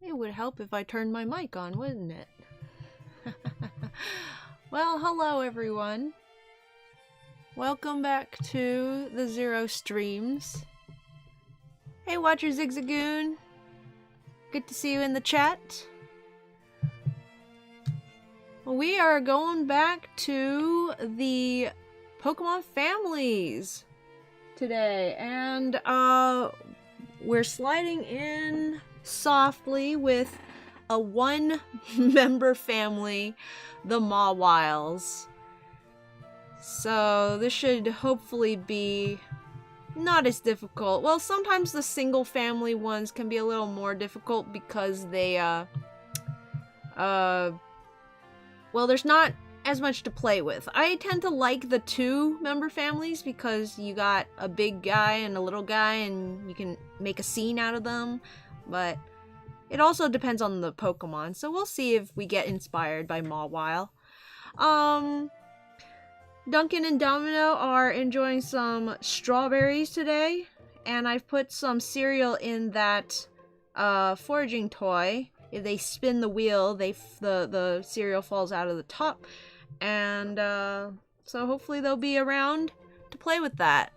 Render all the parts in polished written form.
It would help if I turned my mic on, wouldn't it? Well, hello everyone. Welcome back to the Zero Streams. Hey Watcher Zigzagoon. Good to see you in the chat. We are going back to the Pokemon families today, and we're sliding in softly with a one-member family, the Mawiles. So this should hopefully be not as difficult. Well, sometimes the single family ones can be a little more difficult because they well, there's not as much to play with. I tend to like the two-member families because you got a big guy and a little guy and you can make a scene out of them, but it also depends on the Pokemon, so we'll see if we get inspired by Mawile. Duncan and Domino are enjoying some strawberries today, and I've put some cereal in that foraging toy. If they spin the wheel, the cereal falls out of the top, and so hopefully they'll be around to play with that.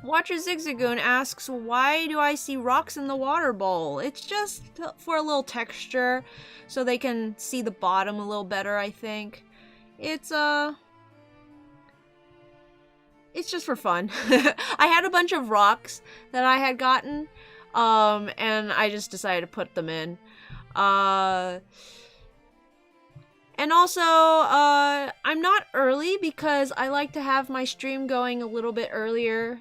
Watcher Zigzagoon asks, why do I see rocks in the water bowl? It's just for a little texture, so they can see the bottom a little better, I think. It's just for fun. I had a bunch of rocks that I had gotten, and I just decided to put them in. And also, I'm not early because I like to have my stream going a little bit earlier,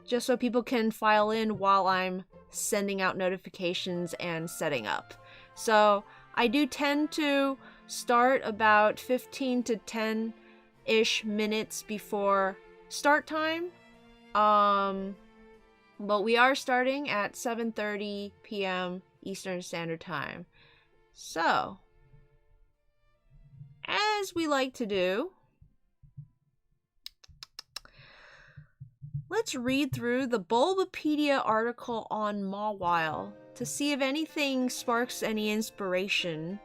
just so people can file in while I'm sending out notifications and setting up. So I do tend to start about 15 to 10-ish minutes before start time. But we are starting at 7:30 p.m. Eastern Standard Time. So, as we like to do, let's read through the Bulbapedia article on Mawile to see if anything sparks any inspiration.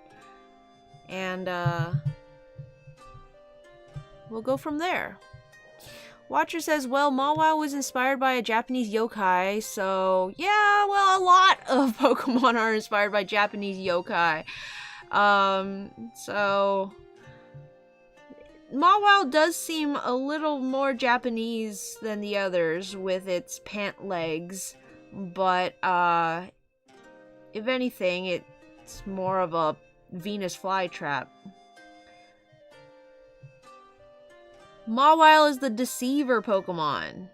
And, we'll go from there. Watcher says, well, Mawile was inspired by a Japanese yokai, so yeah, well, a lot of Pokemon are inspired by Japanese yokai. So Mawile does seem a little more Japanese than the others with its pant legs, but if anything, it's more of a Venus flytrap. Mawile is the Deceiver Pokemon.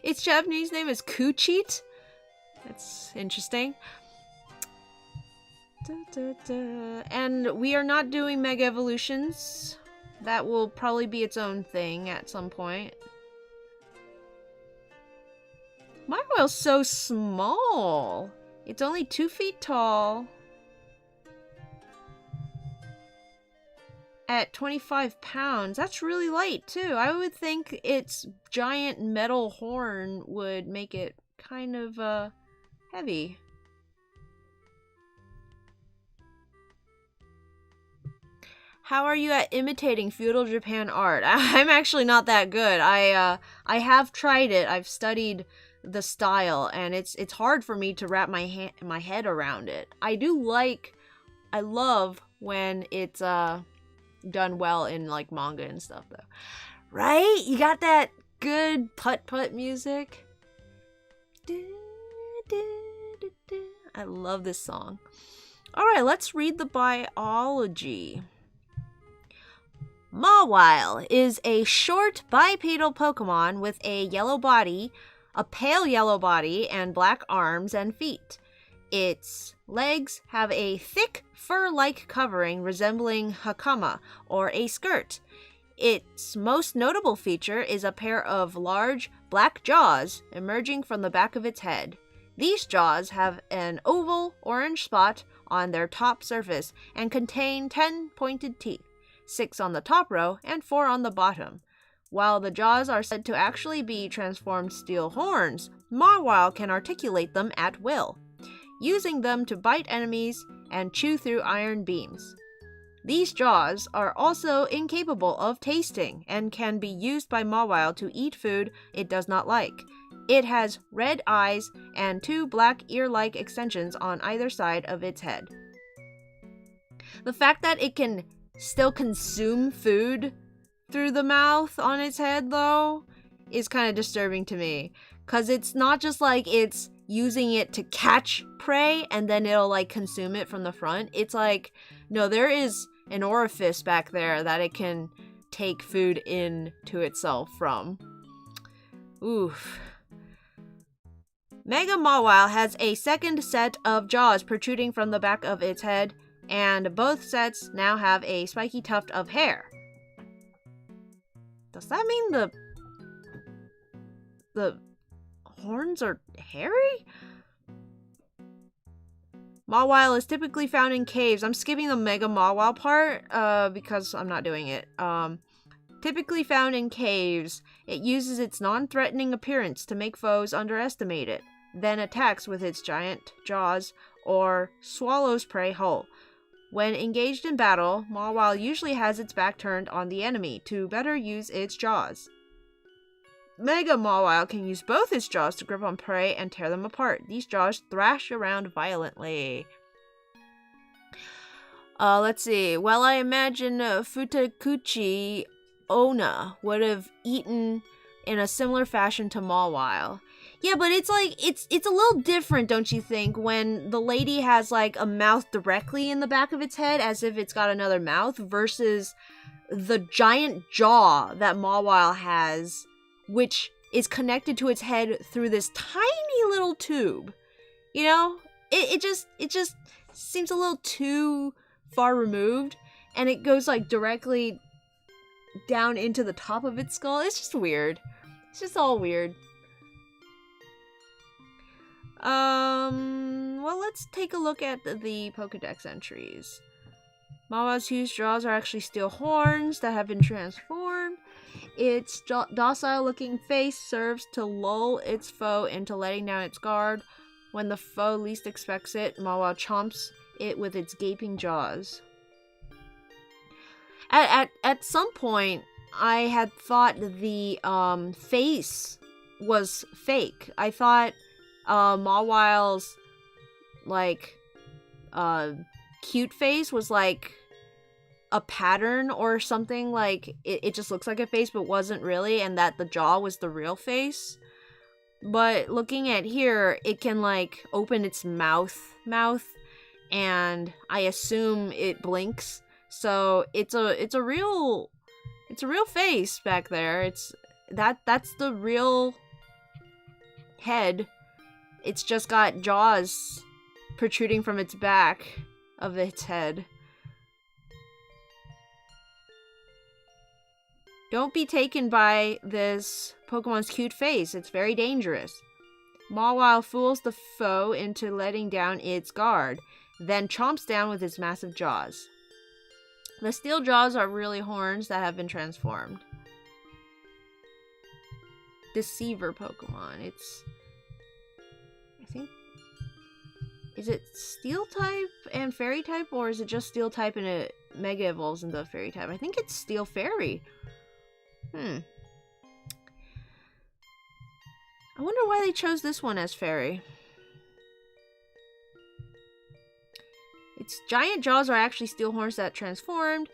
Its Japanese name is Kuchit. That's interesting. And we are not doing Mega Evolutions. That will probably be its own thing at some point. Mawile's so small. It's only 2 feet tall. At 25 pounds, that's really light too. I would think its giant metal horn would make it kind of heavy. How are you at imitating feudal Japan art? I'm actually not that good. I have tried it. I've studied the style, and it's hard for me to wrap my head around it. I love when it's done well in like manga and stuff though. Right? You got that good putt-putt music. I love this song. Alright, let's read the biology. Mawile is a short bipedal Pokemon with a yellow body, a pale yellow body, and black arms and feet. Its legs have a thick fur-like covering resembling hakama, or a skirt. Its most notable feature is a pair of large black jaws emerging from the back of its head. These jaws have an oval orange spot on their top surface and contain 10 pointed teeth, 6 on the top row and 4 on the bottom. While the jaws are said to actually be transformed steel horns, Mawile can articulate them at will, using them to bite enemies and chew through iron beams. These jaws are also incapable of tasting and can be used by Mawile to eat food it does not like. It has red eyes and 2 black ear-like extensions on either side of its head. The fact that it can still consume food through the mouth on its head, though, is kind of disturbing to me. Because it's not just like it's using it to catch prey and then it'll like consume it from the front. It's like, no, there is an orifice back there that it can take food into itself from. Oof. Mega Mawile has a second set of jaws protruding from the back of its head, and both sets now have a spiky tuft of hair. Does that mean the horns are hairy? Mawile is typically found in caves. I'm skipping the Mega Mawile part because I'm not doing it. Typically found in caves, it uses its non-threatening appearance to make foes underestimate it, then attacks with its giant jaws or swallows prey whole. When engaged in battle, Mawile usually has its back turned on the enemy to better use its jaws. Mega Mawile can use both its jaws to grip on prey and tear them apart. These jaws thrash around violently. Let's see. Well, I imagine Futakuchi Onna would have eaten in a similar fashion to Mawile. Yeah, but it's like, it's a little different, don't you think, when the lady has like a mouth directly in the back of its head as if it's got another mouth versus the giant jaw that Mawile has, which is connected to its head through this tiny little tube. You know? It just seems a little too far removed, and it goes like directly down into the top of its skull. It's just weird. It's just all weird. Well, let's take a look at the Pokedex entries. Mawile's huge jaws are actually steel horns that have been transformed. Its docile-looking face serves to lull its foe into letting down its guard. When the foe least expects it, Mawile chomps it with its gaping jaws. At some point, I had thought the face was fake. I thought Mawile's like cute face was like a pattern or something, like it just looks like a face but wasn't really, and that the jaw was the real face. But looking at here, it can like open its mouth and I assume it blinks. So it's a real face back there. That's the real head. It's just got jaws protruding from its back of its head. Don't be taken by this Pokemon's cute face. It's very dangerous. Mawile fools the foe into letting down its guard, then chomps down with its massive jaws. The steel jaws are really horns that have been transformed. Deceiver Pokemon. It's... I think... Is it Steel type and Fairy type, or is it just Steel type and it Mega evolves into Fairy type? I think it's Steel Fairy. I wonder why they chose this one as Fairy. Its giant jaws are actually steel horns that transformed.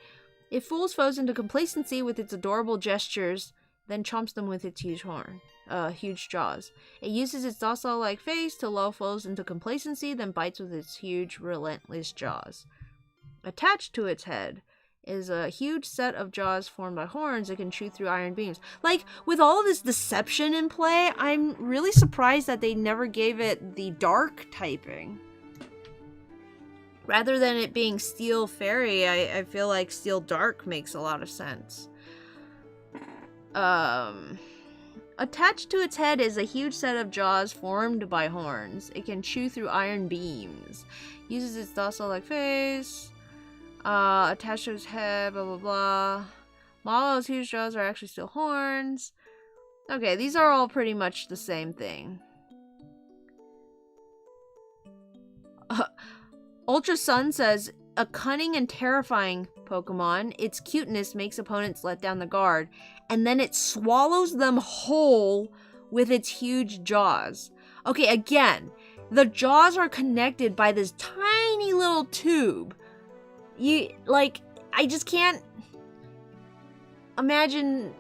It fools foes into complacency with its adorable gestures, then chomps them with its huge jaws. It uses its docile-like face to lull foes into complacency, then bites with its huge, relentless jaws. Attached to its head is a huge set of jaws formed by horns that can chew through iron beams. Like, with all of this deception in play, I'm really surprised that they never gave it the dark typing. Rather than it being Steel Fairy, I feel like Steel Dark makes a lot of sense. Attached to its head is a huge set of jaws formed by horns. It can chew through iron beams. Uses its docile-like face. Attached to its head, blah blah blah. Mawile's huge jaws are actually still horns. Okay, these are all pretty much the same thing. Ultra Sun says, a cunning and terrifying Pokemon. Its cuteness makes opponents let down the guard, and then it swallows them whole with its huge jaws. Okay, again, the jaws are connected by this tiny little tube. I just can't imagine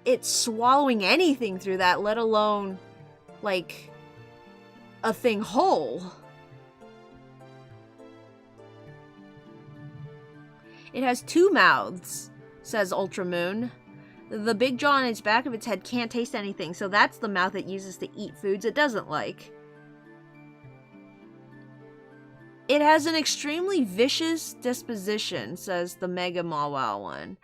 it swallowing anything through that, let alone, like, a thing whole. It has 2 mouths, says Ultramoon. The big jaw on its back of its head can't taste anything, so that's the mouth it uses to eat foods it doesn't like. It has an extremely vicious disposition, says the Mega Mawile one.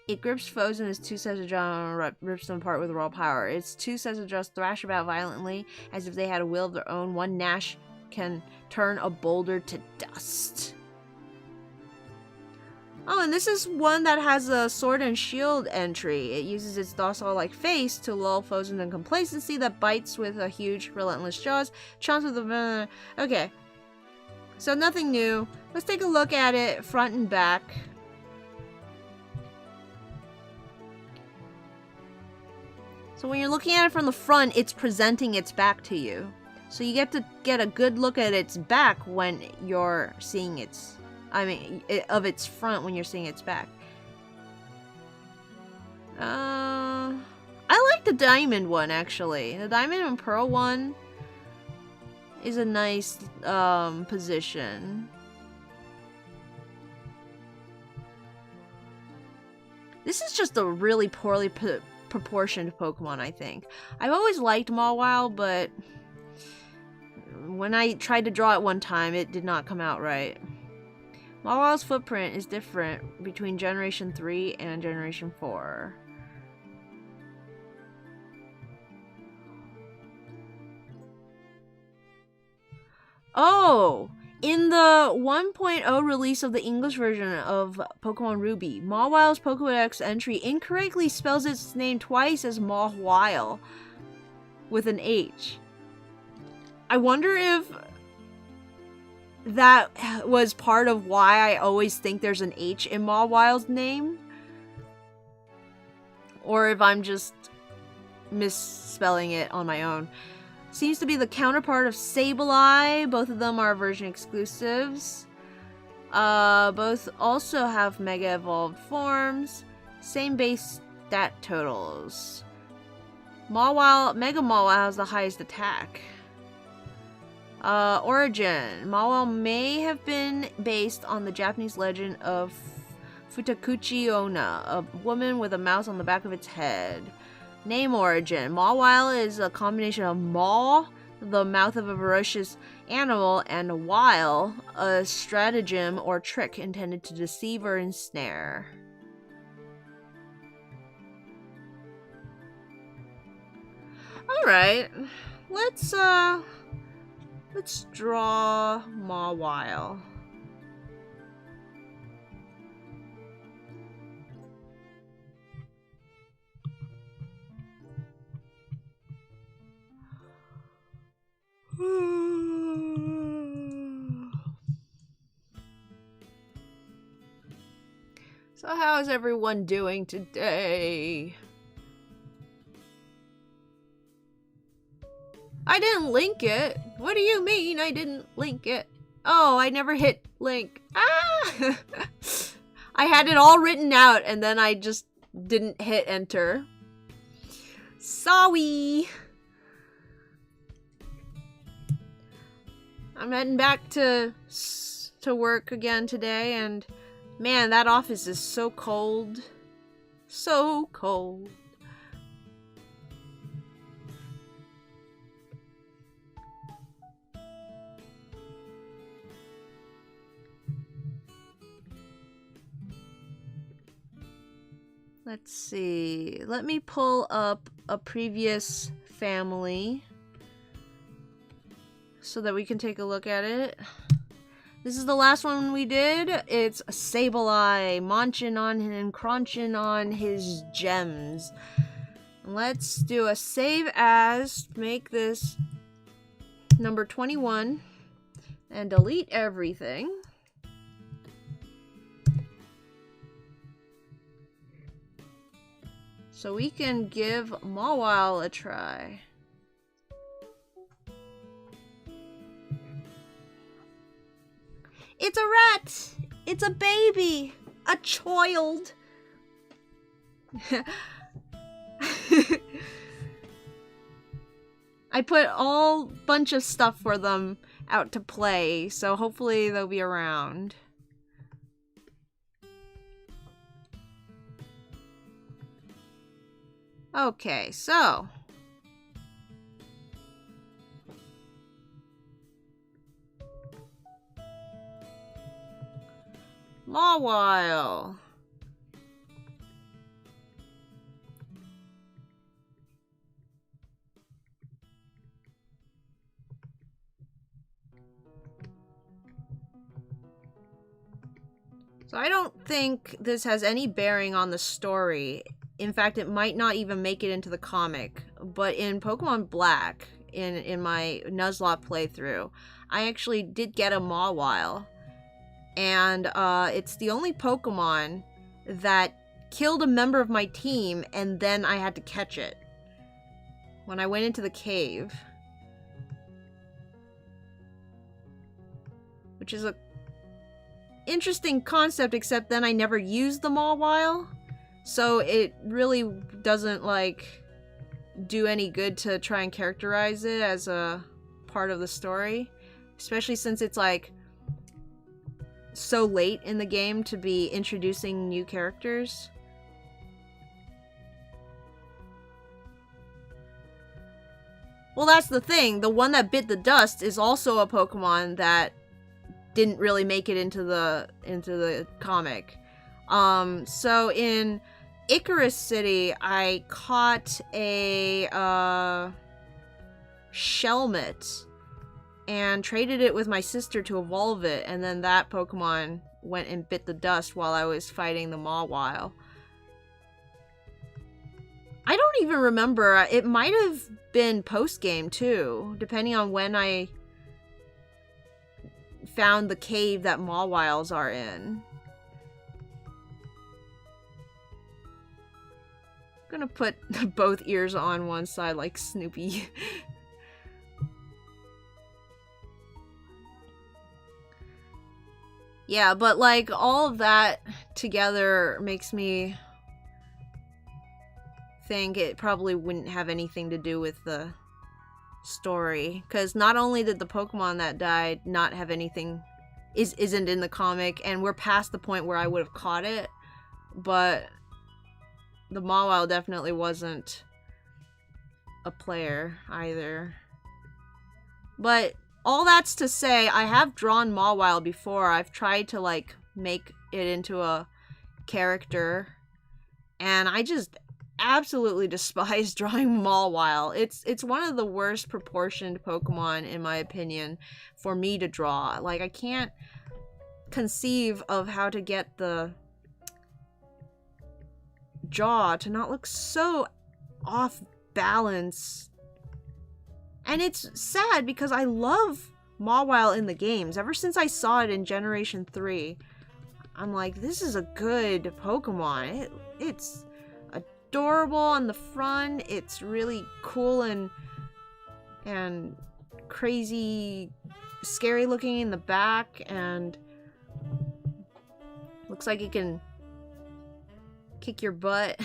It grips foes in its 2 sets of jaws and rips them apart with raw power. Its 2 sets of jaws thrash about violently as if they had a will of their own. One gnash can turn a boulder to dust. Oh, and this is one that has a sword and shield entry. It uses its docile-like face to lull foes into complacency that bites with a huge, relentless jaws. Chomps with a... Okay. So nothing new. Let's take a look at it front and back. So when you're looking at it from the front, it's presenting its back to you. So you get to get a good look at its back when you're seeing its... of its front when you're seeing its back. I like the diamond one, actually. The diamond and pearl one is a nice position. This is just a really poorly proportioned Pokemon, I think. I've always liked Mawile, but when I tried to draw it one time, it did not come out right. Mawile's footprint is different between Generation 3 and Generation 4. Oh! In the 1.0 release of the English version of Pokemon Ruby, Mawile's Pokédex entry incorrectly spells its name twice as Mawile with an H. I wonder if that was part of why I always think there's an H in Mawile's name. Or if I'm just misspelling it on my own. Seems to be the counterpart of Sableye. Both of them are version exclusives. Both also have Mega Evolved forms. Same base stat totals. Mega Mawile has the highest attack. Origin. Mawile may have been based on the Japanese legend of Futakuchi Onna, a woman with a mouse on the back of its head. Name origin. Mawile is a combination of maw, the mouth of a ferocious animal, and wile, a stratagem or trick intended to deceive or ensnare. Alright, let's draw Mawile. So how is everyone doing today? I didn't link it. What do you mean I didn't link it? Oh, I never hit link. Ah! I had it all written out and then I just didn't hit enter. Sorry. I'm heading back to work again today, and man, that office is so cold. So cold. Let's see. Let me pull up a previous family so that we can take a look at it. This is the last one we did. It's Sableye munching on and crunching on his gems. Let's do a save as, make this number 21. And delete everything. So we can give Mawile a try. It's a rat! It's a baby! A child! I put all bunch of stuff for them out to play, so hopefully they'll be around. Okay, so Mawile. So I don't think this has any bearing on the story. In fact, it might not even make it into the comic. But in Pokemon Black, in my Nuzlocke playthrough, I actually did get a Mawile. And it's the only Pokemon that killed a member of my team and then I had to catch it when I went into the cave. Which is a interesting concept, except then I never used the Mawile. So it really doesn't, like, do any good to try and characterize it as a part of the story. Especially since it's, like, so late in the game to be introducing new characters. Well, that's the thing. The one that bit the dust is also a Pokemon that didn't really make it into the comic. So in Icarus City, I caught a Shelmet and traded it with my sister to evolve it, and then that Pokemon went and bit the dust while I was fighting the Mawile. I don't even remember. It might have been post-game too, depending on when I found the cave that Mawiles are in. I'm gonna put both ears on one side like Snoopy. Yeah, but like all of that together makes me think it probably wouldn't have anything to do with the story, because not only did the Pokemon that died not have anything, isn't in the comic, and we're past the point where I would have caught it, but the Mawile definitely wasn't a player either. But all that's to say, I have drawn Mawile before. I've tried to like make it into a character, and I just absolutely despise drawing Mawile. It's one of the worst proportioned Pokemon, in my opinion, for me to draw. Like, I can't conceive of how to get the jaw to not look so off balance. And it's sad because I love Mawile in the games. Ever since I saw it in Generation 3, I'm like, this is a good Pokemon. It's adorable on the front. It's really cool and crazy, scary looking in the back, and looks like it can kick your butt.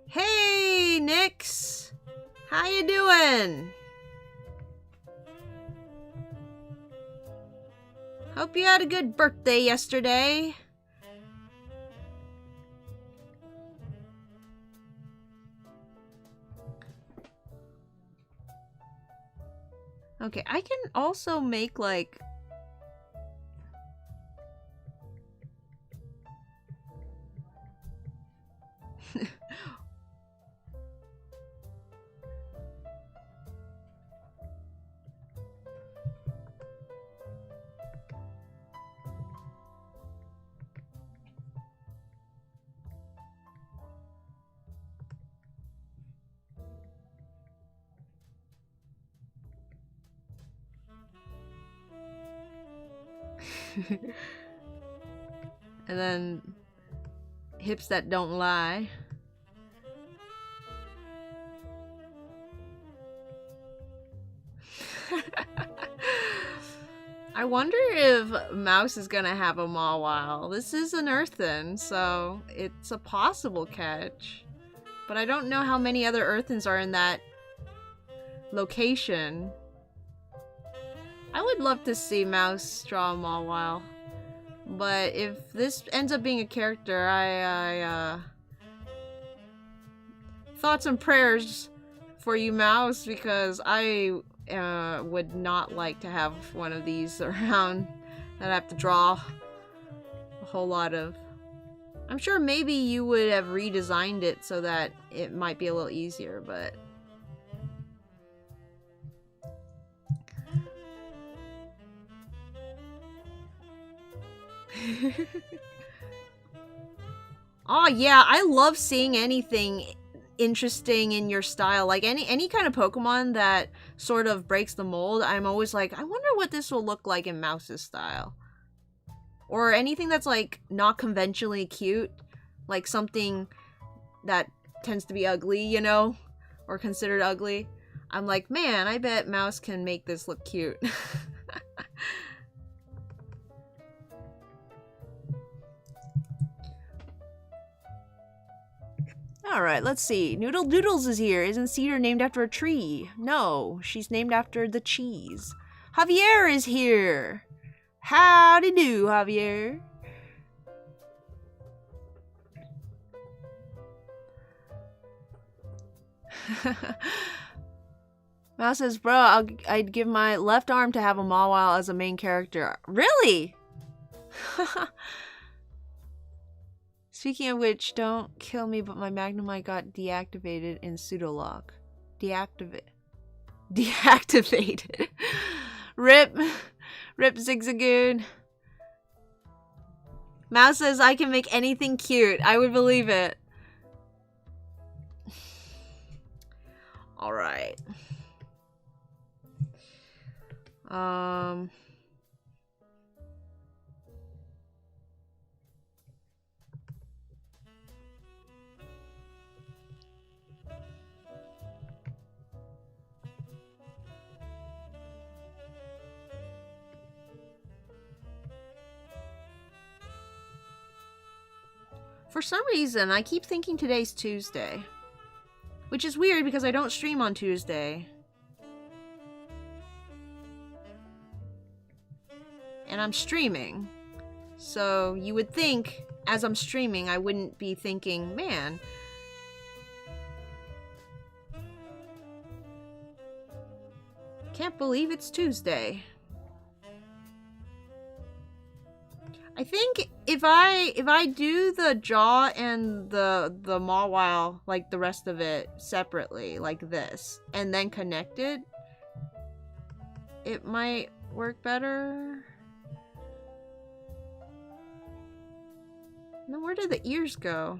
Hey, Nyx! How you doing? Hope you had a good birthday yesterday. Okay, I can also make, like, And then hips that don't lie. I wonder if Mouse is gonna have a Mawile. This is an earthen, so it's a possible catch. But I don't know how many other earthens are in that location. I would love to see Mouse draw a Mawile. But if this ends up being a character, I thoughts and prayers for you, Mouse, because I would not like to have one of these around that I have to draw a whole lot of. I'm sure maybe you would have redesigned it so that it might be a little easier, but... Oh yeah, I love seeing anything interesting in your style. Like any kind of Pokemon that sort of breaks the mold, I'm always like, I wonder what this will look like in Mouse's style. Or anything that's like not conventionally cute, like something that tends to be ugly, you know, or considered ugly. I'm like, man, I bet Mouse can make this look cute. Alright, let's see. Noodle Doodles is here. Isn't Cedar named after a tree? No, she's named after the cheese. Javier is here. Howdy do, Javier. Mouse says, bro, I'd give my left arm to have a Mawile as a main character. Really? Speaking of which, don't kill me, but my Magnemite got deactivated in pseudolock. Deactivated. Rip Zigzagoon. Mouse says I can make anything cute. I would believe it. Alright. For some reason, I keep thinking today's Tuesday. Which is weird because I don't stream on Tuesday. And I'm streaming. So you would think, as I'm streaming, I wouldn't be thinking, man. Can't believe it's Tuesday. I think if I do the jaw and the Mawile, like the rest of it separately, like this, and then connect it, it might work better. And then where did the ears go?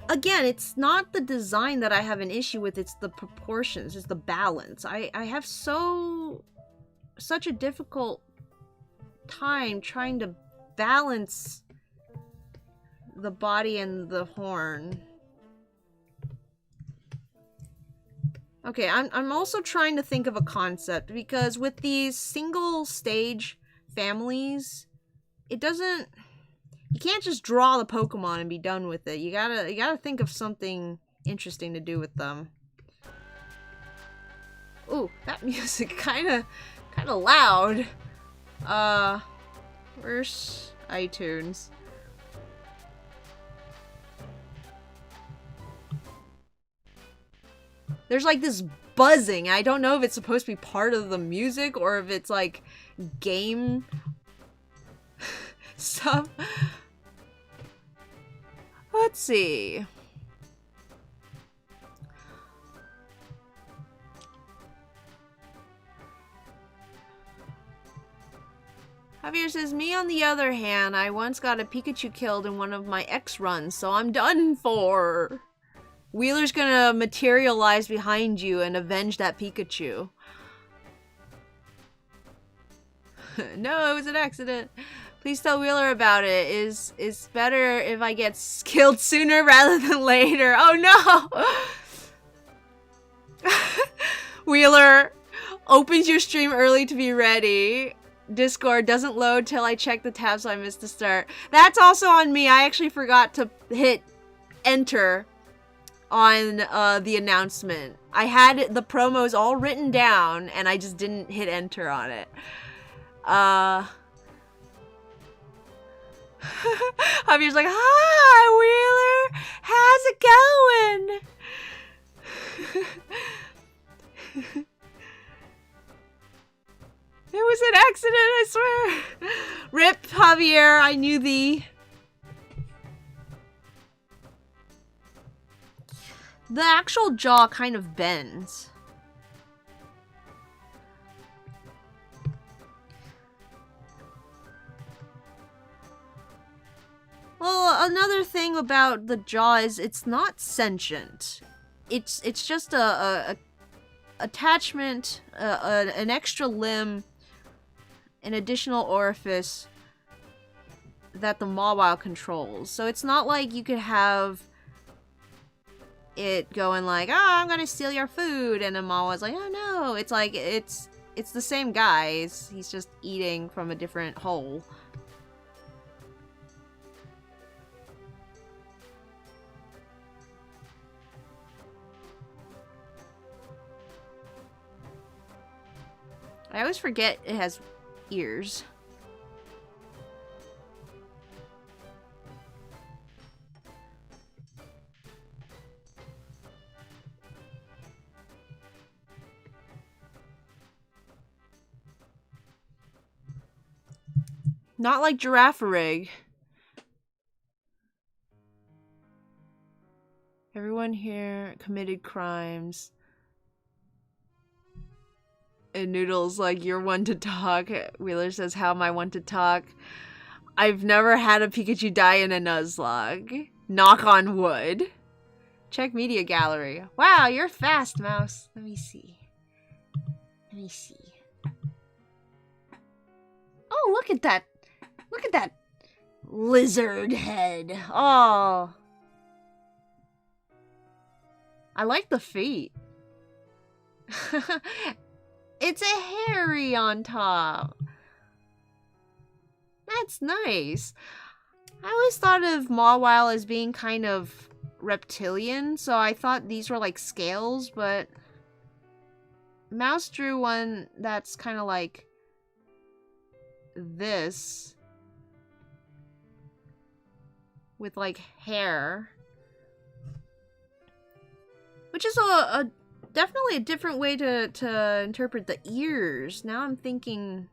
Again, it's not the design that I have an issue with, it's the proportions, it's the balance. I have such a difficult time trying to balance the body and the horn. Okay, I'm also trying to think of a concept, because with these single stage families, it doesn't... You can't just draw the Pokemon and be done with it. You gotta think of something interesting to do with them. Ooh, that music kinda loud. Where's iTunes? There's like this buzzing. I don't know if it's supposed to be part of the music or if it's like game stuff. Let's see. Javier says, me on the other hand, I once got a Pikachu killed in one of my X runs, so I'm done for. Wheeler's gonna materialize behind you and avenge that Pikachu. No, it was an accident. Please tell Wheeler about it. It's better if I get killed sooner rather than later. Oh no! Wheeler opens your stream early to be ready. Discord doesn't load till I check the tab, so I missed the start. That's also on me. I actually forgot to hit enter on the announcement. I had the promos all written down, and I just didn't hit enter on it. Javier's like, hi, Wheeler! How's it going? It was an accident, I swear. Rip, Javier, I knew thee. The actual jaw kind of bends. Well, another thing about the jaw is it's not sentient. It's just a attachment, an extra limb, an additional orifice that the Mawile controls. So it's not like you could have it going like, oh, I'm gonna steal your food, and then Mawile's like, oh no. It's like, it's the same guy. He's just eating from a different hole. I always forget it has ears. Not like Giraffe-a-rig. Everyone here committed crimes. And Noodle's like, you're one to talk. Wheeler says, how am I one to talk? I've never had a Pikachu die in a Nuzlocke. Knock on wood. Check media gallery. Wow, you're fast, Mouse. Let me see. Let me see. Oh, look at that. Look at that lizard head. Oh. I like the feet. It's a hairy on top. That's nice. I always thought of Mawile as being kind of reptilian, so I thought these were like scales, but Mouse drew one that's kind of like this with like hair, which is a definitely a different way to interpret the ears. Now I'm thinking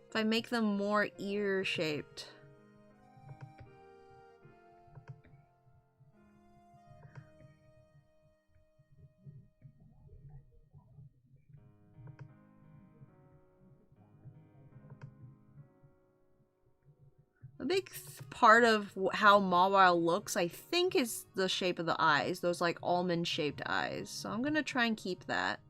if I make them more ear shaped. A big part of how Mawile looks, I think, is the shape of the eyes. Those, like, almond-shaped eyes. So I'm gonna try and keep that.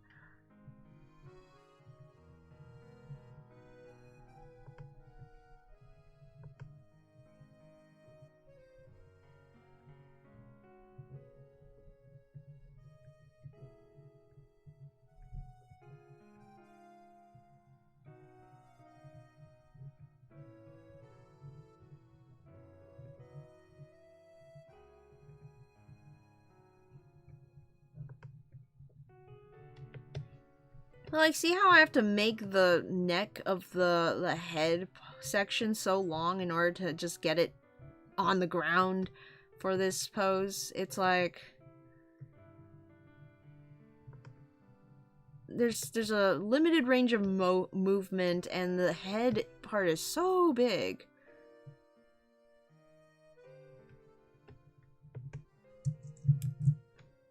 Like, see how I have to make the neck of the head section so long in order to just get it on the ground for this pose? It's like there's a limited range of movement, and the head part is so big.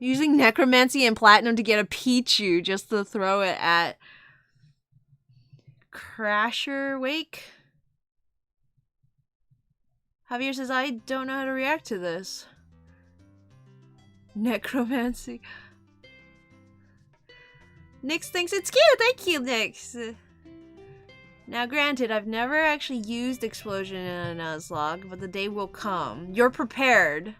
Using necromancy and platinum to get a Pichu just to throw it at Crasher Wake. Javier says, I don't know how to react to this. Necromancy. Nyx thinks it's cute. Thank you, Nyx. Now, granted, I've never actually used explosion in a Nuzlocke, but the day will come. You're prepared.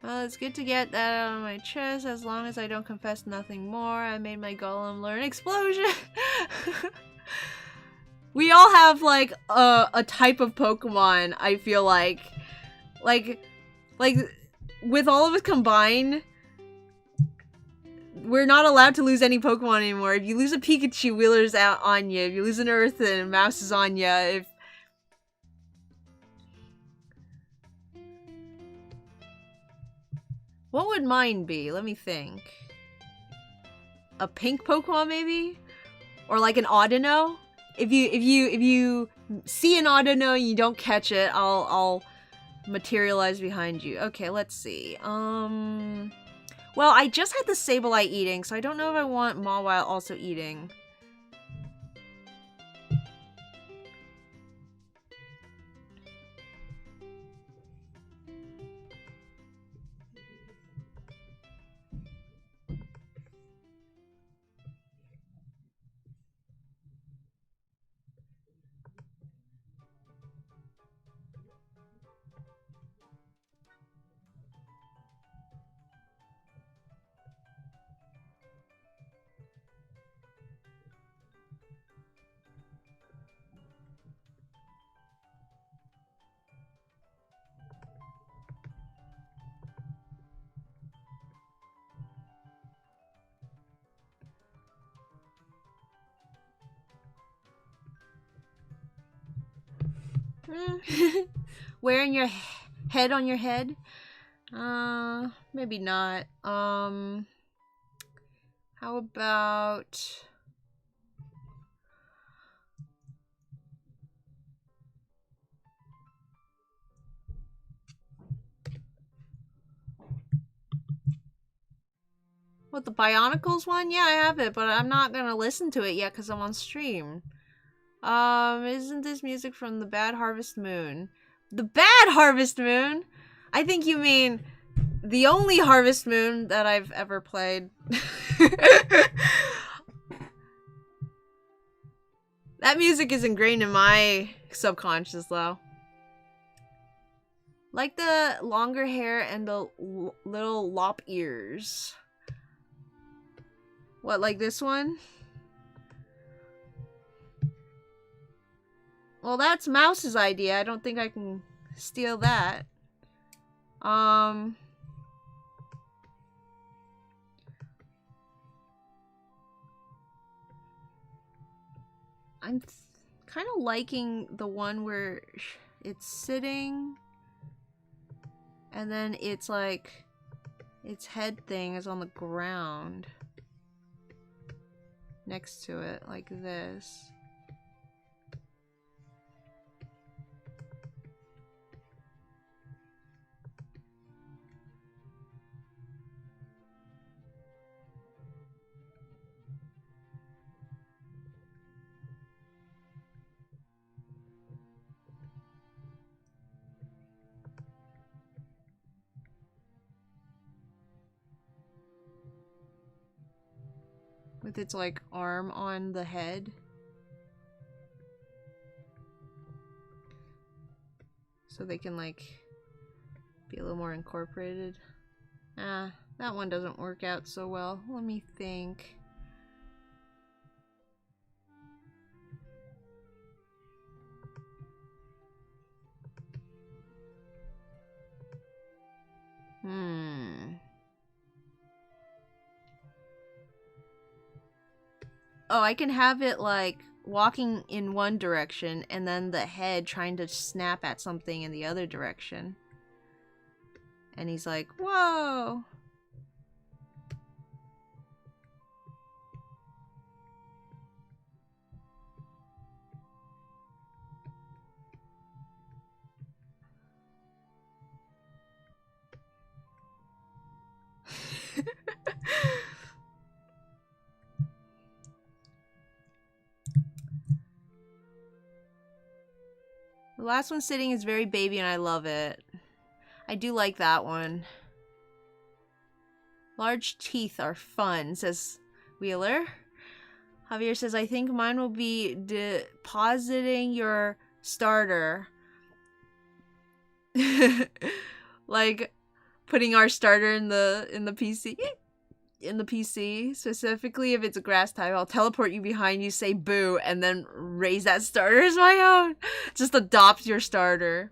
Well, it's good to get that out of my chest. As long as I don't confess nothing more, I made my golem learn explosion. We all have like a type of Pokemon. I feel like with all of us combined, we're not allowed to lose any Pokemon anymore. If you lose a Pikachu, Wheeler's out on you. If you lose an Earthen, Mouse is on you. If what would mine be? Let me think. A pink Pokemon, maybe, or like an Audino. If you see an Audino and you don't catch it, I'll materialize behind you. Okay, let's see. Well, I just had the Sableye eating, so I don't know if I want Mawile also eating. Wearing your head on your head? Maybe not. How about... What, the Bionicles one? Yeah, I have it, but I'm not gonna listen to it yet because I'm on stream. Isn't this music from the Bad Harvest Moon? The Bad Harvest Moon? I think you mean the only Harvest Moon that I've ever played. That music is ingrained in my subconscious, though. Like the longer hair and the little lop ears. What, like this one? Well, that's Mouse's idea. I don't think I can steal that. I'm kind of liking the one where it's sitting and then it's like its head thing is on the ground next to it, like this. With its like arm on the head. So they can like be a little more incorporated. Ah, that one doesn't work out so well. Let me think. Oh, I can have it like walking in one direction and then the head trying to snap at something in the other direction. And he's like, whoa! last one sitting is very baby and I love it. I do like that one. Large teeth are fun, says Wheeler. Javier says, I think mine will be depositing your starter. Like putting our starter in the PC. In the PC, specifically if it's a grass type, I'll teleport you behind you, say boo, and then raise that starter as my own. Just adopt your starter.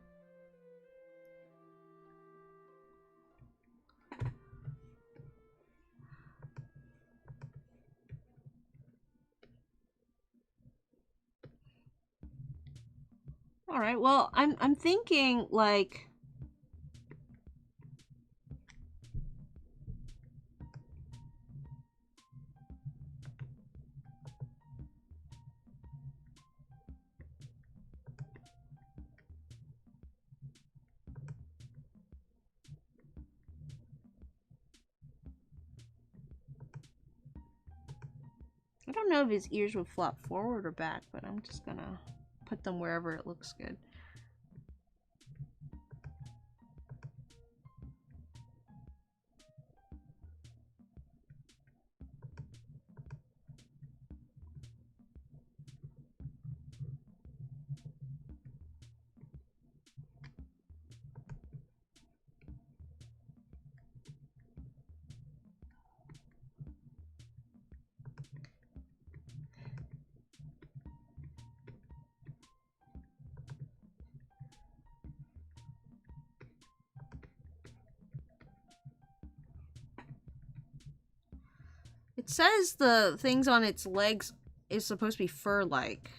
All right. Well, I'm thinking like I don't know if his ears would flop forward or back, but I'm just gonna put them wherever it looks good. It says the things on its legs is supposed to be fur-like.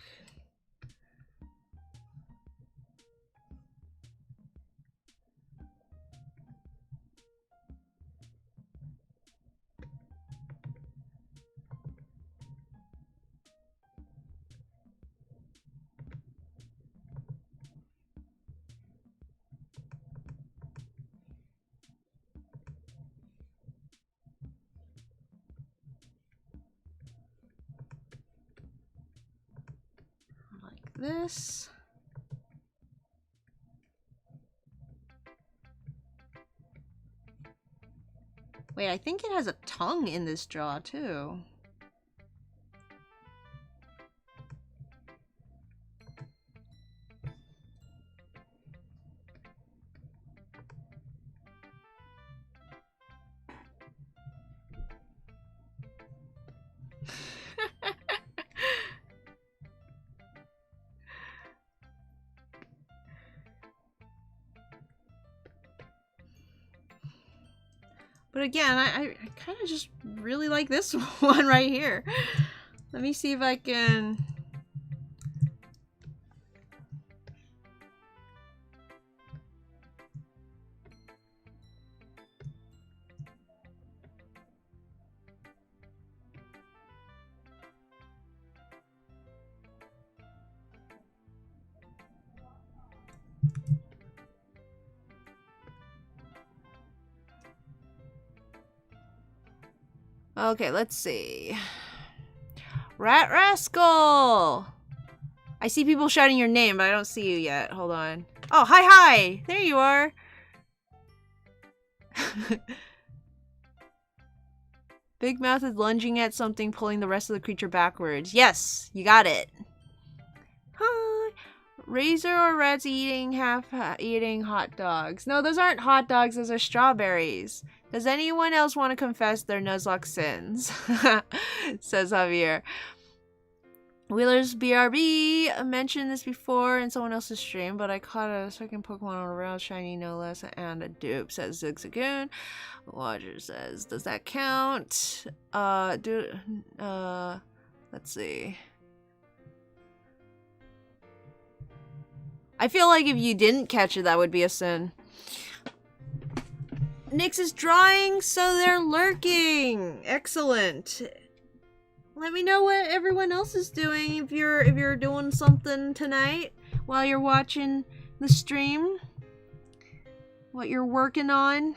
This. Wait, I think it has a tongue in this jaw too. But again, I kind of just really like this one right here. Let me see if I can... Okay, let's see. Rat Rascal! I see people shouting your name, but I don't see you yet. Hold on. Oh, hi! There you are! Big Mouth is lunging at something, pulling the rest of the creature backwards. Yes! You got it! Hi! Razor or Rats eating eating hot dogs. No, those aren't hot dogs, those are strawberries. Does anyone else want to confess their Nuzlocke sins? Says Javier. Wheeler's BRB mentioned this before in someone else's stream, but I caught a second Pokemon on a real shiny, no less, and a dupe, says Zigzagoon. Roger says, does that count? Let's see. I feel like if you didn't catch it, that would be a sin. Nyx is drawing, so they're lurking. Excellent. Let me know what everyone else is doing if you're doing something tonight while you're watching the stream. What you're working on.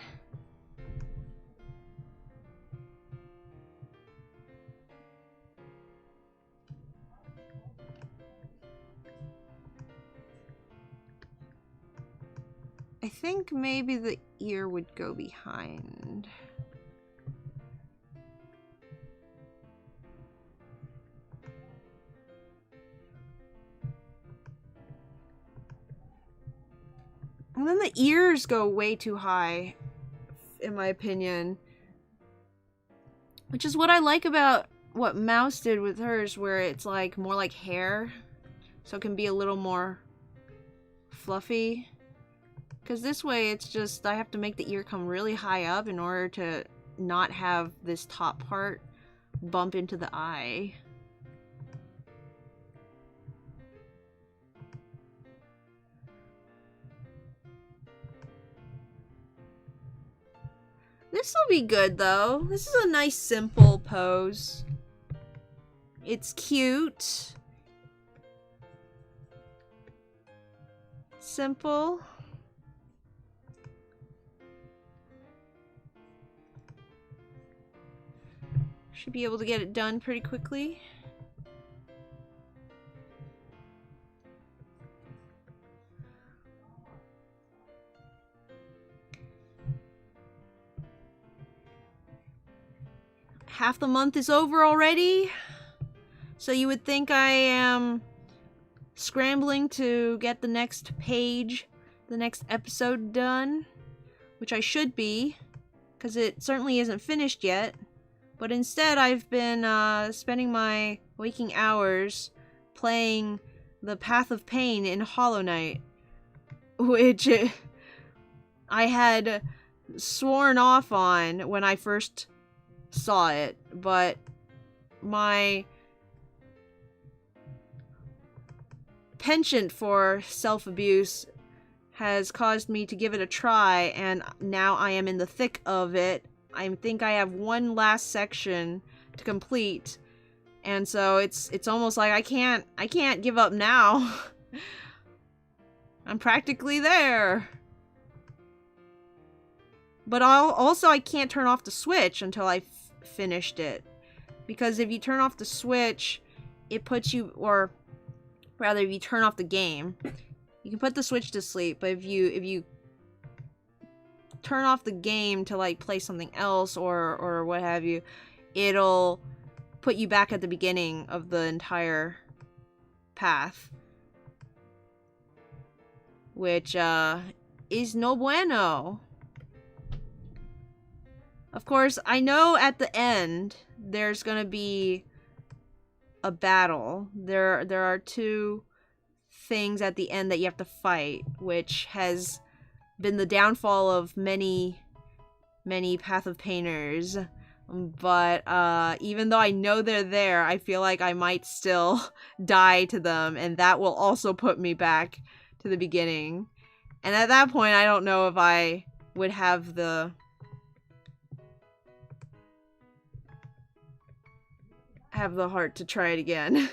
think maybe the ear would go behind. And then the ears go way too high, in my opinion. Which is what I like about what Mouse did with hers, where it's like more like hair. So it can be a little more fluffy. Because this way it's just, I have to make the ear come really high up in order to not have this top part bump into the eye. This will be good, though. This is a nice, simple pose. It's cute. Simple. Should be able to get it done pretty quickly. Half the month is over already, so you would think I am scrambling to get the next page, the next episode done, which I should be, because it certainly isn't finished yet. But instead, I've been spending my waking hours playing the Path of Pain in Hollow Knight, which I had sworn off on when I first saw it, but my penchant for self-abuse has caused me to give it a try, and now I am in the thick of it. I think I have one last section to complete, and so it's almost like I can't give up now. I'm practically there. But I can't turn off the Switch until I finished it. Because if you turn off the Switch, it puts you, or rather if you turn off the game, you can put the Switch to sleep, but if you turn off the game to like play something else or what have you, it'll put you back at the beginning of the entire path. Which is no bueno. Of course, I know at the end there's gonna be a battle. There are two things at the end that you have to fight, which has been the downfall of many Path of Painters. But even though I know they're there, I feel like I might still die to them, and that will also put me back to the beginning. And at that point, I don't know if I would have the heart to try it again.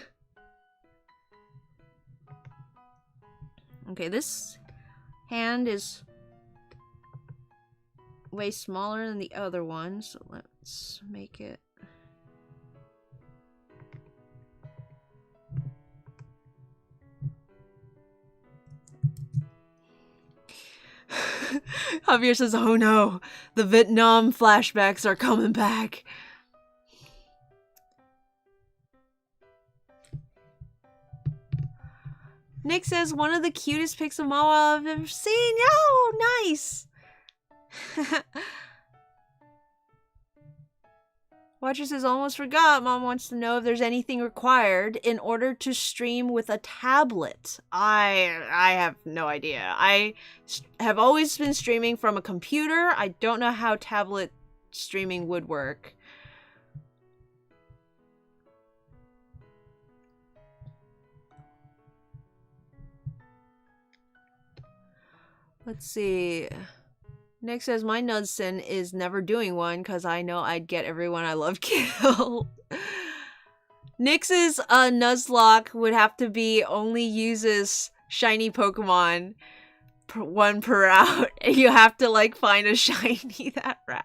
Okay, this hand is way smaller than the other one, so let's make it Javier says, "Oh no, the Vietnam flashbacks are coming back." Nick says, "One of the cutest pics of Mawile I've ever seen." Oh, nice! Watcher says, "Almost forgot. Mom wants to know if there's anything required in order to stream with a tablet." I have no idea. I have always been streaming from a computer. I don't know how tablet streaming would work. Let's see. Nick says, "My Nudson is never doing one because I know I'd get everyone I love killed." Nick's Nuzlocke would have to be only uses shiny Pokemon, one per route. You have to like find a shiny that route.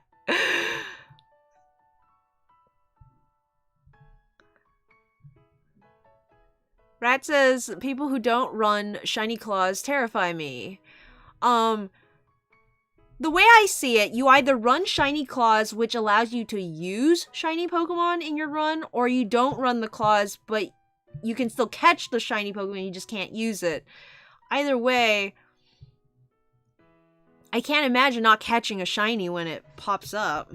Rat says, "People who don't run shiny claws terrify me." the way I see it, you either run Shiny Claws, which allows you to use shiny Pokemon in your run, or you don't run the claws, but you can still catch the shiny Pokemon, you just can't use it. Either way, I can't imagine not catching a shiny when it pops up.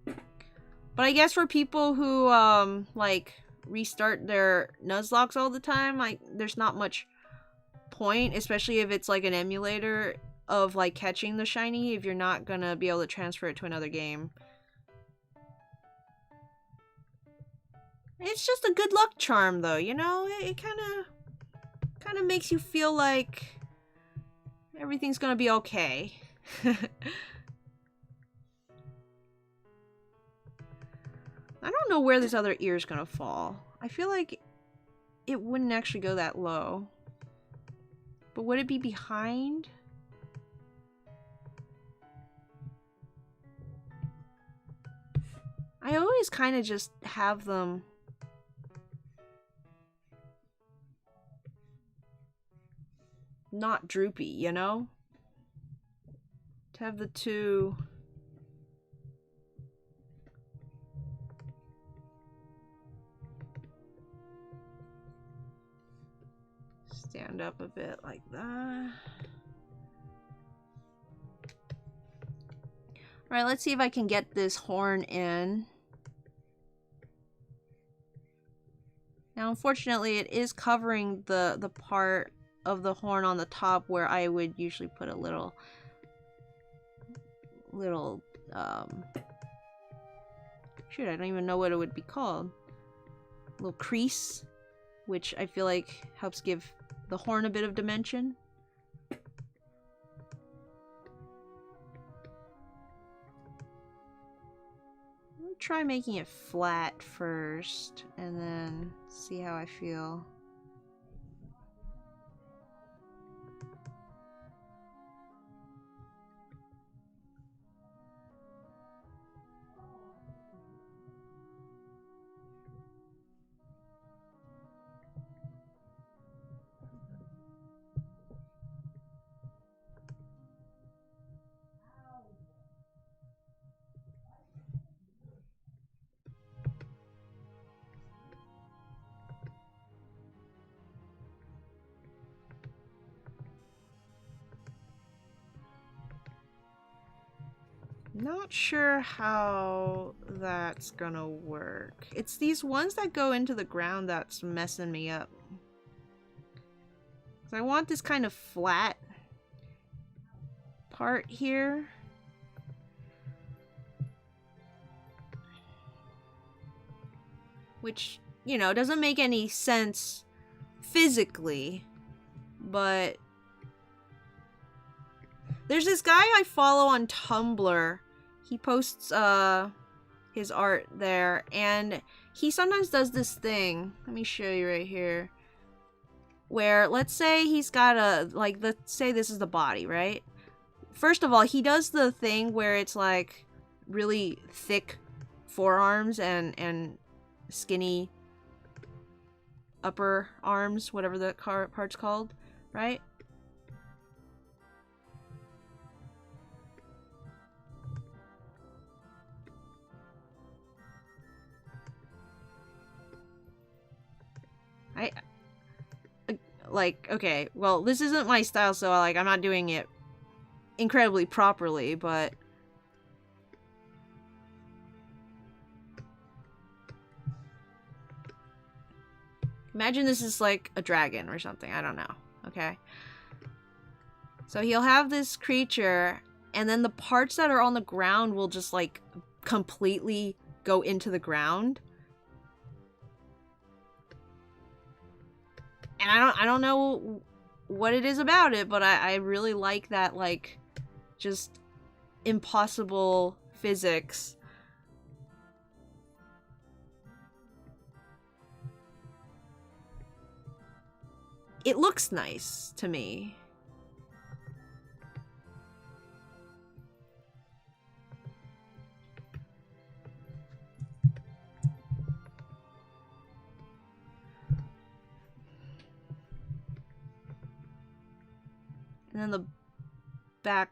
But I guess for people who, like, restart their Nuzlocke all the time, like, there's not much point, especially if it's, like, an emulator of, like, catching the shiny, if you're not gonna be able to transfer it to another game. It's just a good luck charm, though, you know? It kind of makes you feel like everything's gonna be okay. I don't know where this other ear is gonna fall. I feel like it wouldn't actually go that low. But would it be behind? I always kind of just have them not droopy, you know? To have the two... stand up a bit like that. Alright, let's see if I can get this horn in. Now, unfortunately, it is covering the part of the horn on the top where I would usually put a little shoot, I don't even know what it would be called. A little crease, which I feel like helps give the horn a bit of dimension. Let me try making it flat first, and then see how I feel. Not sure how that's gonna work. It's these ones that go into the ground that's messing me up. 'Cause I want this kind of flat part here. Which, you know, doesn't make any sense physically, but there's this guy I follow on Tumblr. He posts his art there, and he sometimes does this thing. Let me show you right here. Where, let's say he's got a, like, let's say this is the body, right? First of all, he does the thing where it's like really thick forearms and skinny upper arms, whatever the part's called, right? Like, okay, well, this isn't my style, so, like, I'm not doing it incredibly properly, but... imagine this is, like, a dragon or something, I don't know, okay? So he'll have this creature, and then the parts that are on the ground will just, like, completely go into the ground. And I don't know what it is about it, but I really like that, like, just impossible physics. It looks nice to me. then the back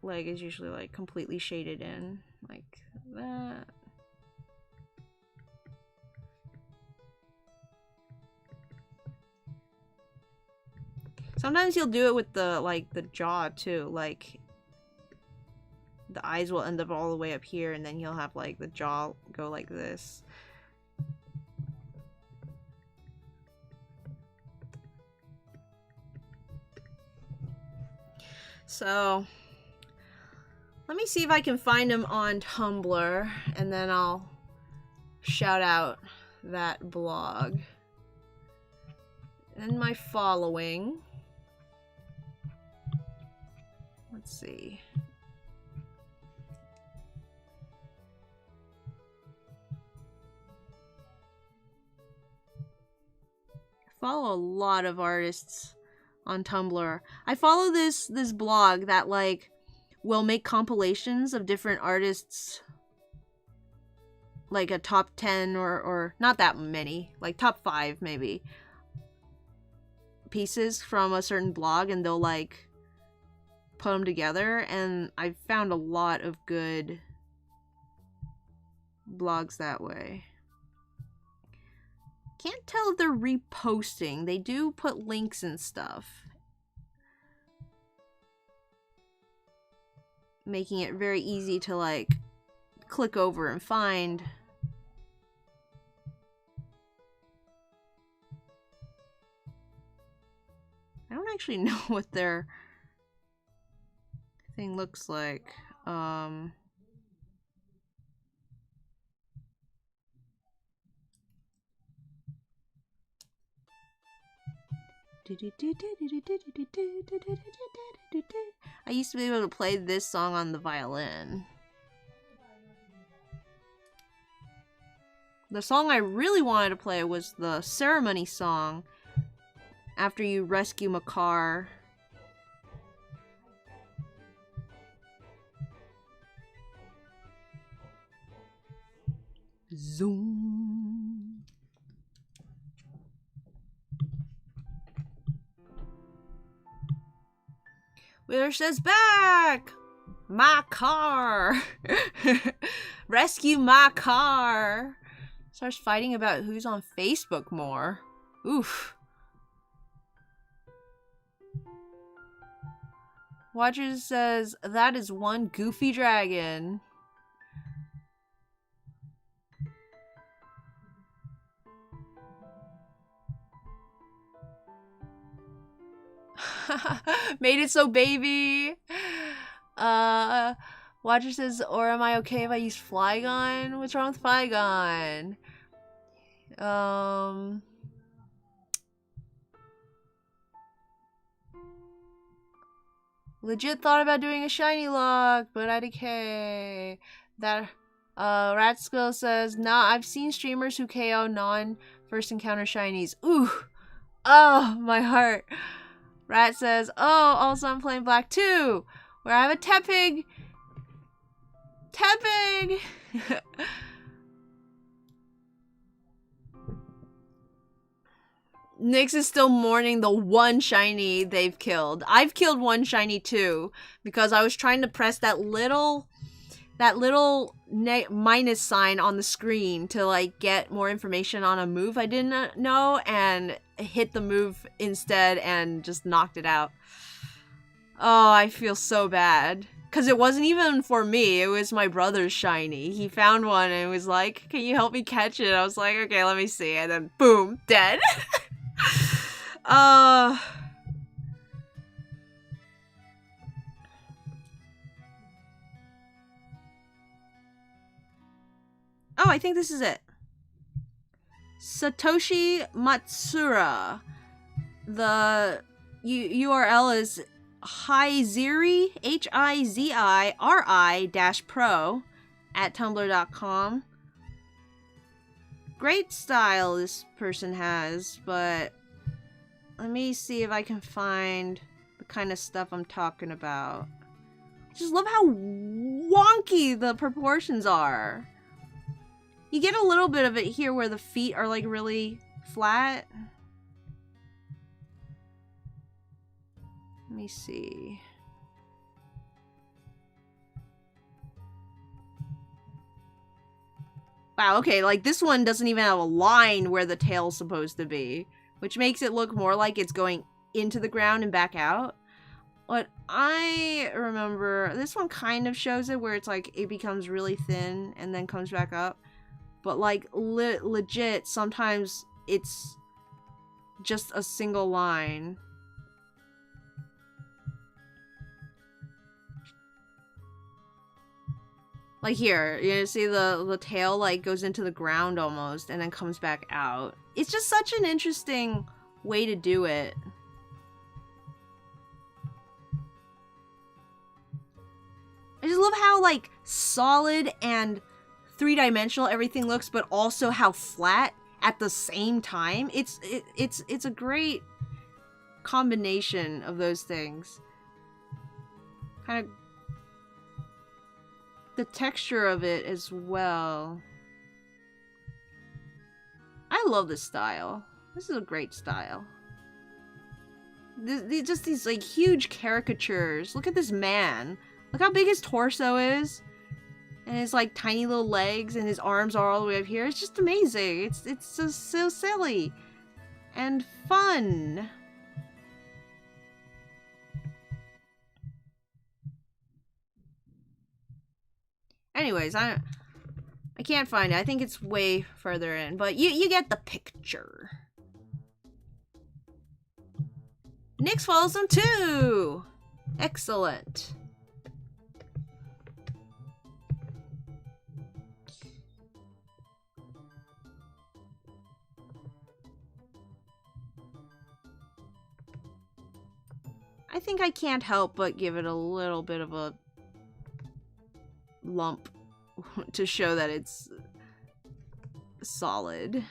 leg is usually like completely shaded in, like that. Sometimes you'll do it with the like the jaw too, like the eyes will end up all the way up here, and then you'll have like the jaw go like this. So let me see if I can find him on Tumblr, and then I'll shout out that blog. And my following. Let's see. I follow a lot of artists on Tumblr. I follow this blog that like will make compilations of different artists, like a top 10 or not that many, like top 5 maybe pieces from a certain blog, and they'll like put them together, and I've found a lot of good blogs that way. Can't tell if they're reposting. They do put links and stuff, making it very easy to like click over and find. I don't actually know what their thing looks like. I used to be able to play this song on the violin. The song I really wanted to play was the ceremony song after you rescue Makar. Zoom. Wheeler says back! My car! Rescue my car! Starts fighting about who's on Facebook more. Oof. Watchers says, that is one goofy dragon. Made it so, baby. Watcher says, or am I okay if I use Flygon? What's wrong with Flygon? Legit thought about doing a shiny lock, but I decay. That Ratskill says, nah, I've seen streamers who KO non-first encounter shinies. Ooh. Oh, my heart. Rat says, oh, also I'm playing Black 2, where I have a Tepig. Tepig! Nyx is still mourning the one shiny they've killed. I've killed one shiny too, because I was trying to press that little minus sign on the screen to like get more information on a move I didn't know, and hit the move instead and just knocked it out. Oh, I feel so bad. Because it wasn't even for me, it was my brother's shiny. He found one and was like, can you help me catch it? I was like, okay, let me see. And then boom, dead. Oh, I think this is it. Satoshi Matsura. The URL is Hiziri, HIZIRI-pro @tumblr.com. Great style this person has, but let me see if I can find the kind of stuff I'm talking about. I just love how wonky the proportions are. You get a little bit of it here where the feet are like really flat. Let me see. Wow, okay, like this one doesn't even have a line where the tail's supposed to be, which makes it look more like it's going into the ground and back out. What I remember, this one kind of shows it where it's like it becomes really thin and then comes back up. But like legit, sometimes it's just a single line. Like here, you see the tail like goes into the ground almost and then comes back out. It's just such an interesting way to do it. I just love how like solid and three-dimensional everything looks, but also how flat at the same time. It's a great combination of those things. Kind of the texture of it as well. I love this style. This is a great style. Just these like huge caricatures. Look at this man. Look how big his torso is. And his like tiny little legs and his arms are all the way up here. It's just amazing. It's just so silly and fun. Anyways, I can't find it. I think it's way further in, but you get the picture. Nyx follows them too. Excellent. I think I can't help but give it a little bit of a lump to show that it's solid.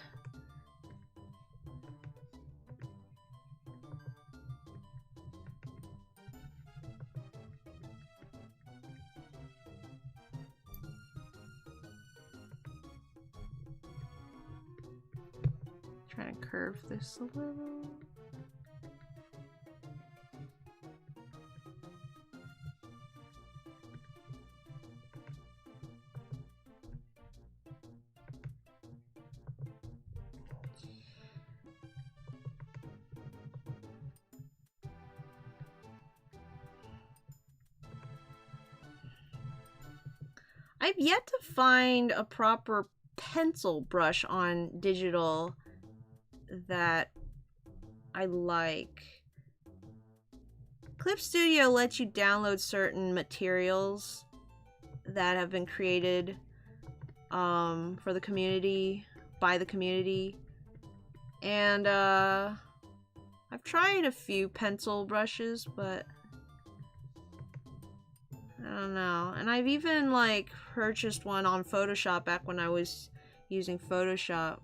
Trying to curve this a little. I've yet to find a proper pencil brush on digital that I like. Clip Studio lets you download certain materials that have been created for the community, by the community. And I've tried a few pencil brushes, but I don't know. And I've even like purchased one on Photoshop back when I was using Photoshop.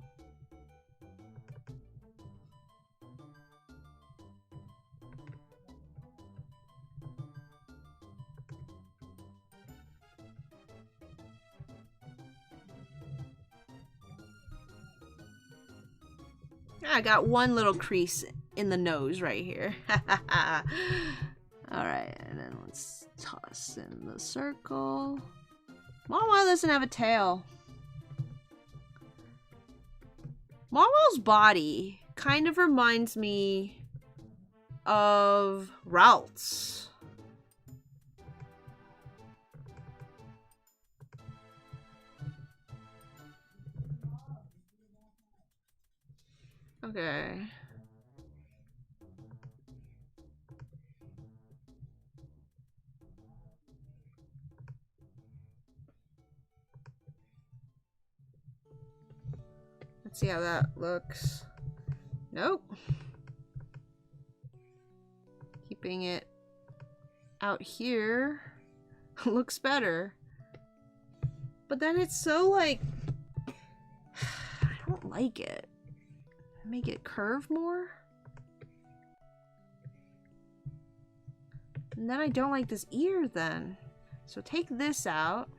I got one little crease in the nose right here. Alright, and then let's toss in the circle. Mawile doesn't have a tail. Mawile's body kind of reminds me of Ralph's. Okay. Let's see how that looks. Nope. Keeping it out here looks better. But then it's so like, I don't like it. Make it curve more. And then I don't like this ear then. So take this out.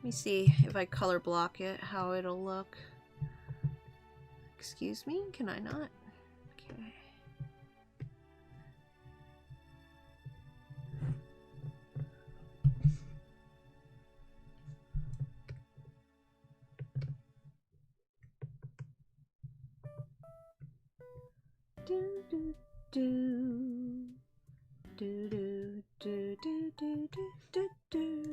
me see if I color block it, how it'll look. Excuse me, can I not? Okay. Do do do do do do do do do do.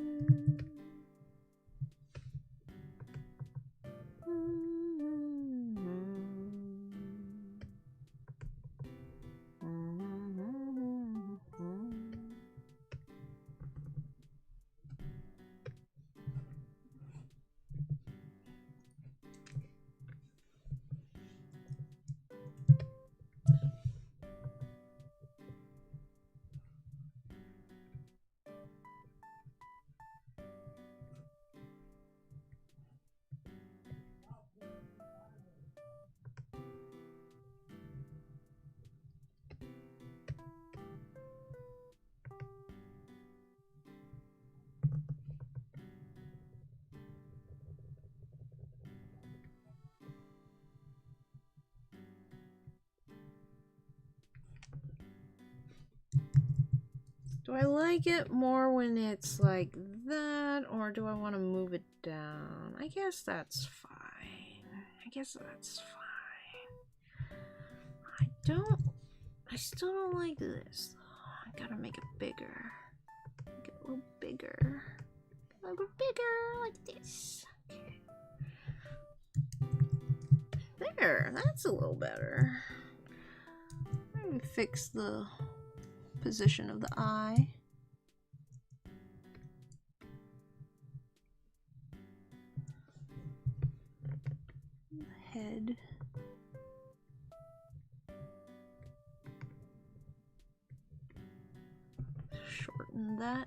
Do I like it more when it's like that, or do I want to move it down? I guess that's fine. I still don't like this. I gotta make it bigger. Make it a little bigger. A little bigger, like this. Okay. There, that's a little better. Maybe fix the position of the eye. The head. Shorten that.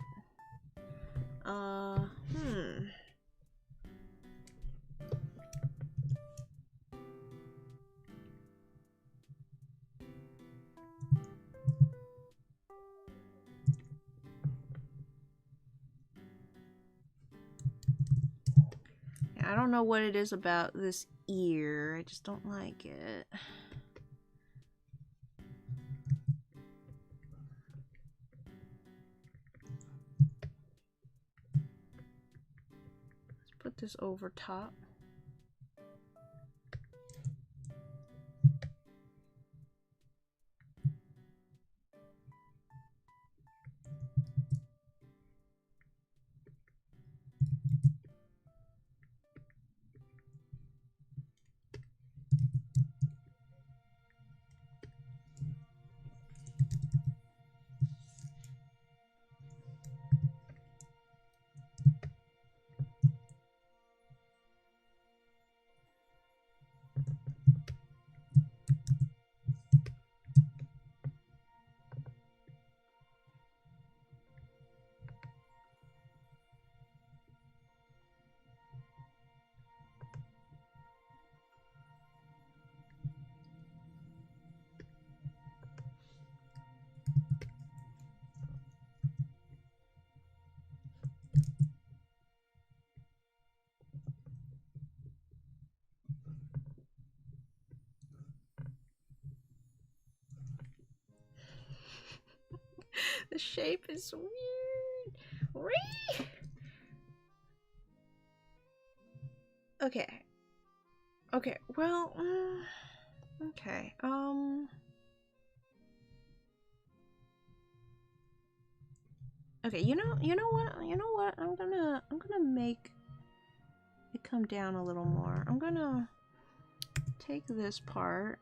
I don't know what it is about this ear. I just don't like it. Let's put this over top. The shape is weird. Okay. Okay, well, okay, okay, you know what, I'm gonna make it come down a little more. I'm gonna take this part.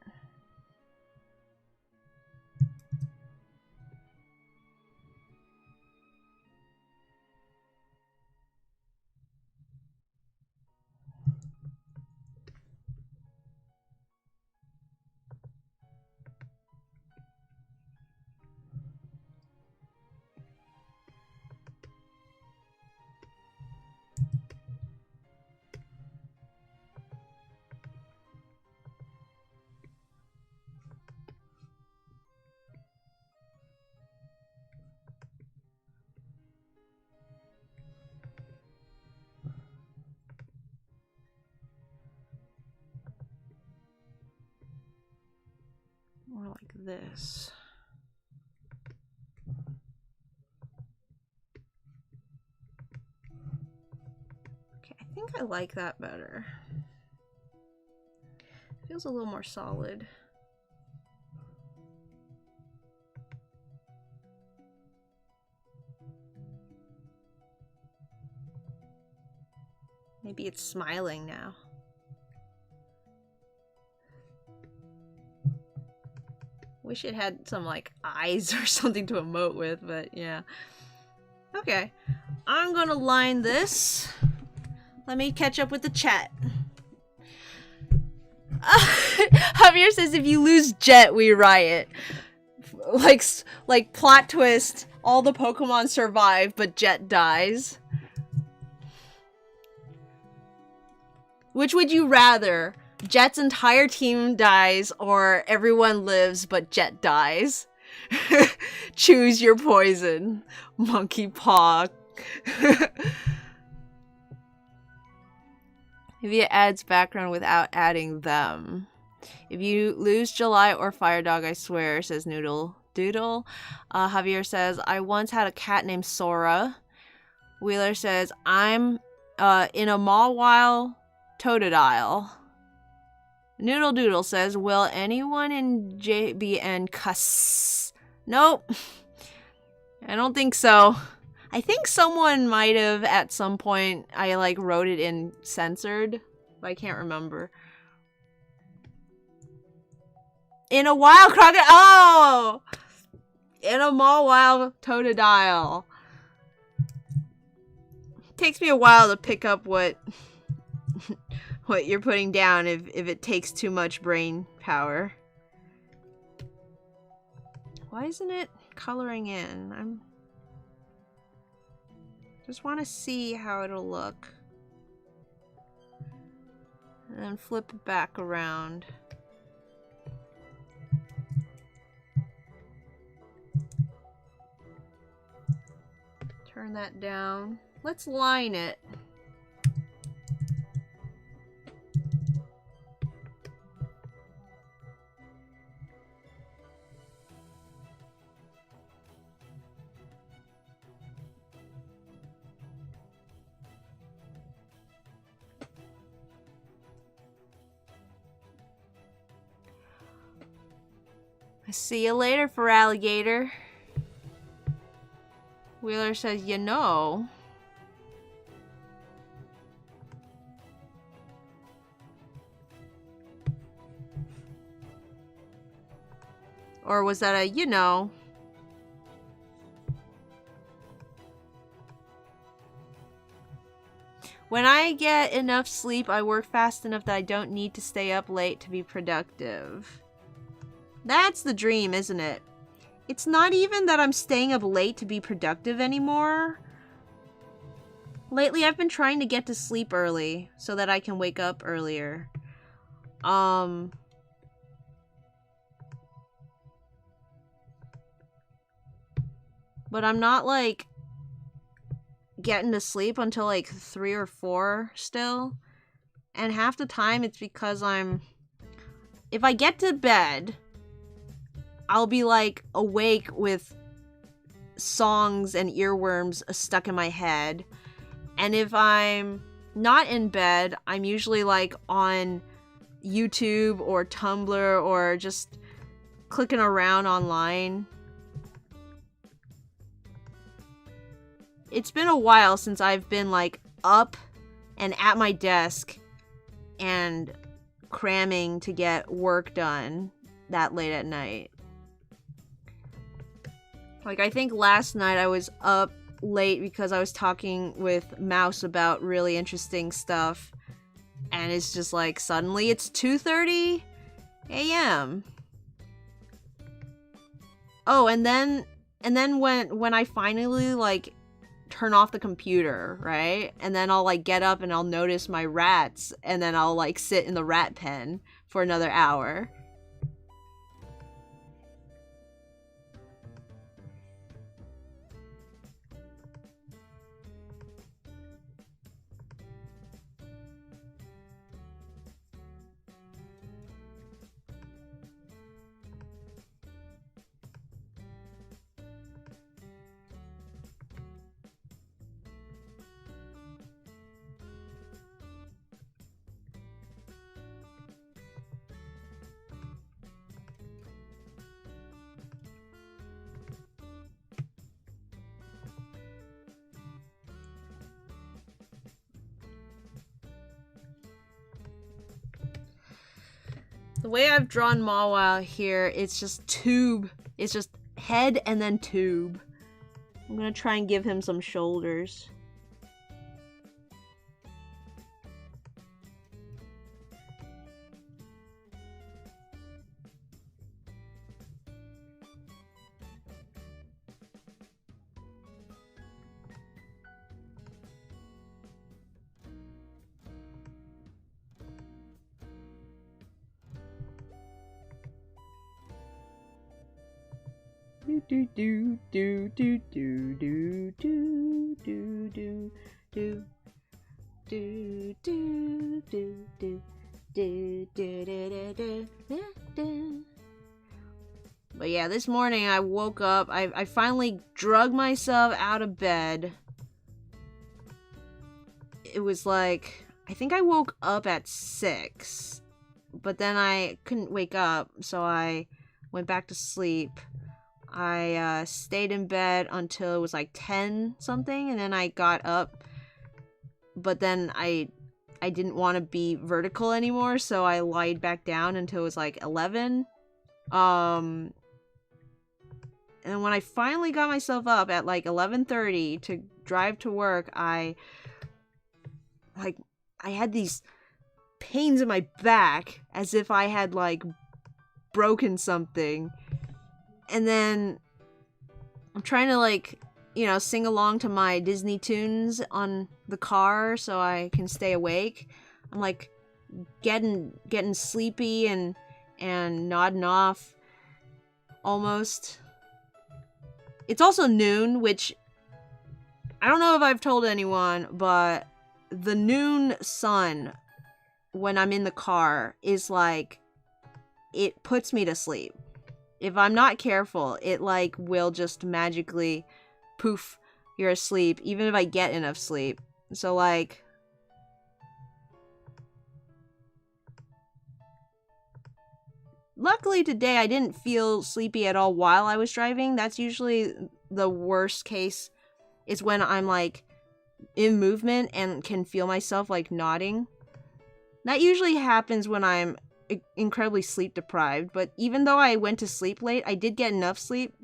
this. Okay, I think I like that better. Feels a little more solid. Maybe it's smiling now. Wish it had some like eyes or something to emote with, but yeah. Okay, I'm gonna line this. Let me catch up with the chat. Javier says if you lose Jet, we riot. Like plot twist, all the Pokemon survive, but Jet dies. Which would you rather? Jet's entire team dies, or everyone lives but Jet dies? Choose your poison, Monkey Paw. Maybe it adds background without adding them. If you lose July or Fire Dog, I swear, says Noodle Doodle. Javier says, I once had a cat named Sora. Wheeler says, I'm in a Mawile Totodile. Noodle Doodle says, will anyone in JBN cuss? Nope. I don't think so. I think someone might have at some point. I like wrote it in censored, but I can't remember. In a wild crocodile. Oh! In a Mawile Totodile. Takes me a while to pick up what you're putting down if it takes too much brain power. Why isn't it coloring in? Just want to see how it'll look. And then flip it back around. Turn that down. Let's line it. See you later, for alligator. Wheeler says, you know. Or was that a, you know? When I get enough sleep, I work fast enough that I don't need to stay up late to be productive. That's the dream, isn't it? It's not even that I'm staying up late to be productive anymore. Lately, I've been trying to get to sleep early so that I can wake up earlier. But I'm not, like, getting to sleep until, like, 3 or 4 still. And half the time, it's because if I get to bed, I'll be, like, awake with songs and earworms stuck in my head. And if I'm not in bed, I'm usually, like, on YouTube or Tumblr or just clicking around online. It's been a while since I've been, like, up and at my desk and cramming to get work done that late at night. Like, I think last night I was up late because I was talking with Mouse about really interesting stuff. And it's just like, suddenly it's 2:30 a.m. Oh, and then when I finally, like, turn off the computer, right? And then I'll, like, get up and I'll notice my rats. And then I'll, like, sit in the rat pen for another hour. The way I've drawn Mawile here, it's just tube. It's just head and then tube. I'm gonna try and give him some shoulders. Do do do do do do do do do do do do do do do do do do. But yeah, this morning I woke up. I finally drug myself out of bed. It was like, I think I woke up at 6, but then I couldn't wake up, so I went back to sleep. I stayed in bed until it was like 10 something, and then I got up, but then I didn't want to be vertical anymore, so I lied back down until it was like 11. And when I finally got myself up at like 11:30 to drive to work, I had these pains in my back as if I had like broken something. And then I'm trying to like, you know, sing along to my Disney tunes on the car so I can stay awake. I'm like getting sleepy and nodding off almost. It's also noon, which I don't know if I've told anyone, but the noon sun when I'm in the car is like, it puts me to sleep. If I'm not careful, it like will just magically poof, you're asleep, even if I get enough sleep. So like, luckily today I didn't feel sleepy at all while I was driving. That's usually the worst case, is when I'm like in movement and can feel myself like nodding. That usually happens when I'm incredibly sleep deprived, but even though I went to sleep late, I did get enough sleep.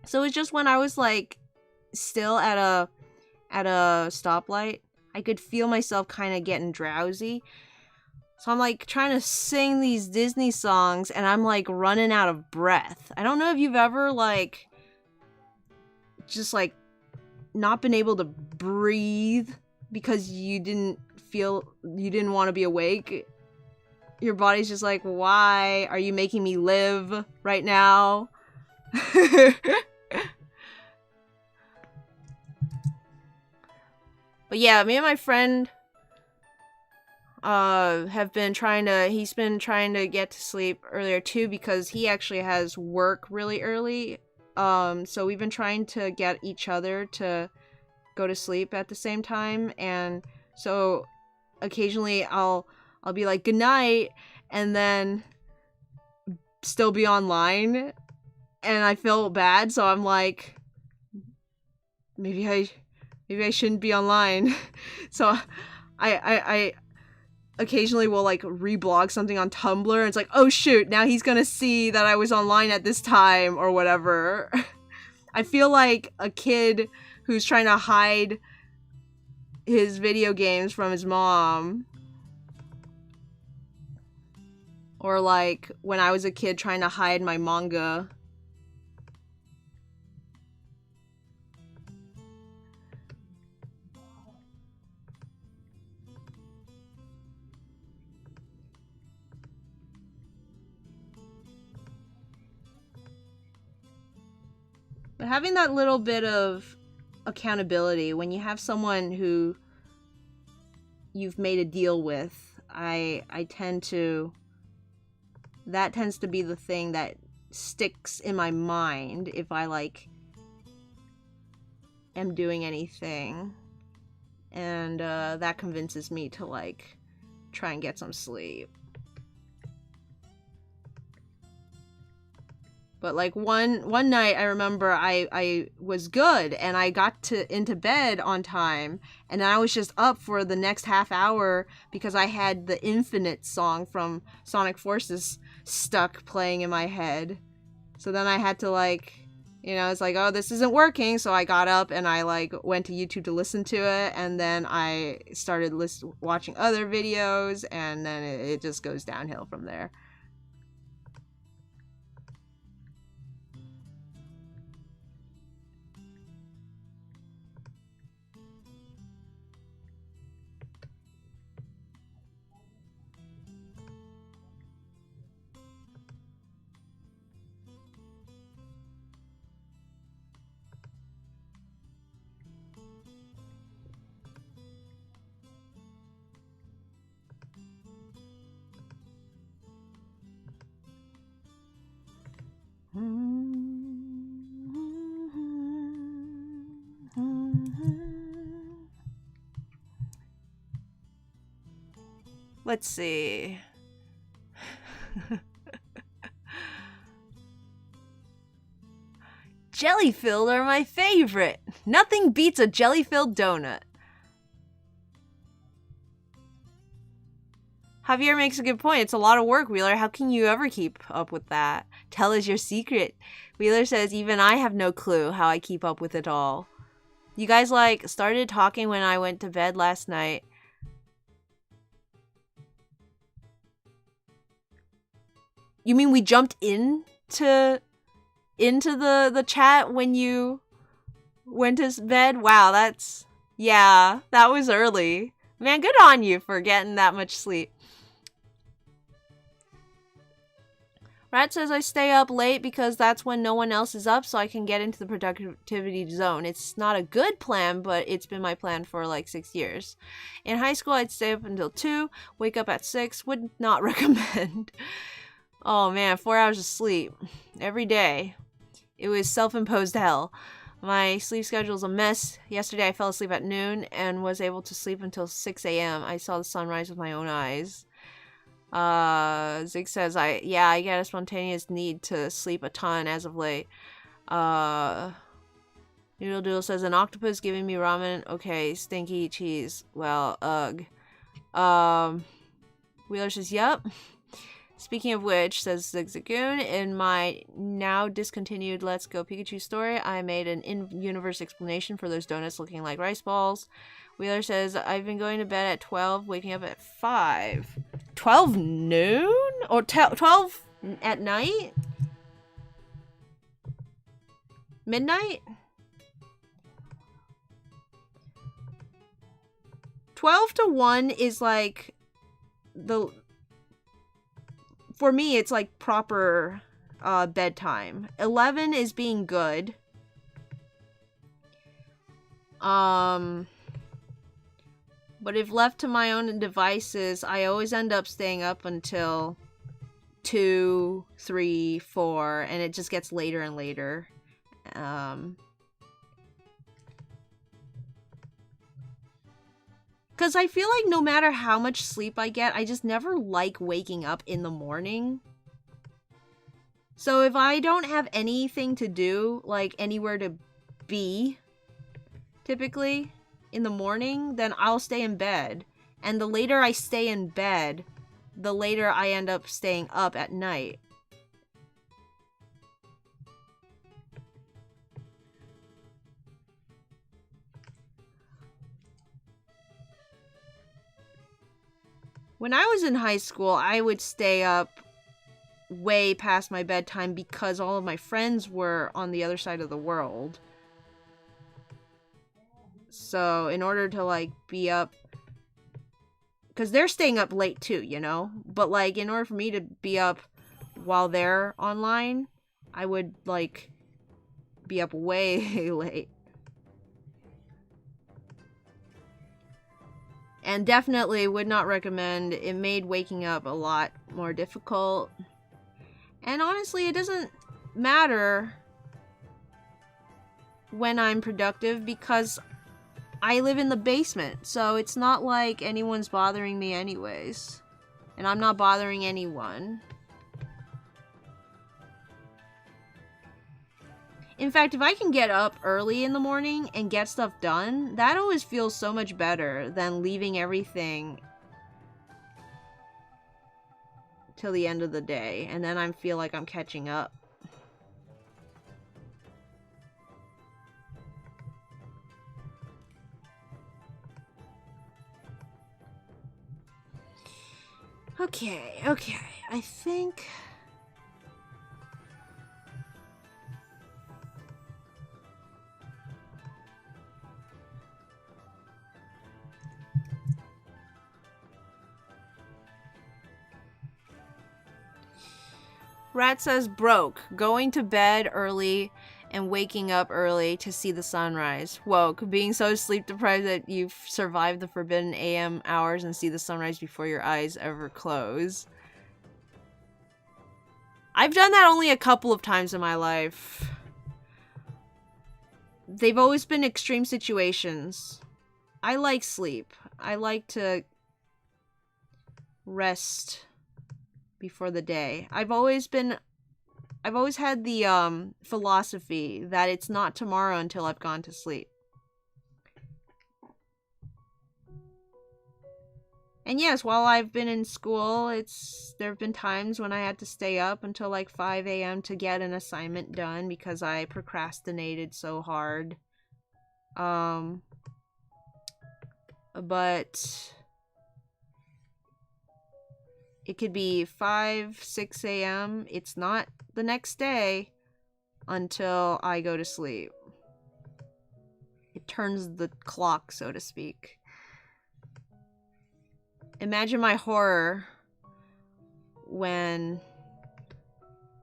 So it's just when I was like still at a stoplight, I could feel myself kind of getting drowsy. So I'm like trying to sing these Disney songs and I'm like running out of breath. I don't know if you've ever like just like not been able to breathe because you didn't want to be awake. Your body's just like, why are you making me live right now? But yeah, me and my friend he's been trying to get to sleep earlier too, because he actually has work really early. So we've been trying to get each other to go to sleep at the same time, and so occasionally I'll be like, good night, and then still be online, and I feel bad, so I'm like, maybe I shouldn't be online. So I occasionally will like reblog something on Tumblr, and it's like, oh shoot, now he's gonna see that I was online at this time or whatever. I feel like a kid who's trying to hide his video games from his mom. Or like when I was a kid trying to hide my manga. But having that little bit of accountability, when you have someone who you've made a deal with, that tends to be the thing that sticks in my mind if I like am doing anything, and that convinces me to like try and get some sleep. But like one night I remember I was good and I got into bed on time, and then I was just up for the next half hour because I had the Infinite song from Sonic Forces stuck playing in my head. So then I had to like, it's like, oh, this isn't working. So I got up and I like went to YouTube to listen to it, and then I started watching other videos, and then it just goes downhill from there. Let's see. Jelly-filled are my favorite. Nothing beats a jelly-filled donut. Javier makes a good point. It's a lot of work, Wheeler. How can you ever keep up with that? Tell us your secret. Wheeler says, even I have no clue how I keep up with it all. You guys, like, started talking when I went to bed last night. You mean we jumped into the chat when you went to bed? Wow, yeah, that was early. Man, good on you for getting that much sleep. Rat says I stay up late because that's when no one else is up, so I can get into the productivity zone. It's not a good plan, but it's been my plan for like 6 years. In high school, I'd stay up until 2, wake up at 6, would not recommend. Oh man, 4 hours of sleep every day. It was self-imposed hell. My sleep schedule's a mess. Yesterday I fell asleep at noon and was able to sleep until 6 a.m. I saw the sunrise with my own eyes. Zig says, I get a spontaneous need to sleep a ton as of late. Noodle Doodle says, an octopus giving me ramen. Okay, stinky cheese. Well, ugh. Wheeler says, yup. Speaking of which, says Zigzagoon, in my now discontinued Let's Go Pikachu story, I made an in-universe explanation for those donuts looking like rice balls. Wheeler says, I've been going to bed at 12, waking up at 5. 12 noon? Or 12 at night? Midnight? 12 to 1 is like for me, it's like proper bedtime. 11 is being good. But if left to my own devices, I always end up staying up until 2, 3, 4, and it just gets later and later. Because I feel like no matter how much sleep I get, I just never like waking up in the morning. So if I don't have anything to do, like anywhere to be, typically, in the morning, then I'll stay in bed. And the later I stay in bed, the later I end up staying up at night. When I was in high school, I would stay up way past my bedtime because all of my friends were on the other side of the world. So, in order to, like, be up... Because they're staying up late, too, you know? But, like, in order for me to be up while they're online, I would, like, be up way late. And definitely would not recommend. It made waking up a lot more difficult. And honestly, it doesn't matter when I'm productive because I live in the basement. So it's not like anyone's bothering me anyways. And I'm not bothering anyone. In fact, if I can get up early in the morning and get stuff done, that always feels so much better than leaving everything till the end of the day, and then I feel like I'm catching up. Okay, I think... Rat says broke. Going to bed early and waking up early to see the sunrise. Woke. Being so sleep deprived that you've survived the forbidden AM hours and see the sunrise before your eyes ever close. I've done that only a couple of times in my life. They've always been extreme situations. I like sleep. I like to rest before the day. I've always had the philosophy that it's not tomorrow until I've gone to sleep. And yes, while I've been in school, there have been times when I had to stay up until like 5 a.m. to get an assignment done because I procrastinated so hard. But it could be 5, 6 a.m. It's not the next day until I go to sleep. It turns the clock, so to speak. Imagine my horror when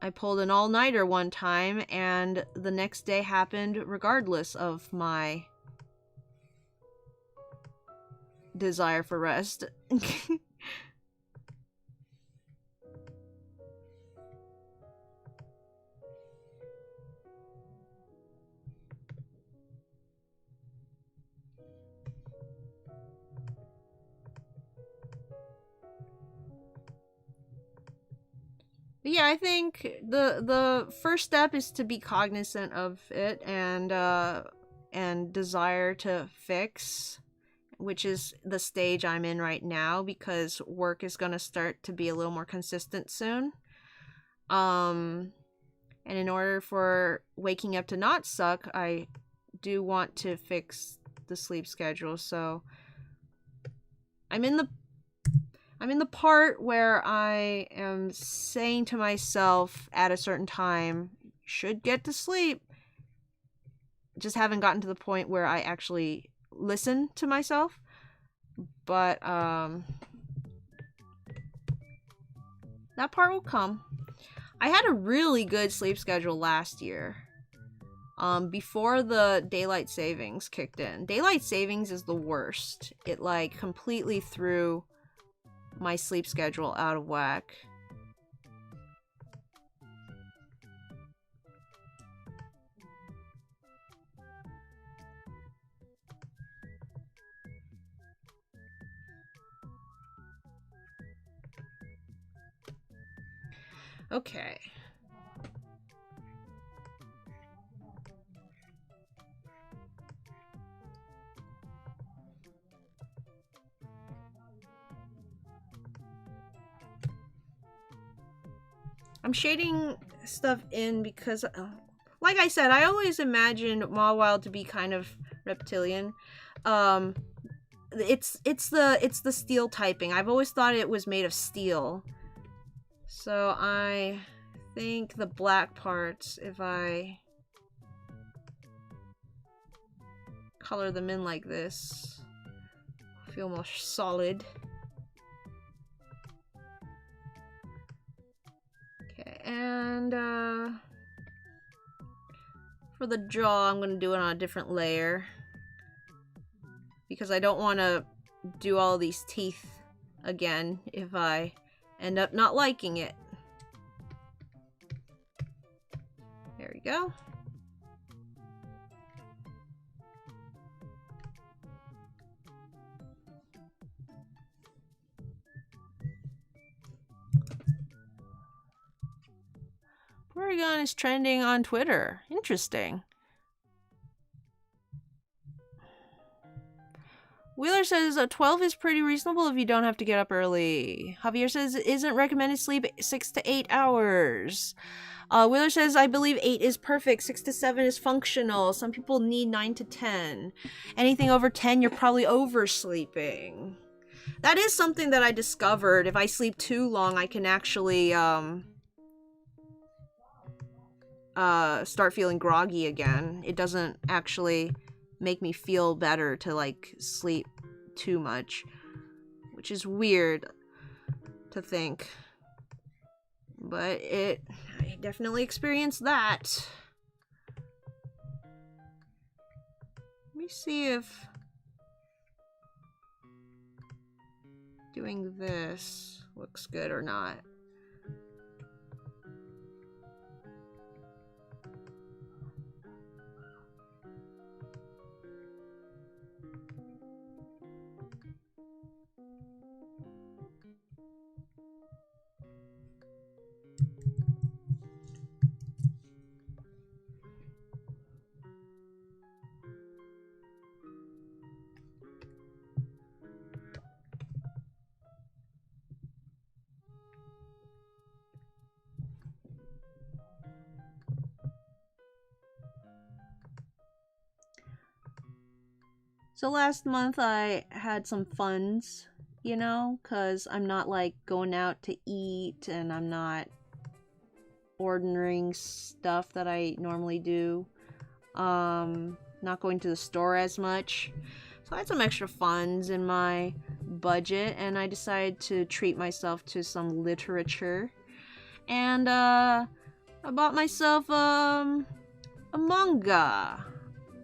I pulled an all-nighter one time and the next day happened regardless of my desire for rest. But yeah, I think the first step is to be cognizant of it and desire to fix, which is the stage I'm in right now because work is going to start to be a little more consistent soon. And in order for waking up to not suck, I do want to fix the sleep schedule. So I'm in the part where I am saying to myself at a certain time, should get to sleep. Just haven't gotten to the point where I actually listen to myself. But that part will come. I had a really good sleep schedule last year. Before the daylight savings kicked in. Daylight savings is the worst. It like completely threw my sleep schedule out of whack. Okay. I'm shading stuff in because, like I said, I always imagined Mawile to be kind of reptilian. It's the steel typing. I've always thought it was made of steel. So I think the black parts, if I color them in like this, feel more solid. Okay, and for the jaw, I'm gonna do it on a different layer because I don't want to do all these teeth again if I end up not liking it. There we go. Porygon is trending on Twitter. Interesting. Wheeler says 12 is pretty reasonable if you don't have to get up early. Javier says isn't recommended sleep 6 to 8 hours. Wheeler says I believe 8 is perfect. 6 to 7 is functional. Some people need 9 to 10. Anything over 10, you're probably oversleeping. That is something that I discovered. If I sleep too long, I can actually start feeling groggy again. It doesn't actually make me feel better to like sleep too much, which is weird to think, but I definitely experienced that. Let me see if doing this looks good or not. So last month I had some funds, you know, because I'm not like going out to eat and I'm not ordering stuff that I normally do. Not going to the store as much. So I had some extra funds in my budget and I decided to treat myself to some literature. And I bought myself a manga.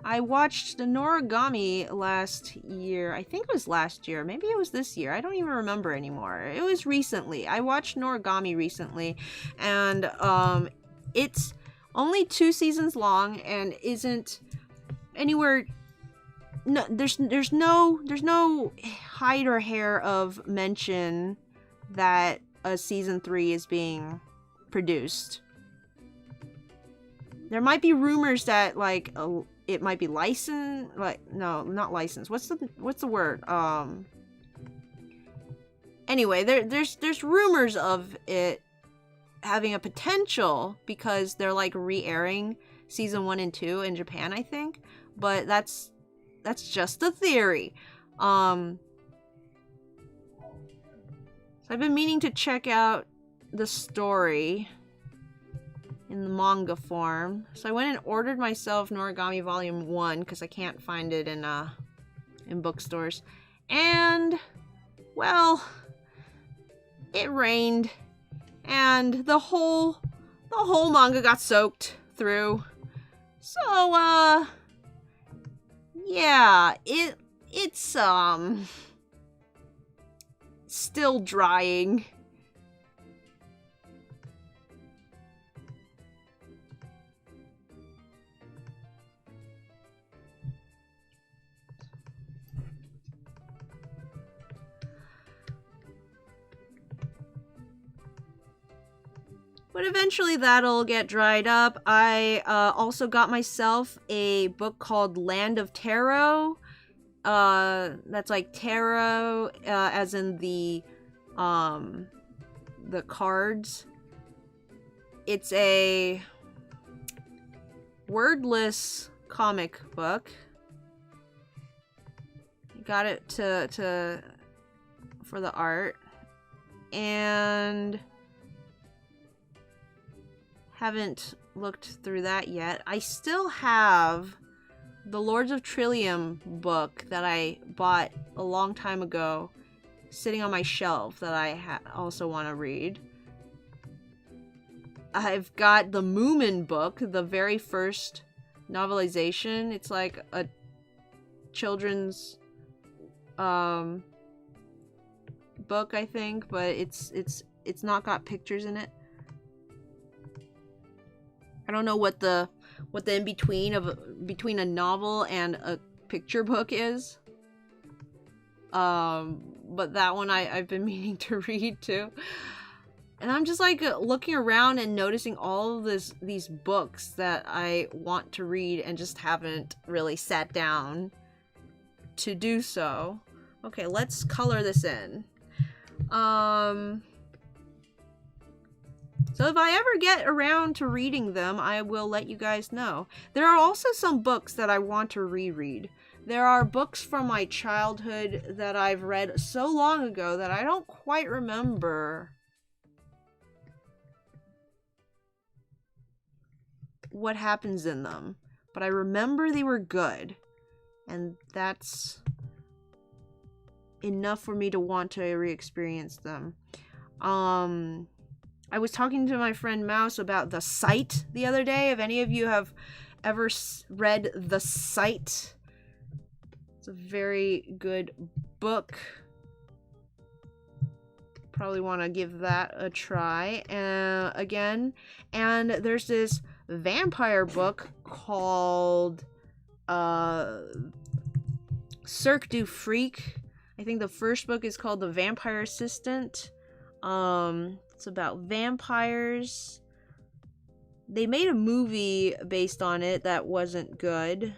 I watched the Noragami last year. I think it was last year. Maybe it was this year. I don't even remember anymore. It was recently. I watched Noragami recently. And it's only 2 seasons long and isn't anywhere... No, there's no hide or hair of mention that a season 3 is being produced. There might be rumors that like it might be licensed, like no, not licensed. What's the word? Anyway, there's rumors of it having a potential because they're like re-airing season 1 and 2 in Japan, I think. But that's just a theory. So I've been meaning to check out the story in the manga form. So I went and ordered myself Noragami Volume 1 because I can't find it in bookstores. And, well, it rained and the whole manga got soaked through. So, yeah, it's still drying. But eventually that'll get dried up. I also got myself a book called Land of Tarot. That's like tarot, as in the cards. It's a wordless comic book. Got it for the art. And haven't looked through that yet. I still have the Lords of Trillium book that I bought a long time ago sitting on my shelf that I also want to read. I've got the Moomin book, the very first novelization. It's like a children's book, I think, but it's not got pictures in it. I don't know what the in between a novel and a picture book is. But that one I've been meaning to read too. And I'm just like looking around and noticing all of these books that I want to read and just haven't really sat down to do so. Okay, let's color this in. So if I ever get around to reading them, I will let you guys know. There are also some books that I want to reread. There are books from my childhood that I've read so long ago that I don't quite remember what happens in them. But I remember they were good. And that's enough for me to want to re-experience them. I was talking to my friend Mouse about The Sight the other day. If any of you have ever read The Sight, it's a very good book. Probably want to give that a try again. And there's this vampire book called Cirque du Freak. I think the first book is called The Vampire Assistant. It's about vampires. They made a movie based on it that wasn't good.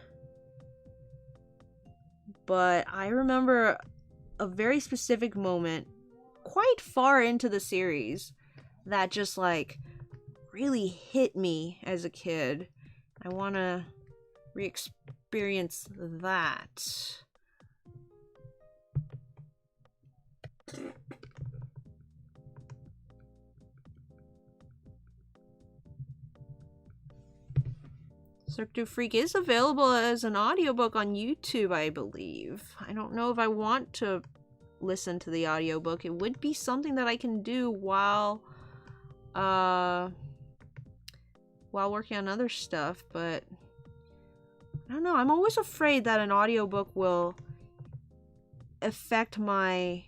But I remember a very specific moment quite far into the series that just like really hit me as a kid. I want to re-experience that. Cirque du Freak is available as an audiobook on YouTube, I believe. I don't know if I want to listen to the audiobook. It would be something that I can do while working on other stuff, but I don't know. I'm always afraid that an audiobook will affect my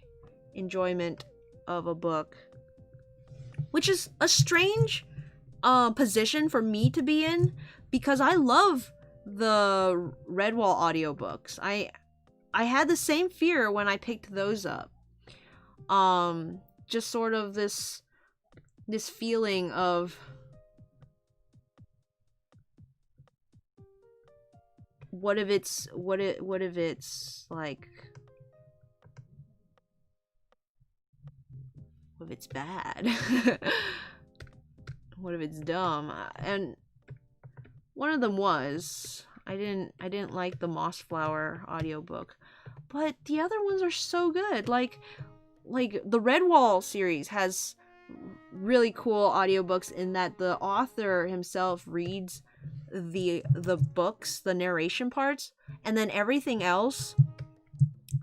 enjoyment of a book, which is a strange position for me to be in, because I love the Redwall audiobooks. I had the same fear when I picked those up. Just sort of this feeling of what if it's like, what if it's bad? What if it's dumb? And one of them was, I didn't like the Mossflower audiobook, but the other ones are so good. Like the Redwall series has really cool audiobooks in that the author himself reads the books, the narration parts, and then everything else,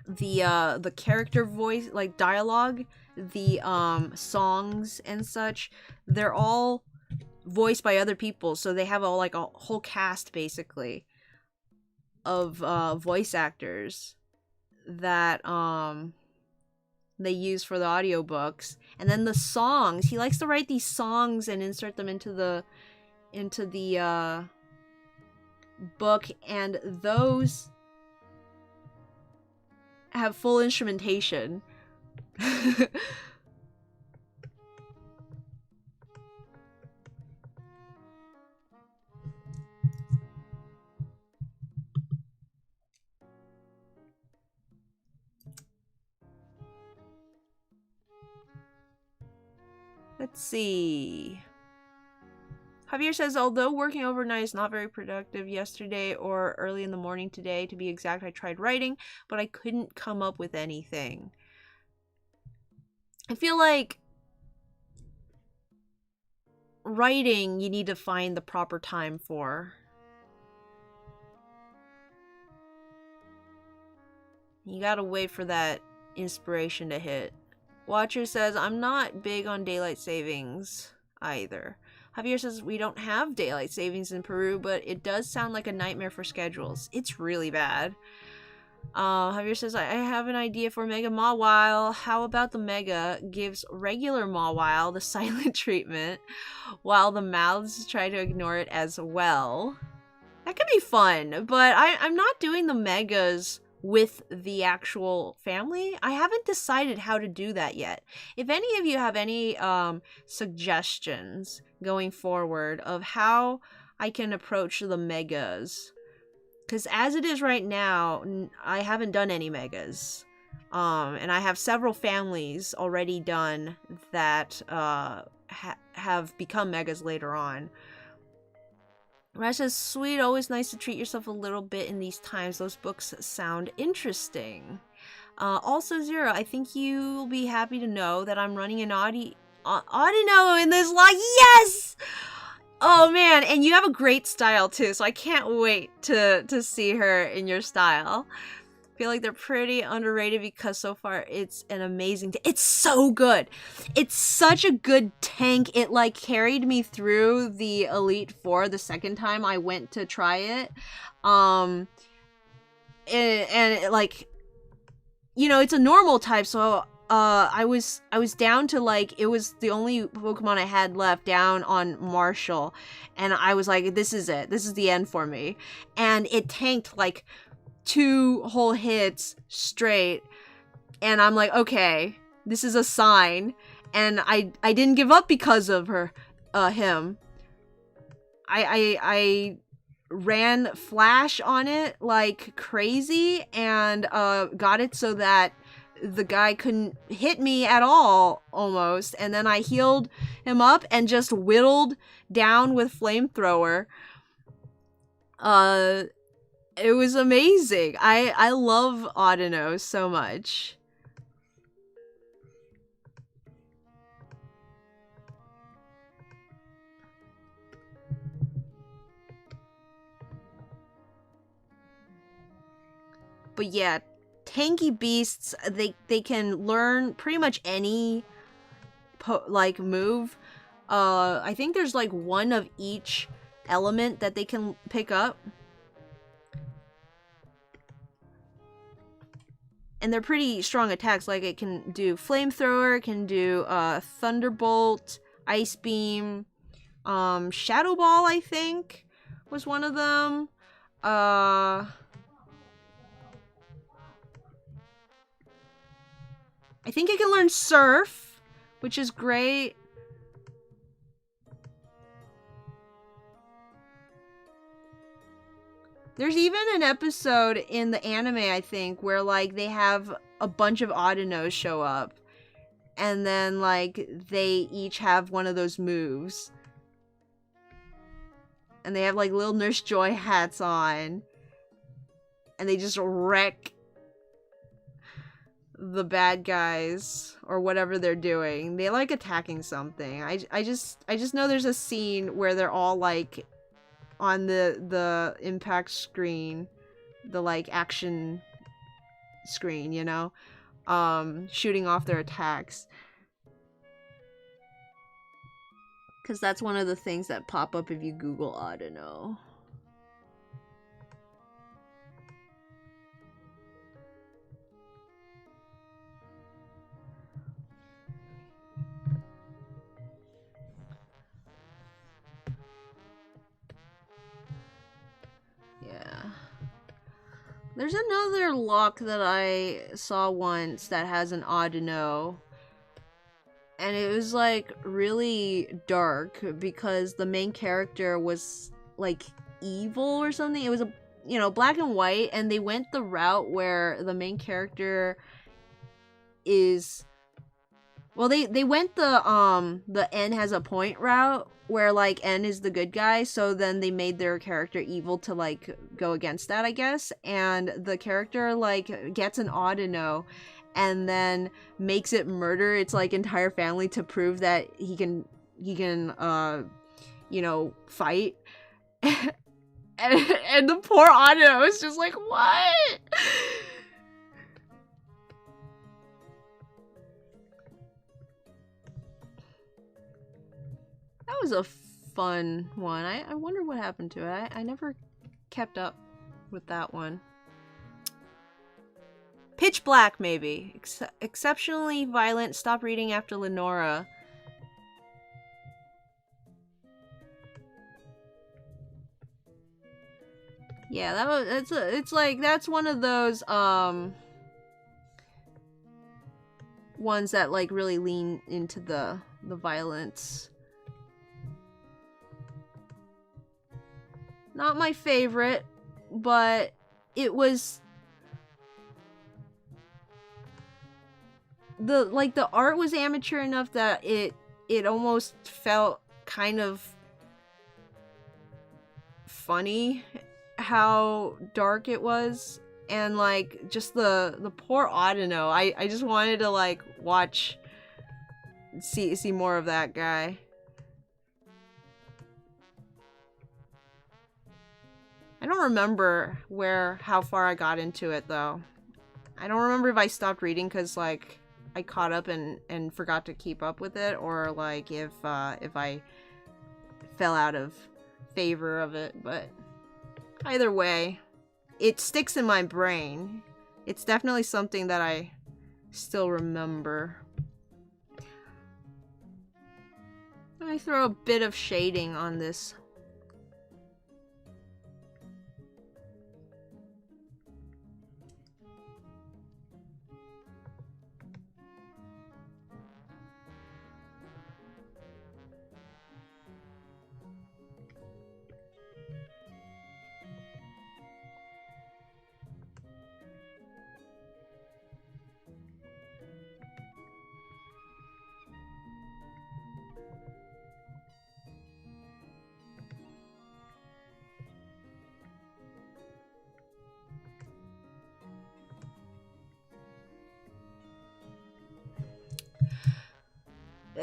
the character voice, like dialogue, the songs and such, they're all voiced by other people, so they have a whole cast basically of voice actors that they use for the audiobooks. And then the songs, he likes to write these songs and insert them into the book, and those have full instrumentation. Let's see. Javier says, although working overnight is not very productive, yesterday or early in the morning today, to be exact, I tried writing, but I couldn't come up with anything. I feel like writing, you need to find the proper time for. You gotta wait for that inspiration to hit. Watcher says, I'm not big on daylight savings either. Javier says, we don't have daylight savings in Peru, but it does sound like a nightmare for schedules. It's really bad. Javier says, I have an idea for Mega Mawile. How about the Mega gives regular Mawile the silent treatment, while the mouths try to ignore it as well? That could be fun, but I'm not doing the Megas with the actual family. I haven't decided how to do that yet. If any of you have any suggestions going forward of how I can approach the megas, because as it is right now, I haven't done any megas. And I have several families already done that have become megas later on. Rash says, sweet, always nice to treat yourself a little bit in these times. Those books sound interesting. Also, Zero, I think you'll be happy to know that I'm running an Audino in this log. Yes! Oh, man, and you have a great style, too, so I can't wait to see her in your style. I feel like they're pretty underrated because so far it's an amazing... It's so good! It's such a good tank. It, like, carried me through the Elite Four the second time I went to try it. And like, you know, it's a normal type, so I was down to, like, it was the only Pokemon I had left down on Marshall, and I was like, this is it. This is the end for me. And it tanked, like, 2 whole hits straight, and I'm like, okay, this is a sign. And I didn't give up because of him. I ran Flash on it like crazy and got it so that the guy couldn't hit me at all, almost. And then I healed him up and just whittled down with Flamethrower. It was amazing. I love Audino so much. But yeah, tanky beasts, they can learn pretty much any like move. I think there's like 1 of each element that they can pick up. And they're pretty strong attacks. Like, it can do Flamethrower, it can do Thunderbolt, Ice Beam, Shadow Ball, I think, was one of them. I think it can learn Surf, which is great. There's even an episode in the anime, I think, where, like, they have a bunch of Audinos show up. And then, like, they each have one of those moves. And they have, like, little Nurse Joy hats on. And they just wreck the bad guys or whatever they're doing. They like attacking something. I just know there's a scene where they're all, like, on the impact screen, the, like, action screen, you know, shooting off their attacks, because that's one of the things that pop up if you Google Audino. Yeah. There's another lock that I saw once that has an Audino. And it was, like, really dark because the main character was, like, evil or something. It was, you know, black and white, and they went the route where the main character is... Well, they went the N has a point route, where, like, N is the good guy, so then they made their character evil to, like, go against that, I guess. And the character, like, gets an Audino and then makes it murder its, like, entire family to prove that he can you know, fight. and the poor Audino is just like, what? That was a fun one. I wonder what happened to it. I never kept up with that one. Pitch Black, maybe. Exceptionally violent. Stop reading after Lenora. Yeah, it's like that's one of those ones that like really lean into the violence. Not my favorite, but it was the art was amateur enough that it almost felt kind of funny how dark it was, and like just the poor Audino. I just wanted to like see more of that guy. I don't remember how far I got into it though. I don't remember if I stopped reading because like I caught up and forgot to keep up with it, or like if I fell out of favor of it, but either way, it sticks in my brain. It's definitely something that I still remember. Let me throw a bit of shading on this.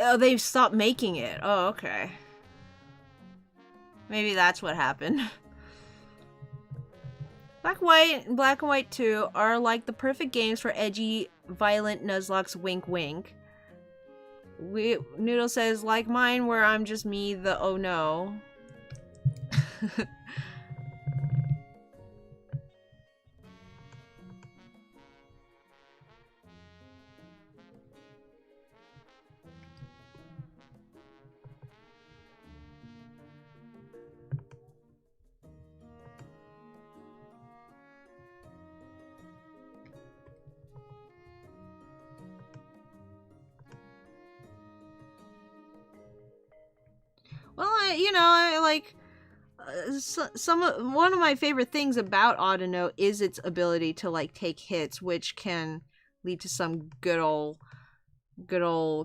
Oh, they've stopped making it. Oh, okay. Maybe that's what happened. Black and White 2 are like the perfect games for edgy, violent Nuzlocke's wink wink. Noodle says, like mine where I'm just me, the oh no. Well, I like one of my favorite things about Audino is its ability to like take hits, which can lead to some good old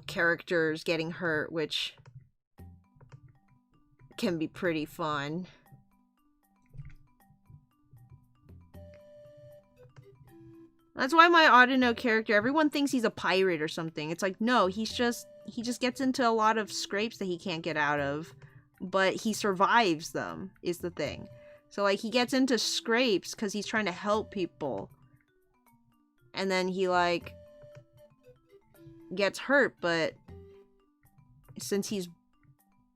characters getting hurt, which can be pretty fun. That's why my Audino character, everyone thinks he's a pirate or something. It's like, no, he just gets into a lot of scrapes that he can't get out of, but he survives them, is the thing. So, like, he gets into scrapes because he's trying to help people. And then he, like, gets hurt, but since he's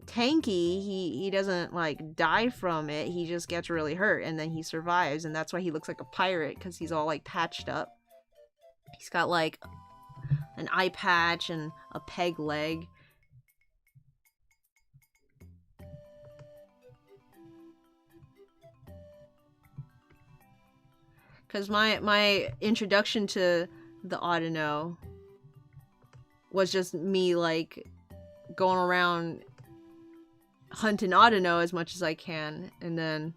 tanky, he doesn't, like, die from it. He just gets really hurt, and then he survives, and that's why he looks like a pirate, because he's all, like, patched up. He's got, like, an eye patch and a peg leg. Because my introduction to the Audino was just me, like, going around hunting Audino as much as I can, and then,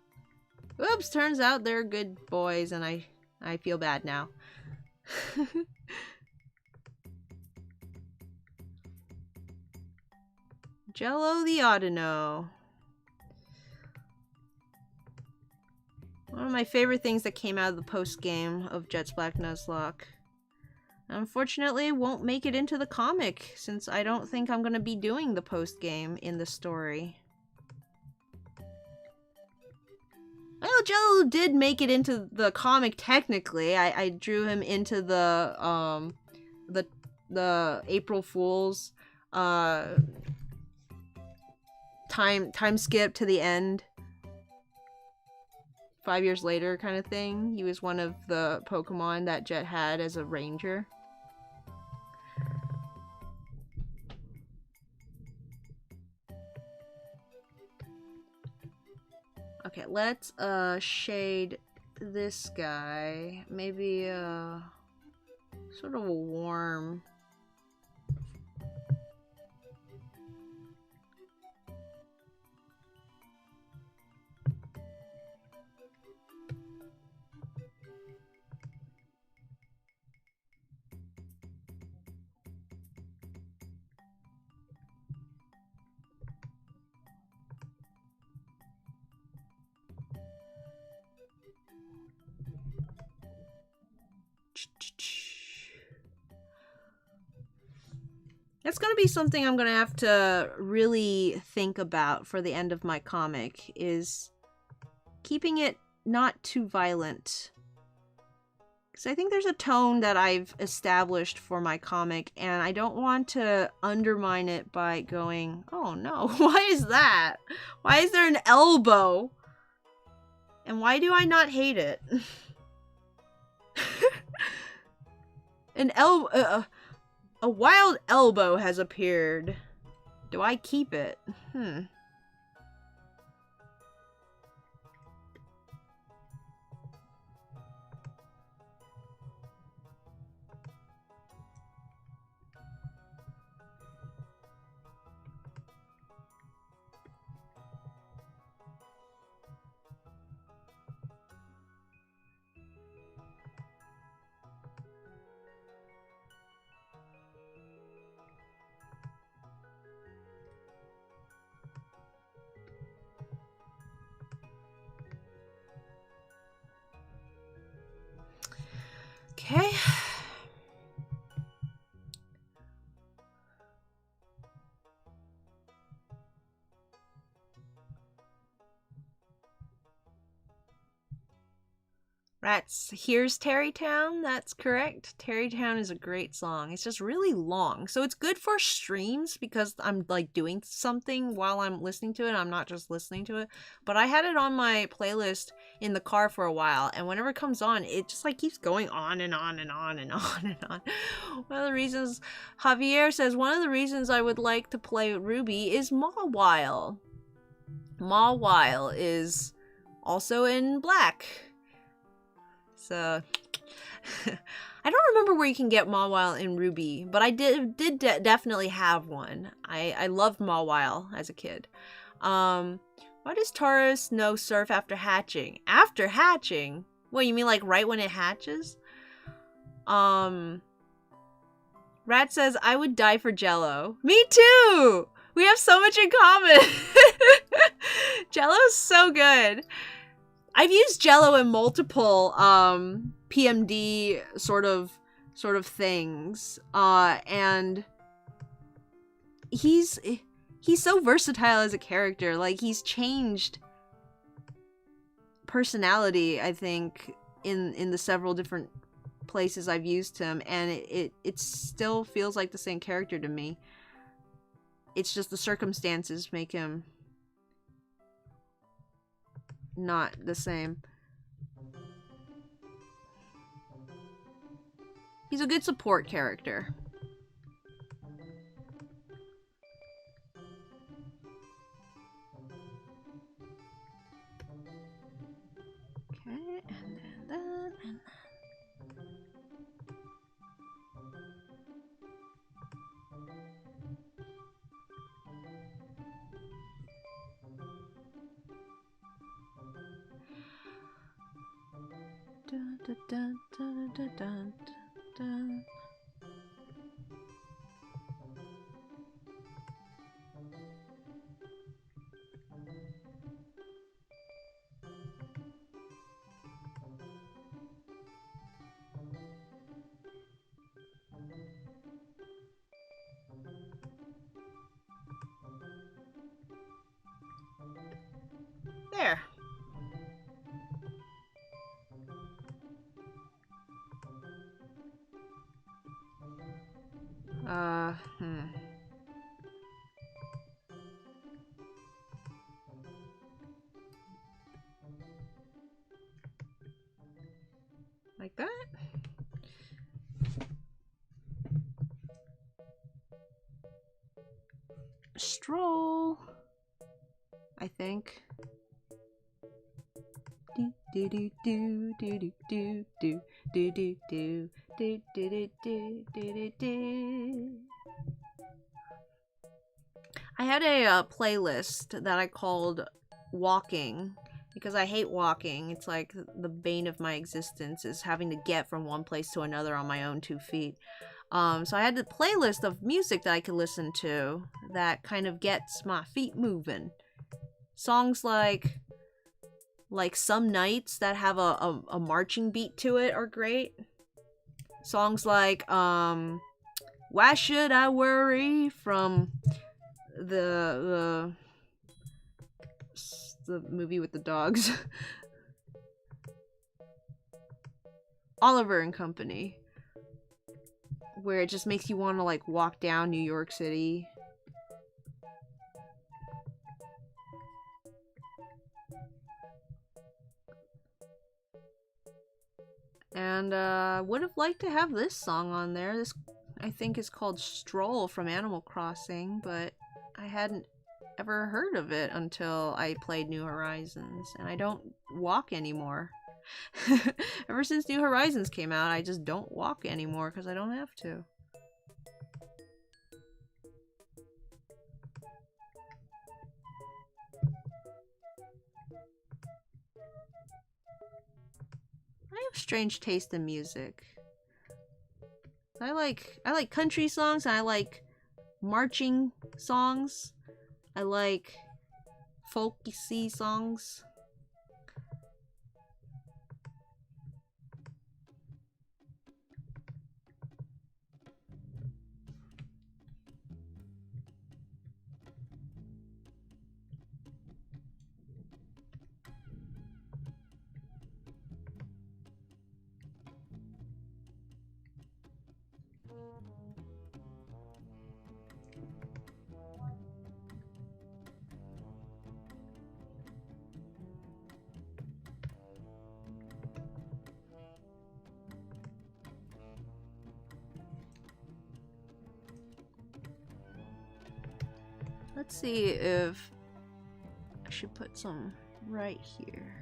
oops, turns out they're good boys, and I feel bad now. Jello the Audino. One of my favorite things that came out of the post-game of Jet's Black Nuzlocke. Unfortunately, won't make it into the comic, since I don't think I'm going to be doing the post-game in the story. Well, Jello did make it into the comic technically. I drew him into the April Fool's time skip to the end. 5 years later kind of thing. He was one of the Pokemon that Jet had as a ranger. Okay, let's shade this guy. Maybe sort of a warm. That's gonna be something I'm gonna have to really think about for the end of my comic, is keeping it not too violent. Because I think there's a tone that I've established for my comic, and I don't want to undermine it by going, oh no, why is that? Why is there an elbow? And why do I not hate it? A wild elbow has appeared. Do I keep it? Okay. Rats, here's Terrytown. That's correct. Terrytown is a great song. It's just really long. So it's good for streams because I'm like doing something while I'm listening to it. I'm not just listening to it. But I had it on my playlist in the car for a while, and whenever it comes on, it just like keeps going on and on and on and on and on. One of the reasons, Javier says, one of the reasons I would like to play Ruby is Mawile. Mawile is also in black. So, I don't remember where you can get Mawile in Ruby, but I did definitely have one. I loved Mawile as a kid. Why does Taurus know surf after hatching? After hatching? What, you mean like right when it hatches? Rat says, I would die for Jello. Me too! We have so much in common! Jello's so good. I've used Jello in multiple PMD sort of things, and he's so versatile as a character. Like, he's changed personality, I think, in the several different places I've used him, and it still feels like the same character to me. It's just the circumstances make him not the same. He's a good support character. Okay, and then that, and dun, dun, dun, dun, dun, dun, dun. There. Like that? Stroll, I think. do do do do do do do do do do do do do do do. I had a playlist that I called Walking because I hate walking. It's like the bane of my existence is having to get from one place to another on my own 2 feet. So I had a playlist of music that I could listen to that kind of gets my feet moving. Songs like Some Nights that have a marching beat to it are great. Songs like Why Should I Worry from the movie with the dogs. Oliver and Company, where it just makes you want to like walk down New York City. And would have liked to have this song on there. This I think is called Stroll from Animal Crossing, but I hadn't ever heard of it until I played New Horizons, and I don't walk anymore. Ever since New Horizons came out, I just don't walk anymore because I don't have to. I have strange taste in music. I like country songs, and I like marching songs. I like folksy songs. Let's see if I should put some right here.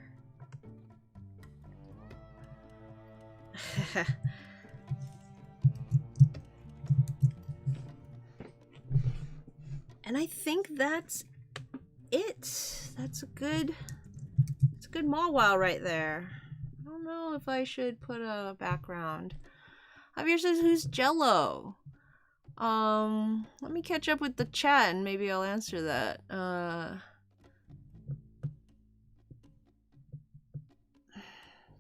And I think that's it. That's a good Mawile right there. I don't know if I should put a background. Javier says, who's Jello? Let me catch up with the chat and maybe I'll answer that.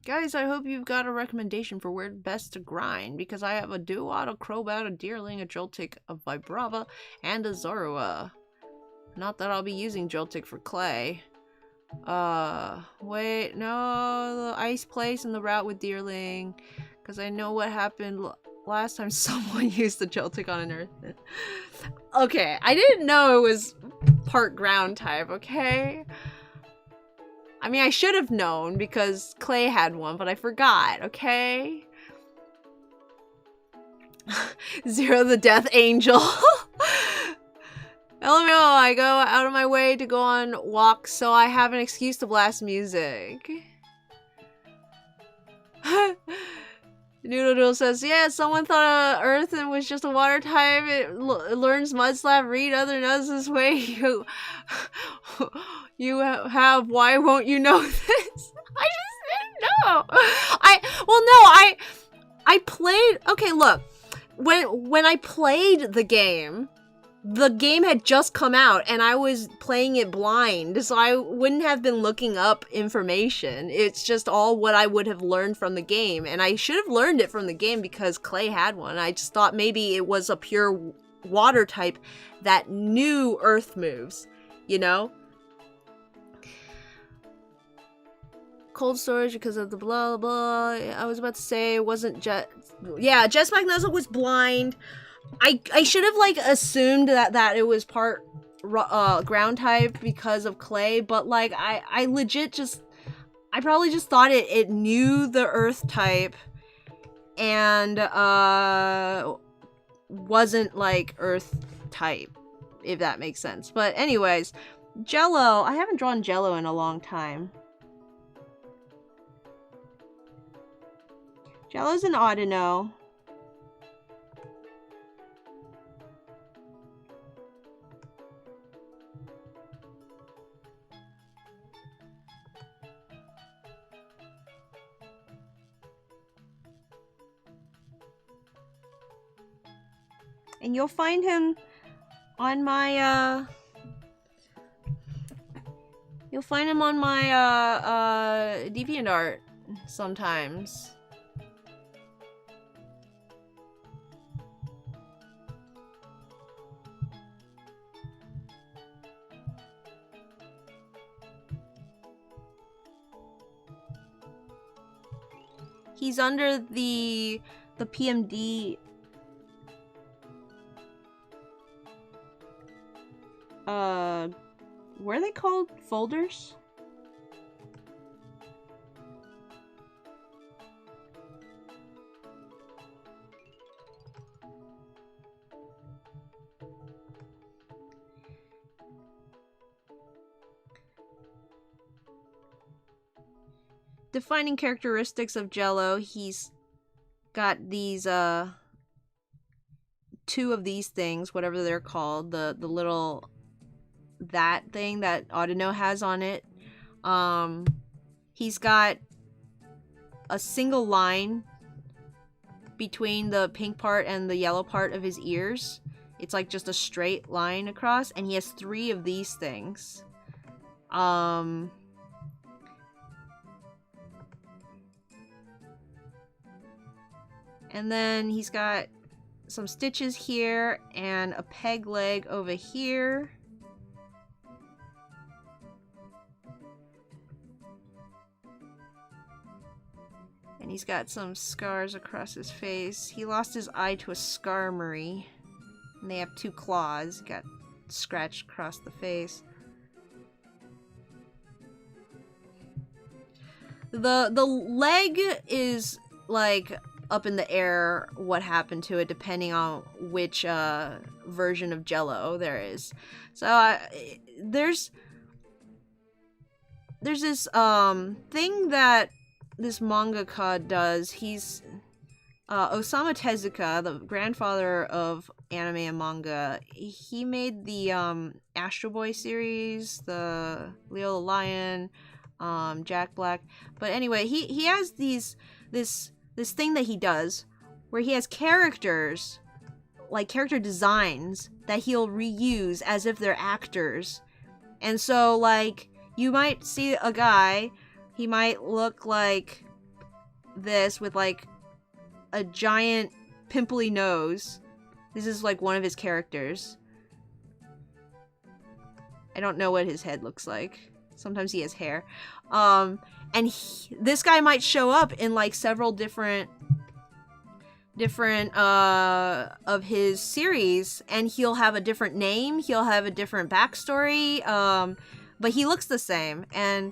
Guys, I hope you've got a recommendation for where best to grind, because I have a Duat, a Crobat, a Deerling, a Joltik, a Vibrava, and a Zorua. Not that I'll be using Joltik for clay. Wait, no, the ice place and the route with Deerling, because I know what happened last time someone used the Joltik on an Earth. Okay, I didn't know it was part ground type, okay? I mean, I should have known because Clay had one, but I forgot, okay? Zero the Death Angel. LMAO, I go out of my way to go on walks so I have an excuse to blast music. Noodle says, yeah, someone thought Earth and was just a water type. It learns Mud Slap, read other nuts this way. You have, why won't you know this? I just didn't know. I played, okay, look, when I played the game had just come out and I was playing it blind, so I wouldn't have been looking up information. It's just all what I would have learned from the game, and I should have learned it from the game because Clay had one. I just thought maybe it was a pure water type that knew Earth moves, you know? Cold storage because of the blah blah. I was about to say it wasn't Jess Magnosa was blind. I should have like assumed that it was part ground type because of Clay, but like I legit just I probably just thought it knew the Earth type and wasn't like Earth type, if that makes sense. But anyways, Jello, I haven't drawn Jello in a long time. Jello's an Audino. And you'll find him on my DeviantArt sometimes. He's under the PMD what are they called? Folders? Defining characteristics of Jello, he's got these two of these things, whatever they're called, the little that thing that Audino has on it. He's got a single line between the pink part and the yellow part of his ears. It's like just a straight line across, and he has 3 of these things. And then he's got some stitches here and a peg leg over here. And he's got some scars across his face. He lost his eye to a skarmory. And they have 2 claws. He got scratched across the face. The leg is like up in the air what happened to it depending on which version of Jello there is. So there's this thing that this mangaka does. He's Osamu Tezuka, the grandfather of anime and manga. He made the Astro Boy series, the Leo the Lion, Jack Black. But anyway, he has this thing that he does where he has characters, like character designs that he'll reuse as if they're actors. And so like you might see a guy, he might look like this with like a giant pimply nose. This is like one of his characters. I don't know what his head looks like. Sometimes he has hair. And this guy might show up in like several different of his series, and he'll have a different name, he'll have a different backstory, but he looks the same. And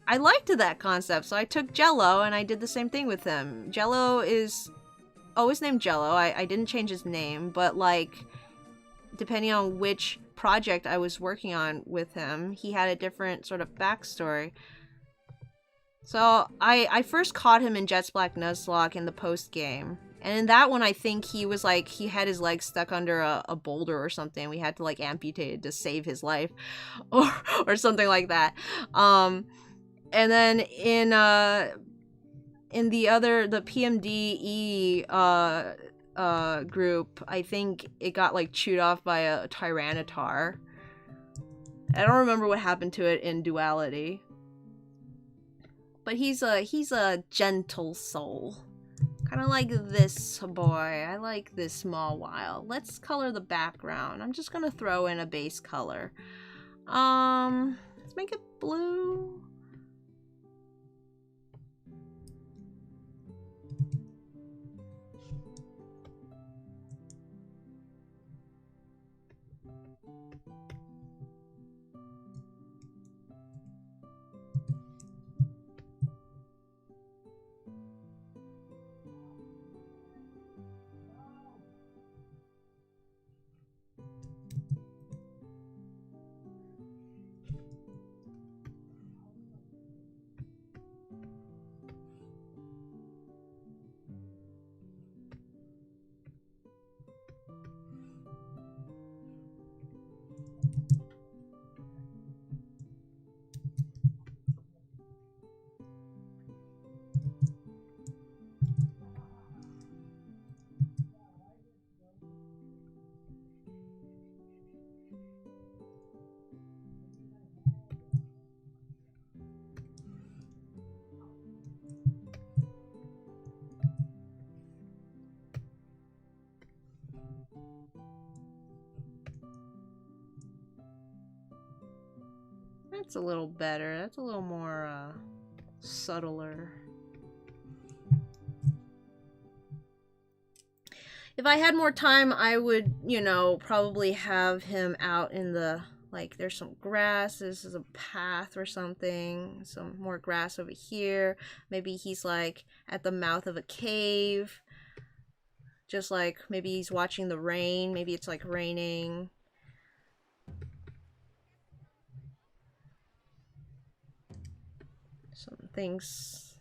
I liked that concept, so I took Jello and I did the same thing with him. Jello is always named Jello. I didn't change his name, but like depending on which project I was working on with him, he had a different sort of backstory. So I first caught him in Jet's Black Nuzlocke in the post game. And in that one, I think he was like, he had his leg stuck under a boulder or something. We had to like amputate it to save his life or something like that. And then in the PMDE group, I think it got like chewed off by a Tyranitar. I don't remember what happened to it in Duality. But he's a gentle soul. Kind of like this boy. I like this Mawile. Let's color the background. I'm just gonna throw in a base color. Let's make it blue. That's a little better. That's a little more, subtler. If I had more time, I would, you know, probably have him out in the, like, there's some grass. This is a path or something. Some more grass over here. Maybe he's, like, at the mouth of a cave. Just, like, maybe he's watching the rain. Maybe it's, like, raining. Some things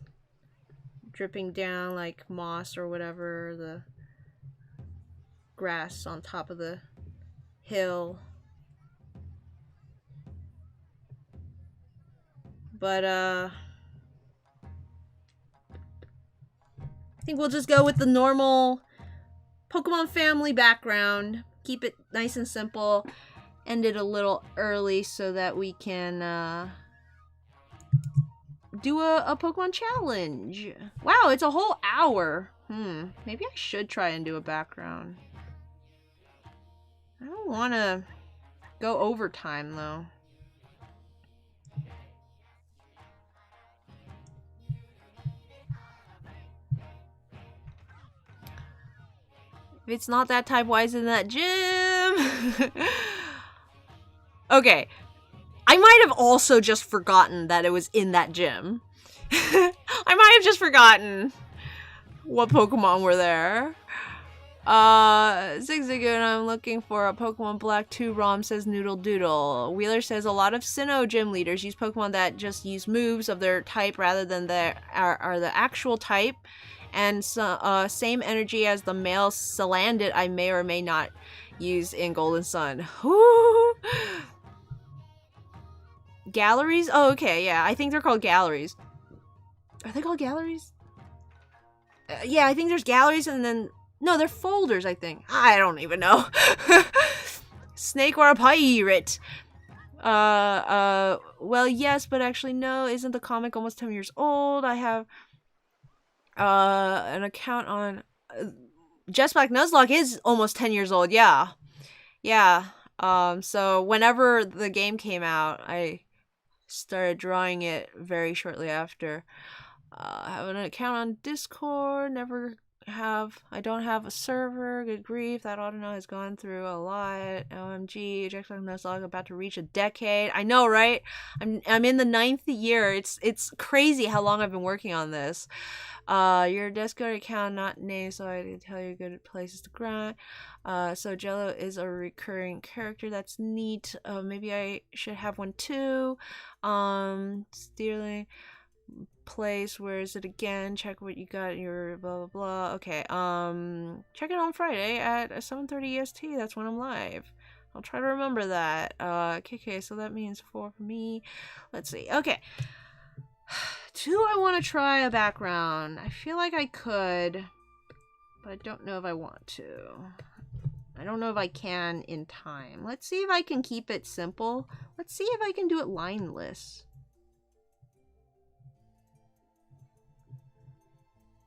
dripping down, like moss or whatever. The grass on top of the hill. But I think we'll just go with the normal Pokemon family background. Keep it nice and simple. End it a little early so that we can do a Pokemon challenge. Wow, it's a whole hour. Maybe I should try and do a background. I don't want to go overtime, though. If it's not that type, why is it in that gym? Okay. I might have also just forgotten that it was in that gym. I might have just forgotten what Pokemon were there. Zigzagoon, I'm looking for a Pokemon Black 2 ROM, says Noodle Doodle. Wheeler says a lot of Sinnoh gym leaders use Pokemon that just use moves of their type rather than are the actual type. And so, same energy as the male Salandit I may or may not use in Golden Sun. Woo! Galleries? Oh, okay, yeah. I think they're called galleries. Are they called galleries? Yeah, I think there's galleries and then... No, they're folders, I think. I don't even know. Snake or a pirate? Well, yes, but actually no. Isn't the comic almost 10 years old? I have... an account on Jetpack Nuzlocke is almost 10 years old. Yeah. So whenever the game came out, I started drawing it very shortly after. I have an account on Discord. I don't have a server. Good grief, that Autono has gone through a lot. OMG, Jetpack Nuzlocke about to reach a decade. I know, right? I'm in the 9th year. It's crazy how long I've been working on this. Your Discord account not named, so I can tell you good places to grind. So Jello is a recurring character. That's neat. Maybe I should have one too. Stealing place. Where is it again? Check what you got in your blah blah blah. Okay. Check it on Friday at 7:30 EST. That's when I'm live. I'll try to remember that. Okay, so that means 4 for me. Let's see. Okay. Do I want to try a background? I feel like I could, but I don't know if I want to. I don't know if I can in time. Let's see if I can keep it simple. Let's see if I can do it lineless.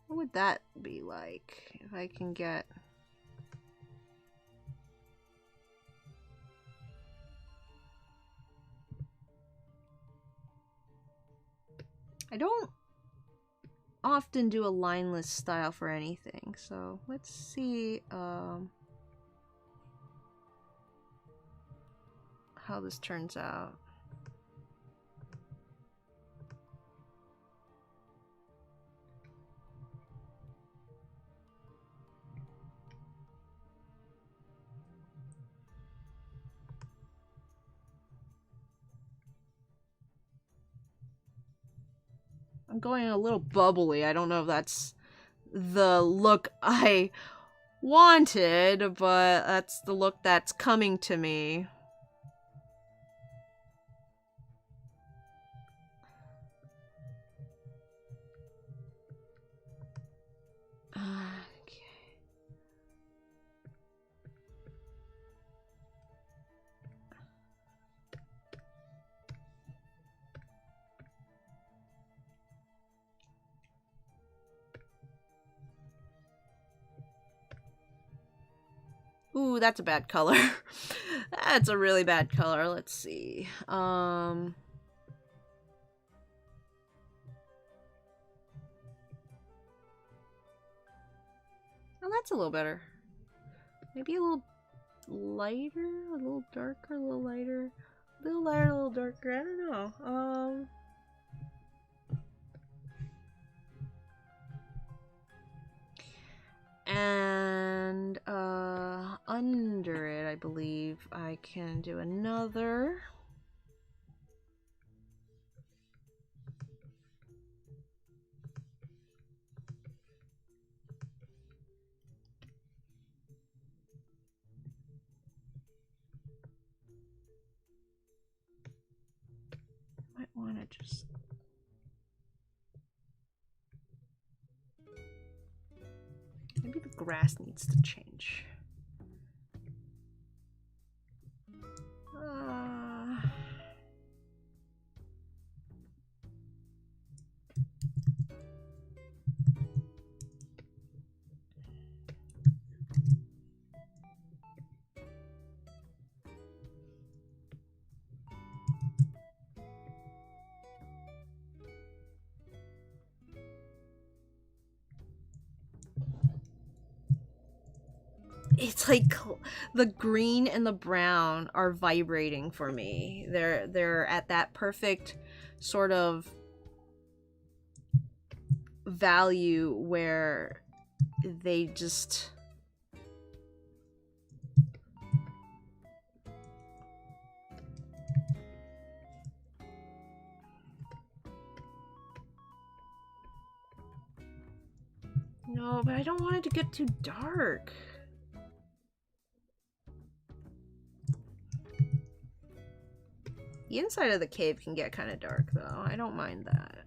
What would that be like if I can get... I don't often do a lineless style for anything, so let's see how this turns out. I'm going a little bubbly. I don't know if that's the look I wanted, but that's the look that's coming to me. Ooh, that's a bad color. That's a really bad color. Let's see. Oh, that's a little better. Maybe a little lighter, a little darker, a little lighter. A little lighter, a little darker. I don't know. And under it, I believe I can do another. Might want to just maybe the grass needs to change. It's like the green and the brown are vibrating for me. They're at that perfect sort of value where they just no, but I don't want it to get too dark. The inside of the cave can get kind of dark, though. I don't mind that.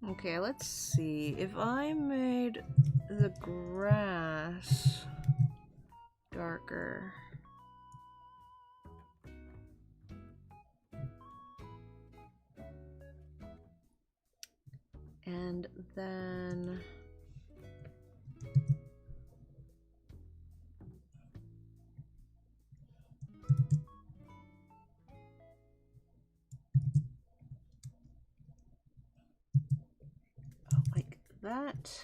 Okay, let's see. If I made the grass darker. And then like that.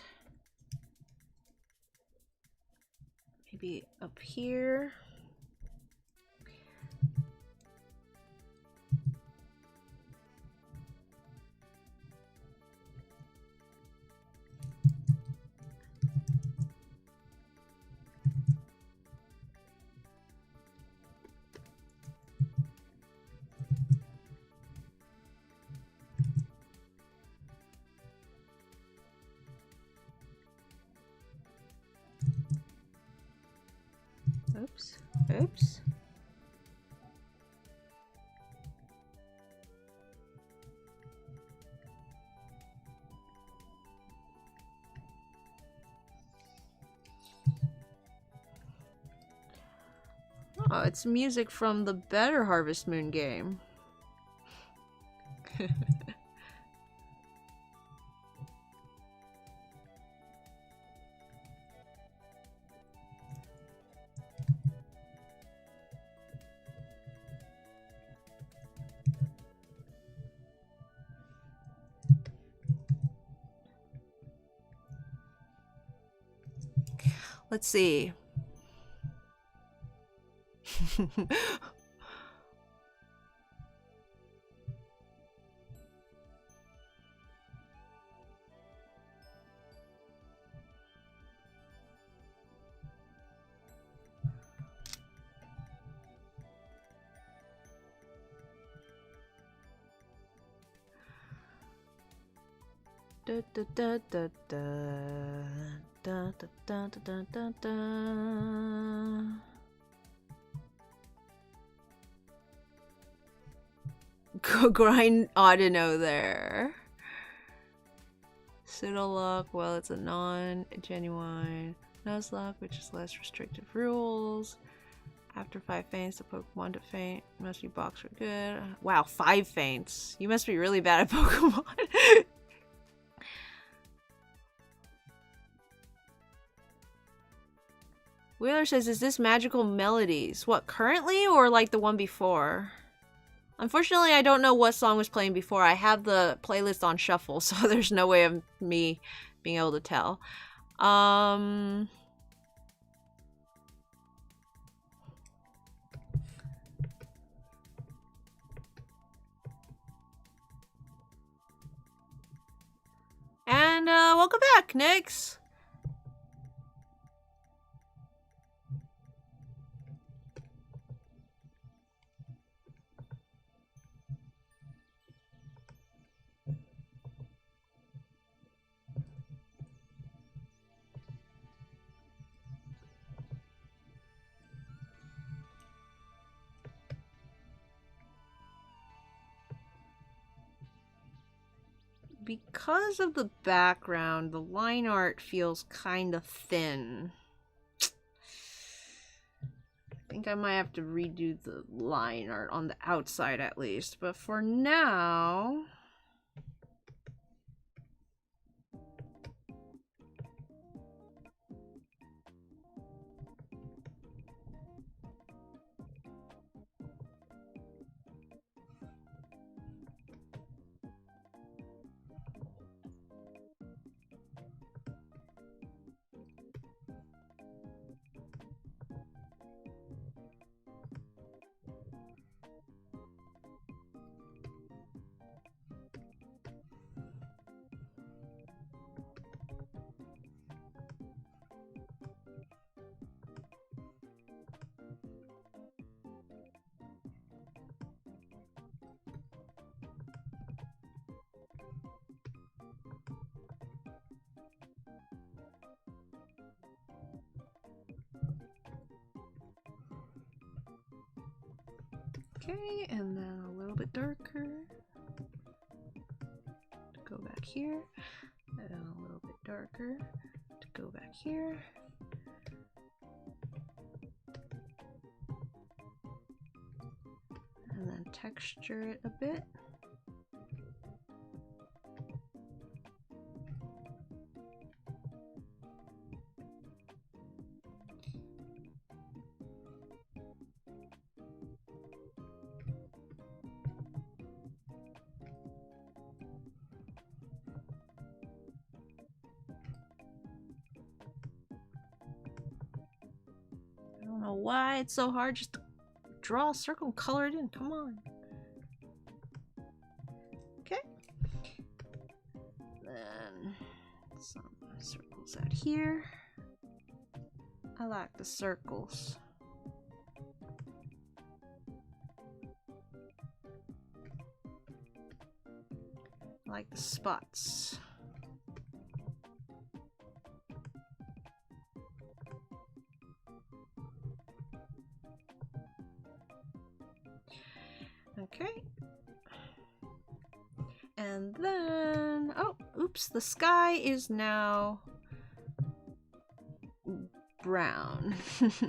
Maybe up here. Oops. Oops. Oh, it's music from the better Harvest Moon game. Let's see. Da, da, da, da, da, Dun, dun, dun, dun, dun, dun. Go grind Audino there. Pseudo-luck, well, it's a non-genuine Nuzlocke, which is less restrictive rules. After 5 faints, the Pokemon to faint must be boxed for good. Wow, 5 faints. You must be really bad at Pokemon. Wheeler says, is this Magical Melodies? What, currently or like the one before? Unfortunately, I don't know what song was playing before. I have the playlist on shuffle, so there's no way of me being able to tell. And welcome back, Nyx. Because of the background, the line art feels kind of thin. I think I might have to redo the line art on the outside at least, but for now... Okay, and then a little bit darker. To go back here. And a little bit darker. To go back here. And then texture it a bit. I don't know why it's so hard just to draw a circle and color it in. Come on. Okay. Then some circles out here. I like the circles. I like the spots. Okay. And then, oh, oops, the sky is now brown. Let's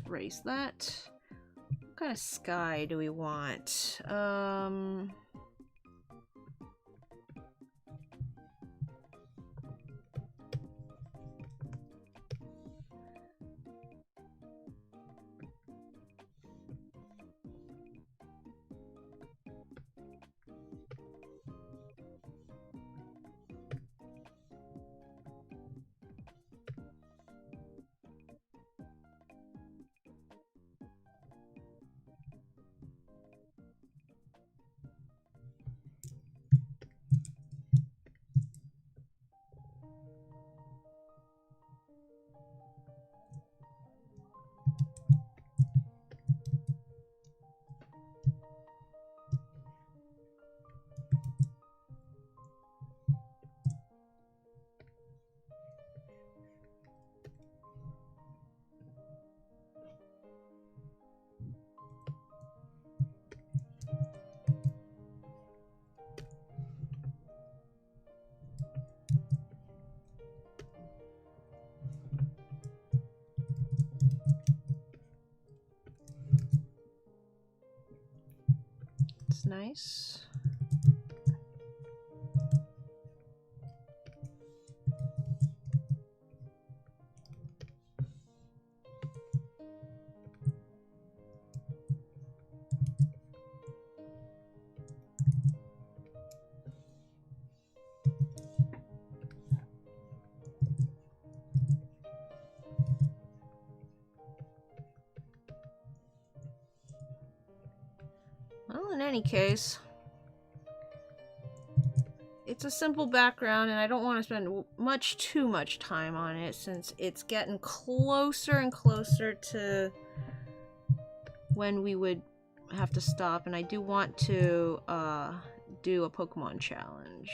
erase that. What kind of sky do we want? It's nice. Well, in any case, it's a simple background, and I don't want to spend too much time on it since it's getting closer and closer to when we would have to stop, and I do want to do a Pokemon challenge.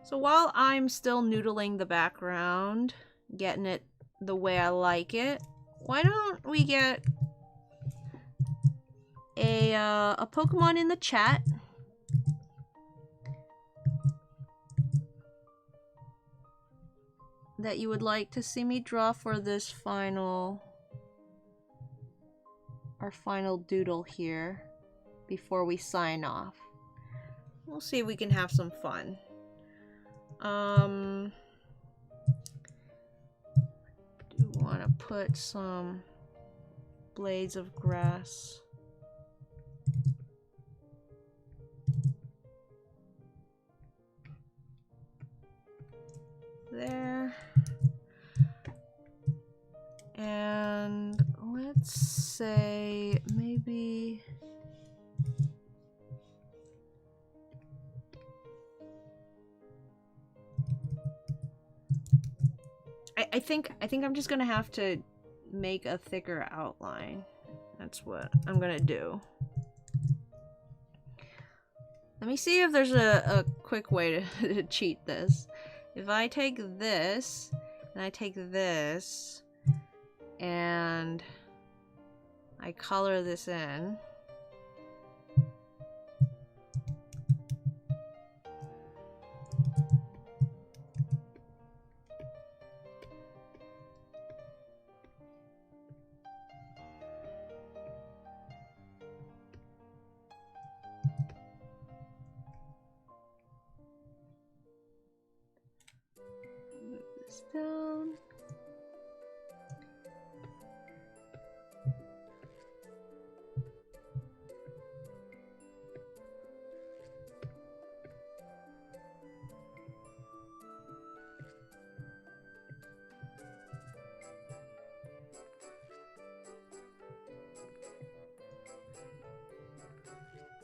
So while I'm still noodling the background, getting it the way I like it, why don't we get a Pokemon in the chat? That you would like to see me draw for this our final doodle here before we sign off. We'll see if we can have some fun. Do want to put some blades of grass there. And let's say maybe I think I'm just gonna have to make a thicker outline. That's what I'm gonna do. Let me see if there's a quick way to cheat this. If I take this and I take this and I color this in. Move this down.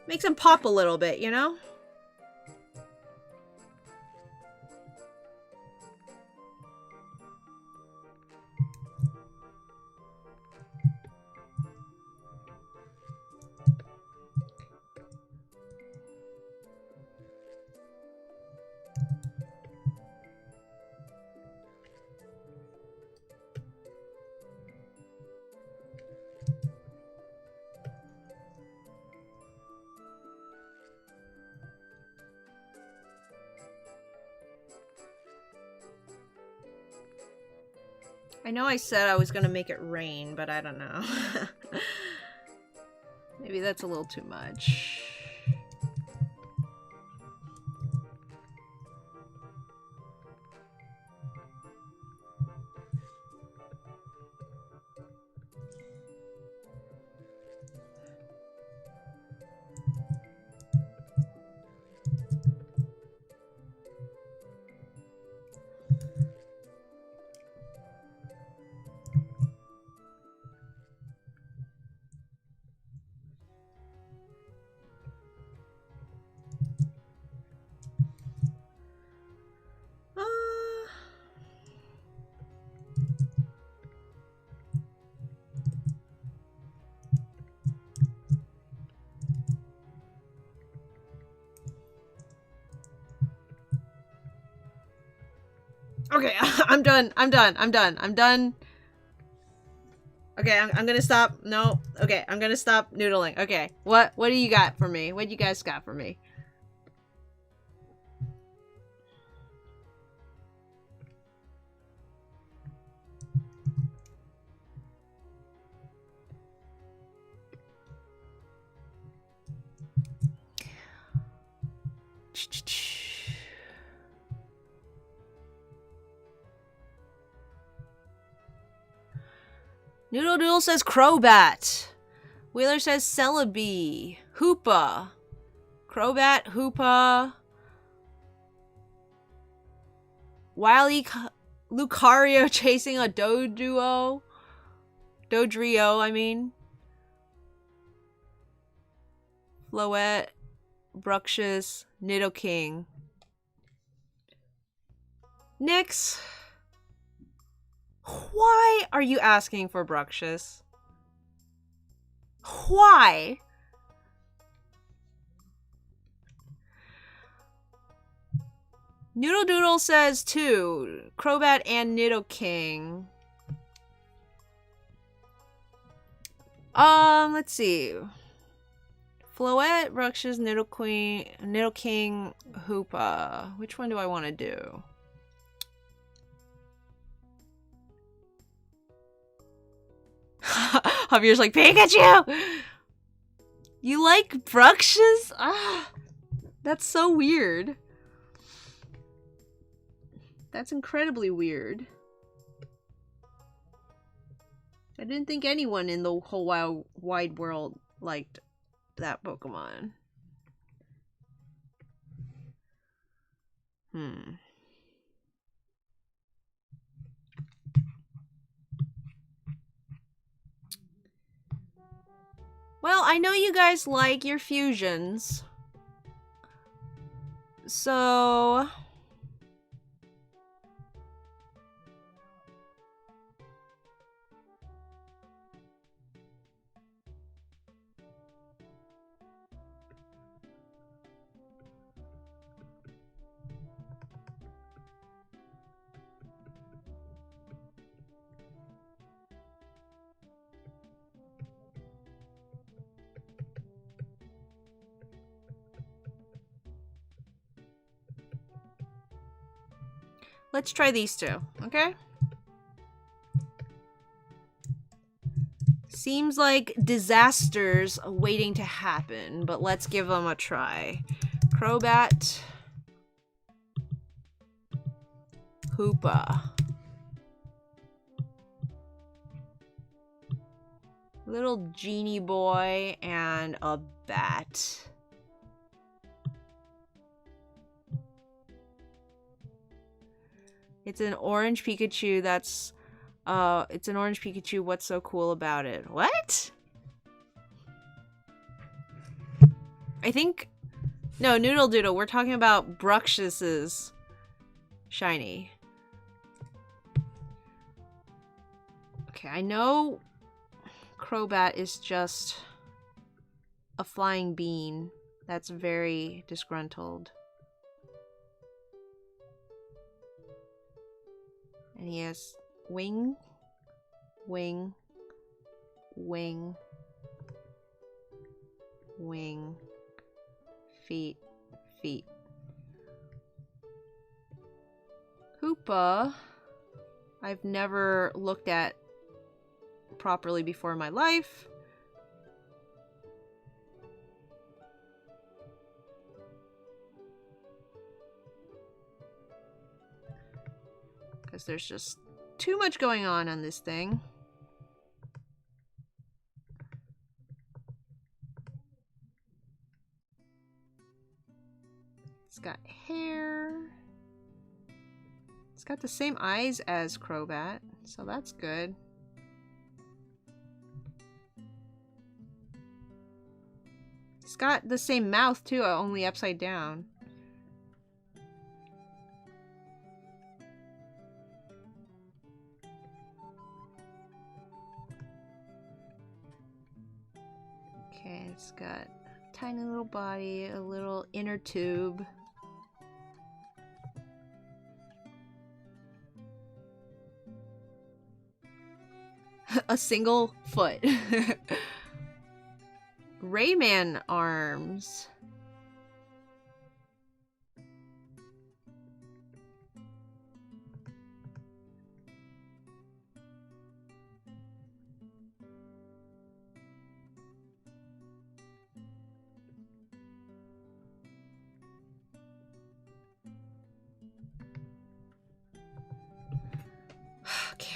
Makes them pop a little bit, you know? I know I said I was gonna make it rain, but I don't know. Maybe that's a little too much. Okay, I'm done. Okay, I'm gonna stop. No. Okay, I'm gonna stop noodling. Okay, what do you got for me? What you guys got for me? Noodle Doodle says Crobat. Wheeler says Celebi. Hoopa. Crobat, Hoopa. Wily Lucario chasing a Dodrio, I mean. Floette, Bruxious, Nidoking. Nyx, why are you asking for Bruxious? Why? Noodle Doodle says too. Crobat and Nidoking. Let's see. Floette, Bruxious, Nidoking, Hoopa. Which one do I want to do? Javier's like, Pikachu! You like Bruxious? Ah, that's so weird. That's incredibly weird. I didn't think anyone in the whole wide world liked that Pokemon. Well, I know you guys like your fusions. So... let's try these two, okay? Seems like disasters waiting to happen, but let's give them a try. Crobat. Hoopa. Little genie boy and a bat. It's an orange Pikachu that's... it's an orange Pikachu. What's so cool about it? What? I think... No, Noodle Doodle. We're talking about Bruxious's shiny. Okay, I know Crobat is just a flying bean that's very disgruntled. And he has wing, wing, wing, wing, feet, feet. Hoopa, I've never looked at properly before in my life. Because there's just too much going on this thing. It's got hair. It's got the same eyes as Crobat, so that's good. It's got the same mouth too, only upside down. Okay, it's got a tiny little body, a little inner tube. A single foot. Rayman arms. Okay.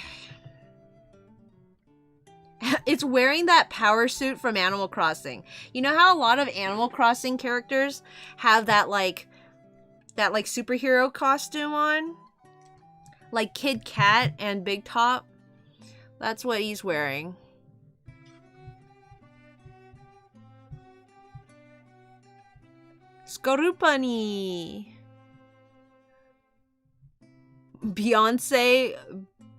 It's wearing that power suit from Animal Crossing. You know how a lot of Animal Crossing characters have that like superhero costume on? Like Kid Cat and Big Top? That's what he's wearing. Skorupani. Beyonce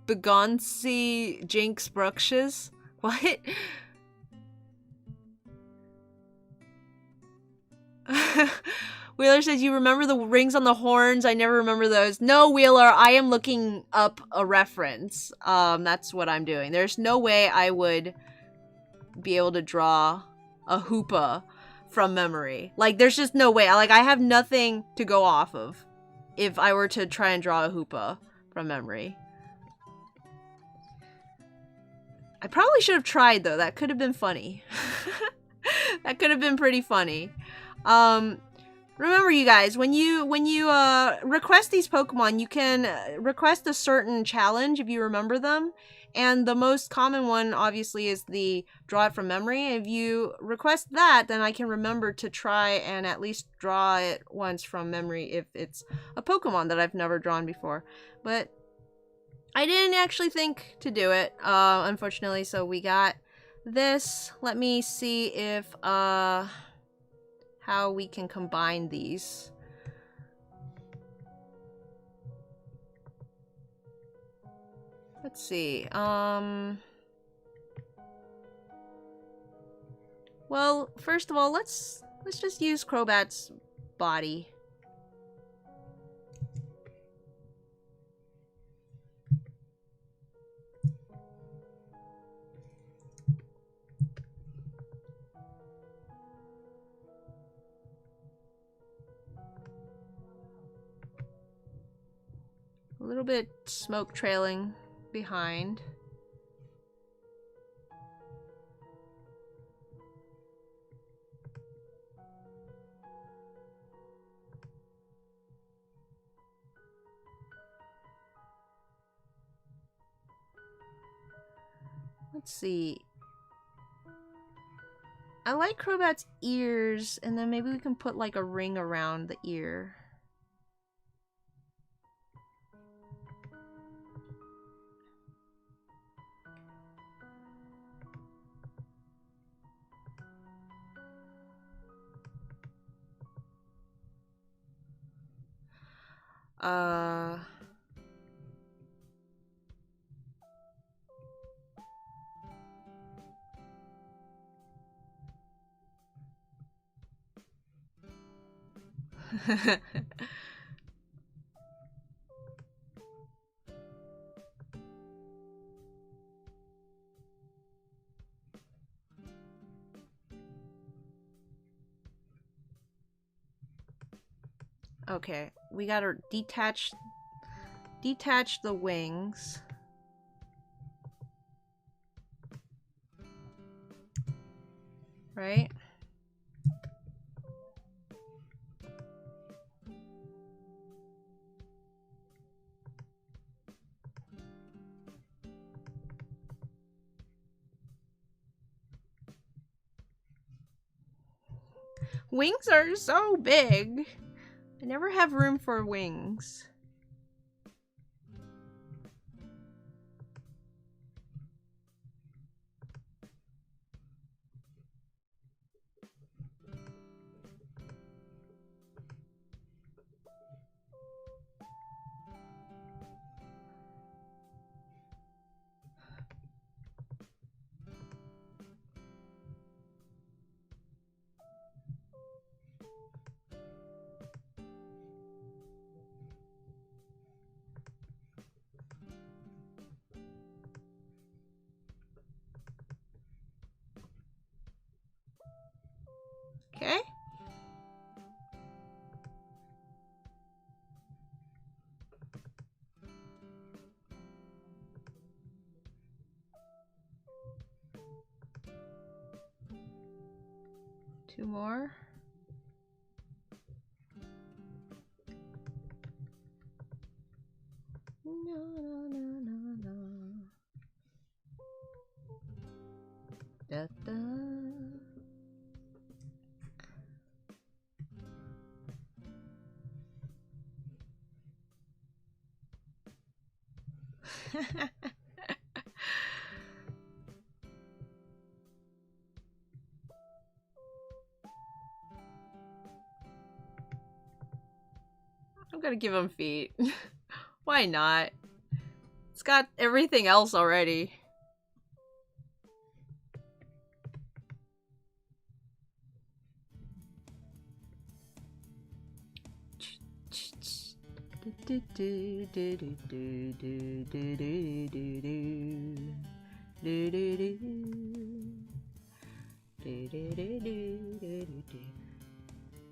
Begoncy Jinx Bruxes? What? Wheeler says, you remember the rings on the horns? I never remember those. No, Wheeler, I am looking up a reference. That's what I'm doing. There's no way I would be able to draw a hoopa from memory. Like, there's just no way. Like, I have nothing to go off of if I were to try and draw a hoopa from memory. I probably should have tried, though. That could have been funny. That could have been pretty funny. Remember, you guys, when you request these Pokemon, you can request a certain challenge if you remember them. And the most common one, obviously, is the draw it from memory. If you request that, then I can remember to try and at least draw it once from memory if it's a Pokemon that I've never drawn before. But I didn't actually think to do it, unfortunately, so we got this. Let me see if, how we can combine these. Let's see, well, first of all, let's just use Crobat's body. A little bit smoke trailing behind. Let's see. I like Crobat's ears, and then maybe we can put like a ring around the ear. Okay, we gotta detach the wings. Right? Wings are so big. I never have room for wings. Okay. Two more. No, no, no, no, no. Da, da. I'm gonna give him feet. Why not? It's got everything else already.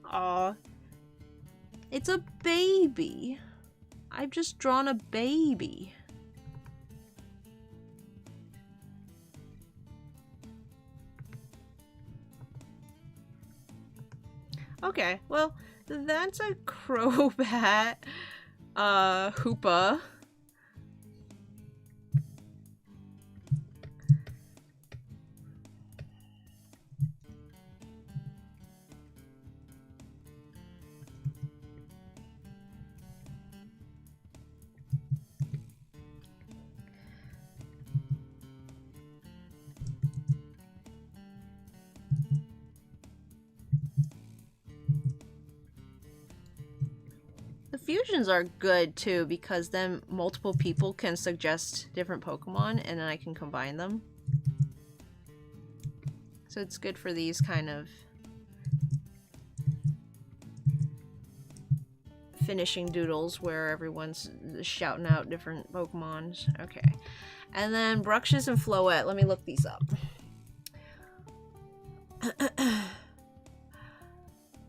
Aw. It's a baby. I've just drawn a baby. Okay, well, that's a Crobat, Hoopa. The fusions are good too because then multiple people can suggest different Pokemon and then I can combine them. So it's good for these kind of finishing doodles where everyone's shouting out different Pokemons. Okay. And then Bruxish and Floette. Let me look these up.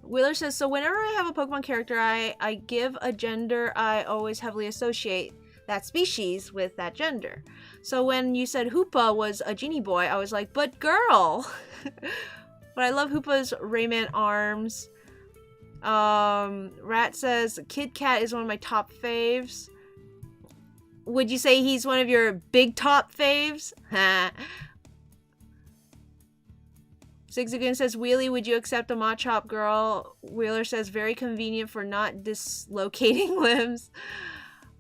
Wheeler says, so whenever I have a Pokemon character I give a gender I always heavily associate that species with that gender. So when you said Hoopa was a genie boy, I was like, but girl! But I love Hoopa's Rayman arms. Rat says, Kid Cat is one of my top faves. Would you say he's one of your big top faves? Zigzagoon says, Wheelie, would you accept a Machop girl? Wheeler says, very convenient for not dislocating limbs.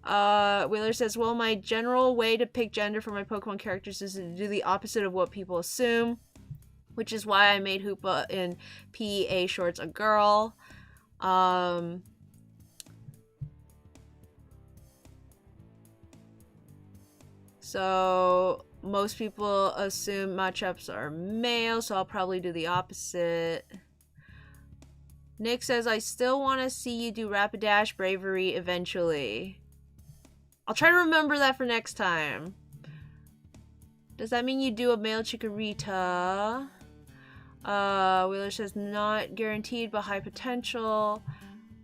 Wheeler says, well, my general way to pick gender for my Pokemon characters is to do the opposite of what people assume, which is why I made Hoopa in PEA shorts a girl. So most people assume Machops are male, so I'll probably do the opposite. Nick says, I still want to see you do Rapidash Bravery eventually. I'll try to remember that for next time. Does that mean you do a male Chikorita? Wheeler says, not guaranteed, but high potential.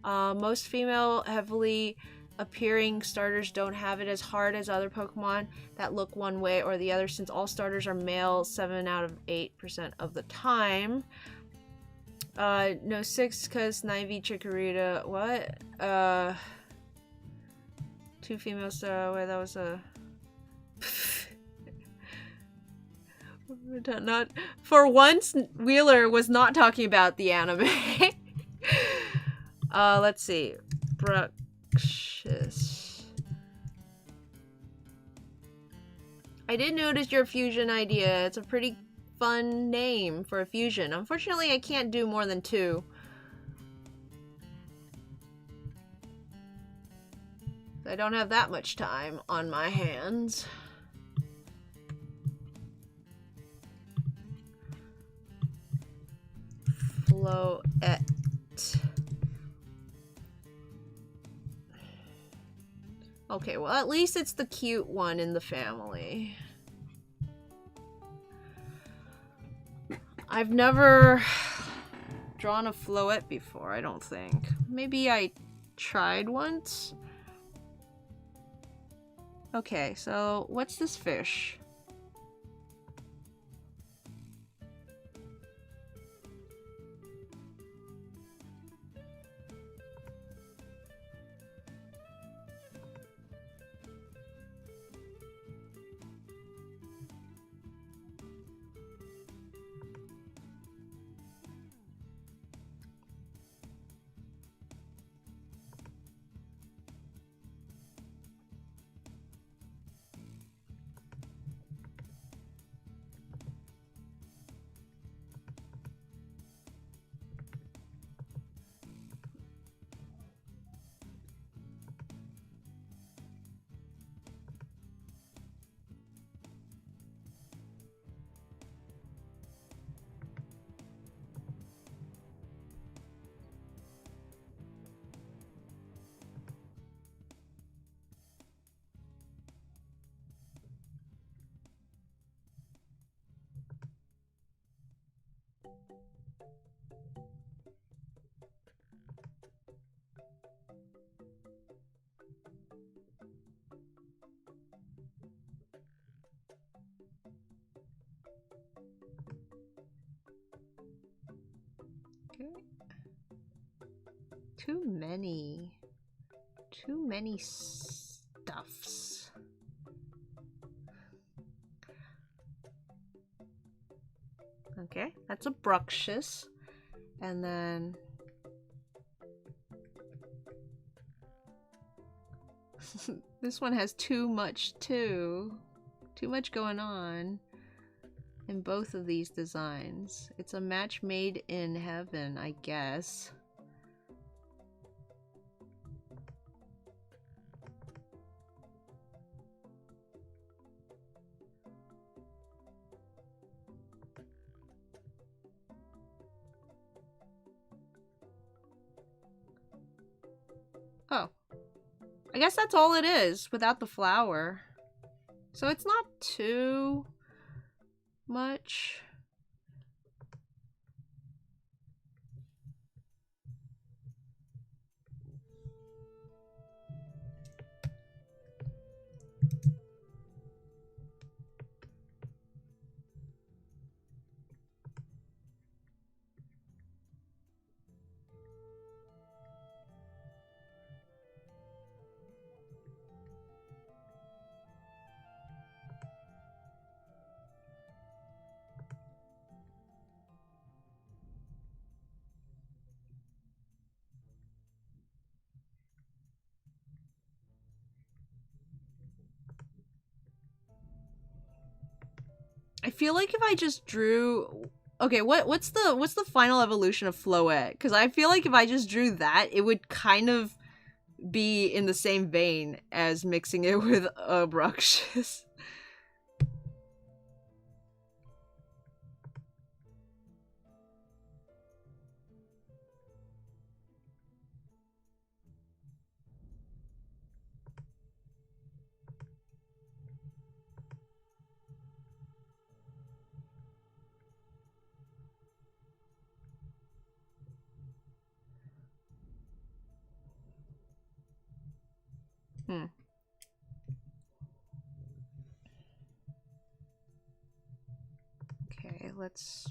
Most female heavily appearing starters don't have it as hard as other Pokemon that look one way or the other, since all starters are male 7 out of 8% of the time. No 6 because Snivy, Chikorita, what? 2 females, wait, that was a... not for once, Wheeler was not talking about the anime. Let's see. Bruxish. I did notice your fusion idea. It's a pretty fun name for a fusion. Unfortunately, I can't do more than 2. I don't have that much time on my hands. Floette. Okay, well, at least it's the cute one in the family. I've never drawn a Floette before, I don't think. Maybe I tried once? Okay, so what's this fish? Okay. Too many stuffs. Okay, that's a Bruxious. And then this one has too much too. Too much going on in both of these designs. It's a match made in heaven, I guess. Oh. I guess that's all it is without the flower. So it's not too much. I feel like if I just drew... Okay, what's the final evolution of Floette? Because I feel like if I just drew that, it would kind of be in the same vein as mixing it with Bruxious. Okay, let's...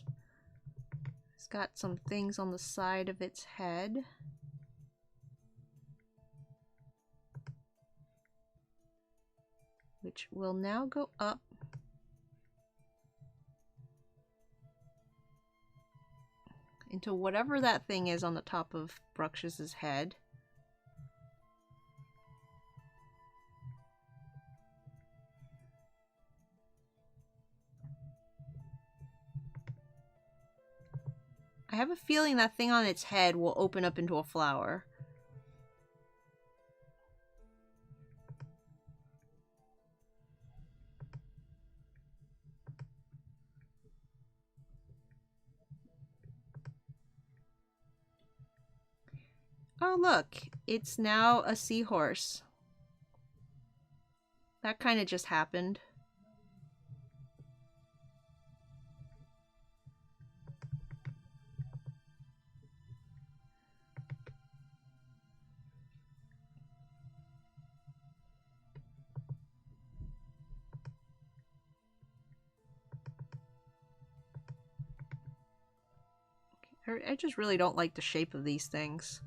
It's got some things on the side of its head. Which will now go up. Into whatever that thing is on the top of Bruxious's head. I have a feeling that thing on its head will open up into a flower. Oh look, it's now a seahorse. That kind of just happened. I just really don't like the shape of these things.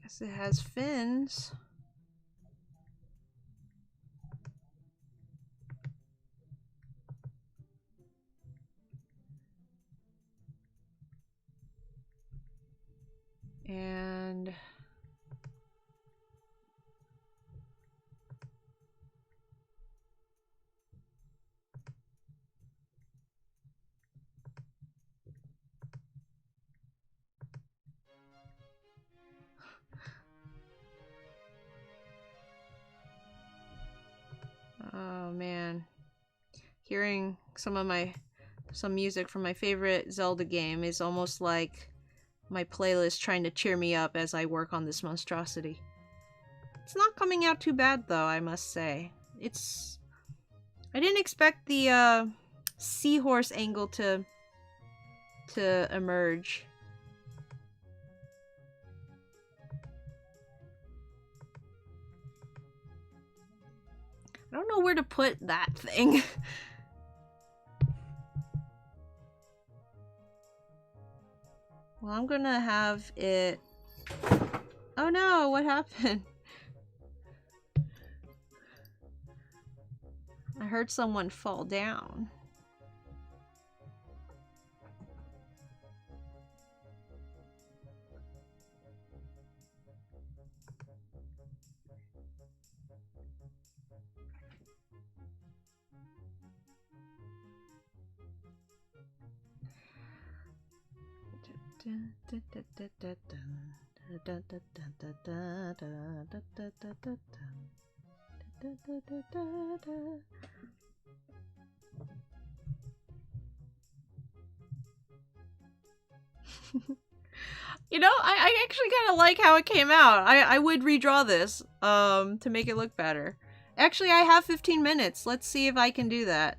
Guess it has fins. And hearing some music from my favorite Zelda game is almost like my playlist trying to cheer me up as I work on this monstrosity. It's not coming out too bad though, I must say. I didn't expect the seahorse angle to emerge. I don't know where to put that thing. Well, I'm gonna have it... Oh no, what happened? I heard someone fall down. You know, I actually kind of like how it came out. I would redraw this to make it look better. Actually, I have 15 minutes. Let's see if I can do that.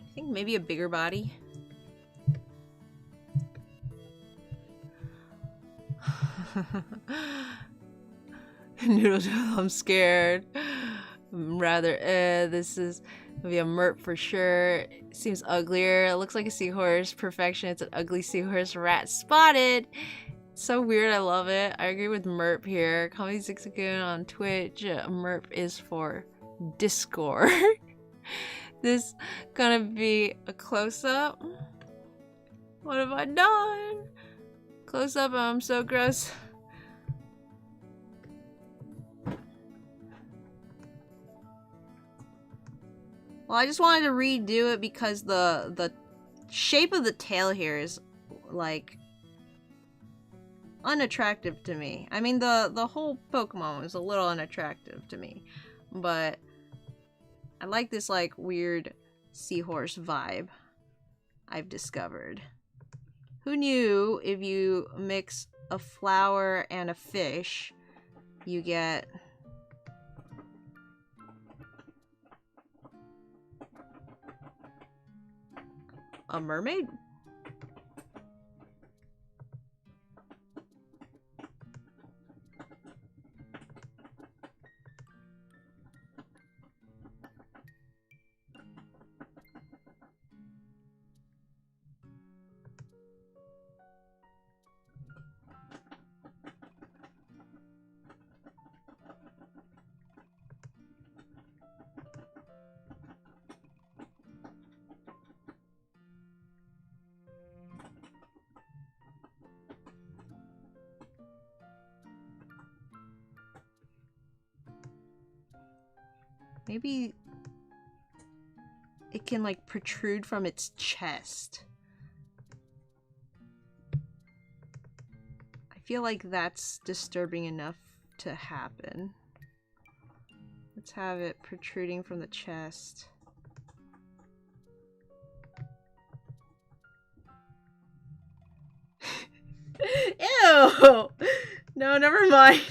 I think maybe a bigger body. Noodles, I'm scared. Rather, this is maybe a merp for sure. It seems uglier. It looks like a seahorse. Perfection. It's an ugly seahorse. Rat spotted. So weird. I love it. I agree with merp here. Call me Zixagoon on Twitch. Merp is for Discord. This gonna be a close-up. What have I done? Close-up, I'm so gross. Well, I just wanted to redo it because the shape of the tail here is, like, unattractive to me. I mean, the whole Pokemon is a little unattractive to me, but I like this, like, weird seahorse vibe I've discovered. Who knew if you mix a flower and a fish, you get a mermaid? Maybe it can like protrude from its chest. I feel like that's disturbing enough to happen. Let's have it protruding from the chest. Ew! No, never mind.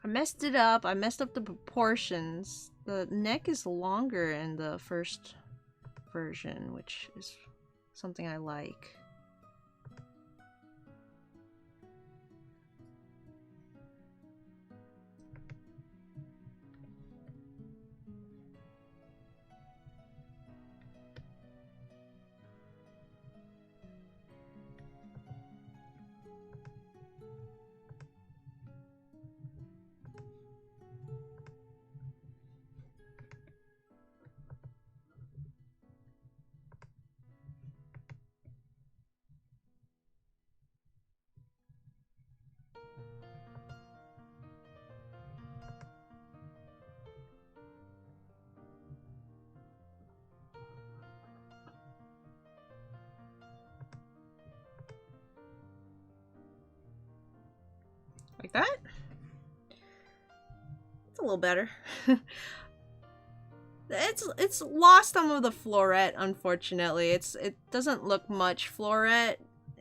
I messed it up. I messed up the proportions. The neck is longer in the first version, which is something I like. Like that? It's a little better. It's lost some of the floret, unfortunately. It doesn't look much floret.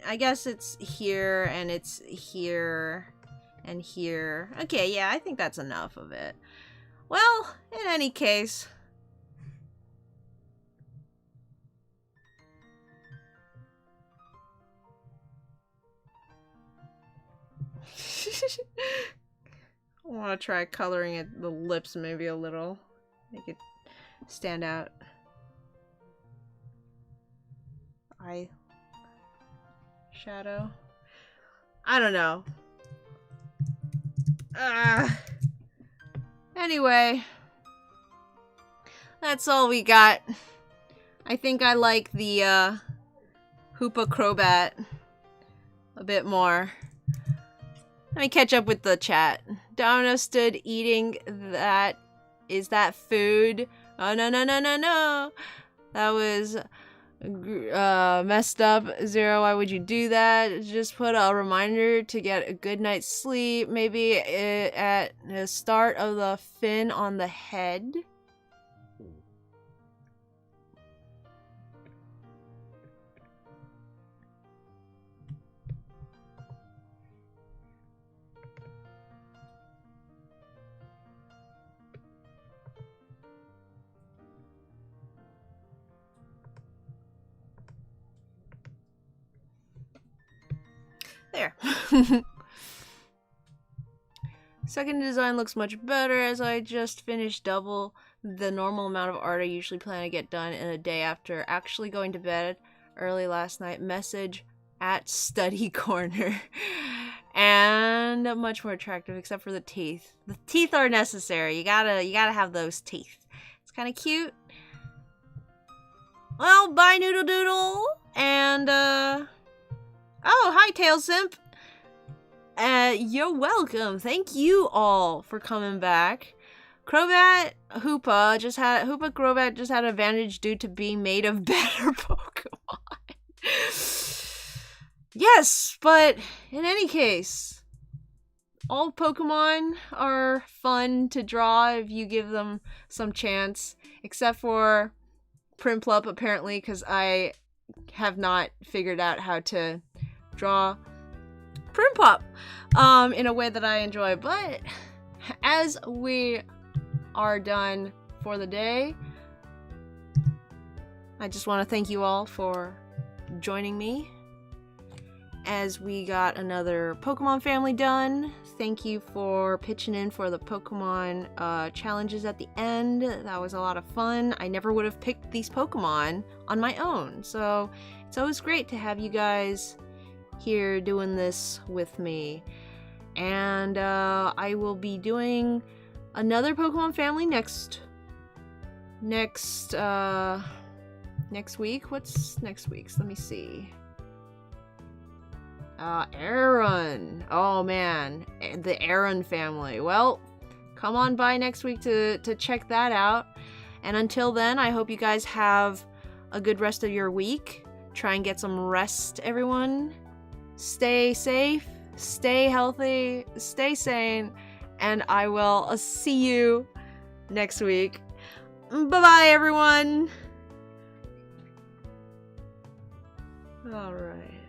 I guess it's here and it's here and here. Okay, yeah, I think that's enough of it. Well, in any case, I want to try coloring it, the lips maybe a little. Make it stand out. Eye shadow. I don't know. Anyway, that's all we got. I think I like the Hoopa Crobat a bit more. Let me catch up with the chat. Domino stood eating that. Is that food? Oh, no, no, no, no, no. That was Messed up. Zero, why would you do that? Just put a reminder to get a good night's sleep. Maybe at the start of the fin on the head. There. Second design looks much better as I just finished double the normal amount of art I usually plan to get done in a day after actually going to bed early last night. Message at study corner. And much more attractive except for the teeth. The teeth are necessary. You gotta have those teeth. It's kind of cute. Well, bye Noodle Doodle. And oh, hi, Tailsimp. You're welcome. Thank you all for coming back. Crobat Hoopa Crobat just had advantage due to being made of better Pokemon. Yes, but in any case, all Pokemon are fun to draw if you give them some chance, except for Primplup apparently, because I have not figured out how to draw Primplup in a way that I enjoy. But as we are done for the day, I just want to thank you all for joining me as we got another Pokemon family done. Thank you for pitching in for the Pokemon challenges at the end. That was a lot of fun. I never would have picked these Pokemon on my own, so it's always great to have you guys here doing this with me. And I will be doing another Pokemon family next week. What's next week's? Let me see. Aaron. Oh man, the Aaron family. Well, come on by next week to check that out. And until then, I hope you guys have a good rest of your week. Try and get some rest, everyone. Stay safe, stay healthy, stay sane, and I will see you next week. Bye-bye, everyone. All right.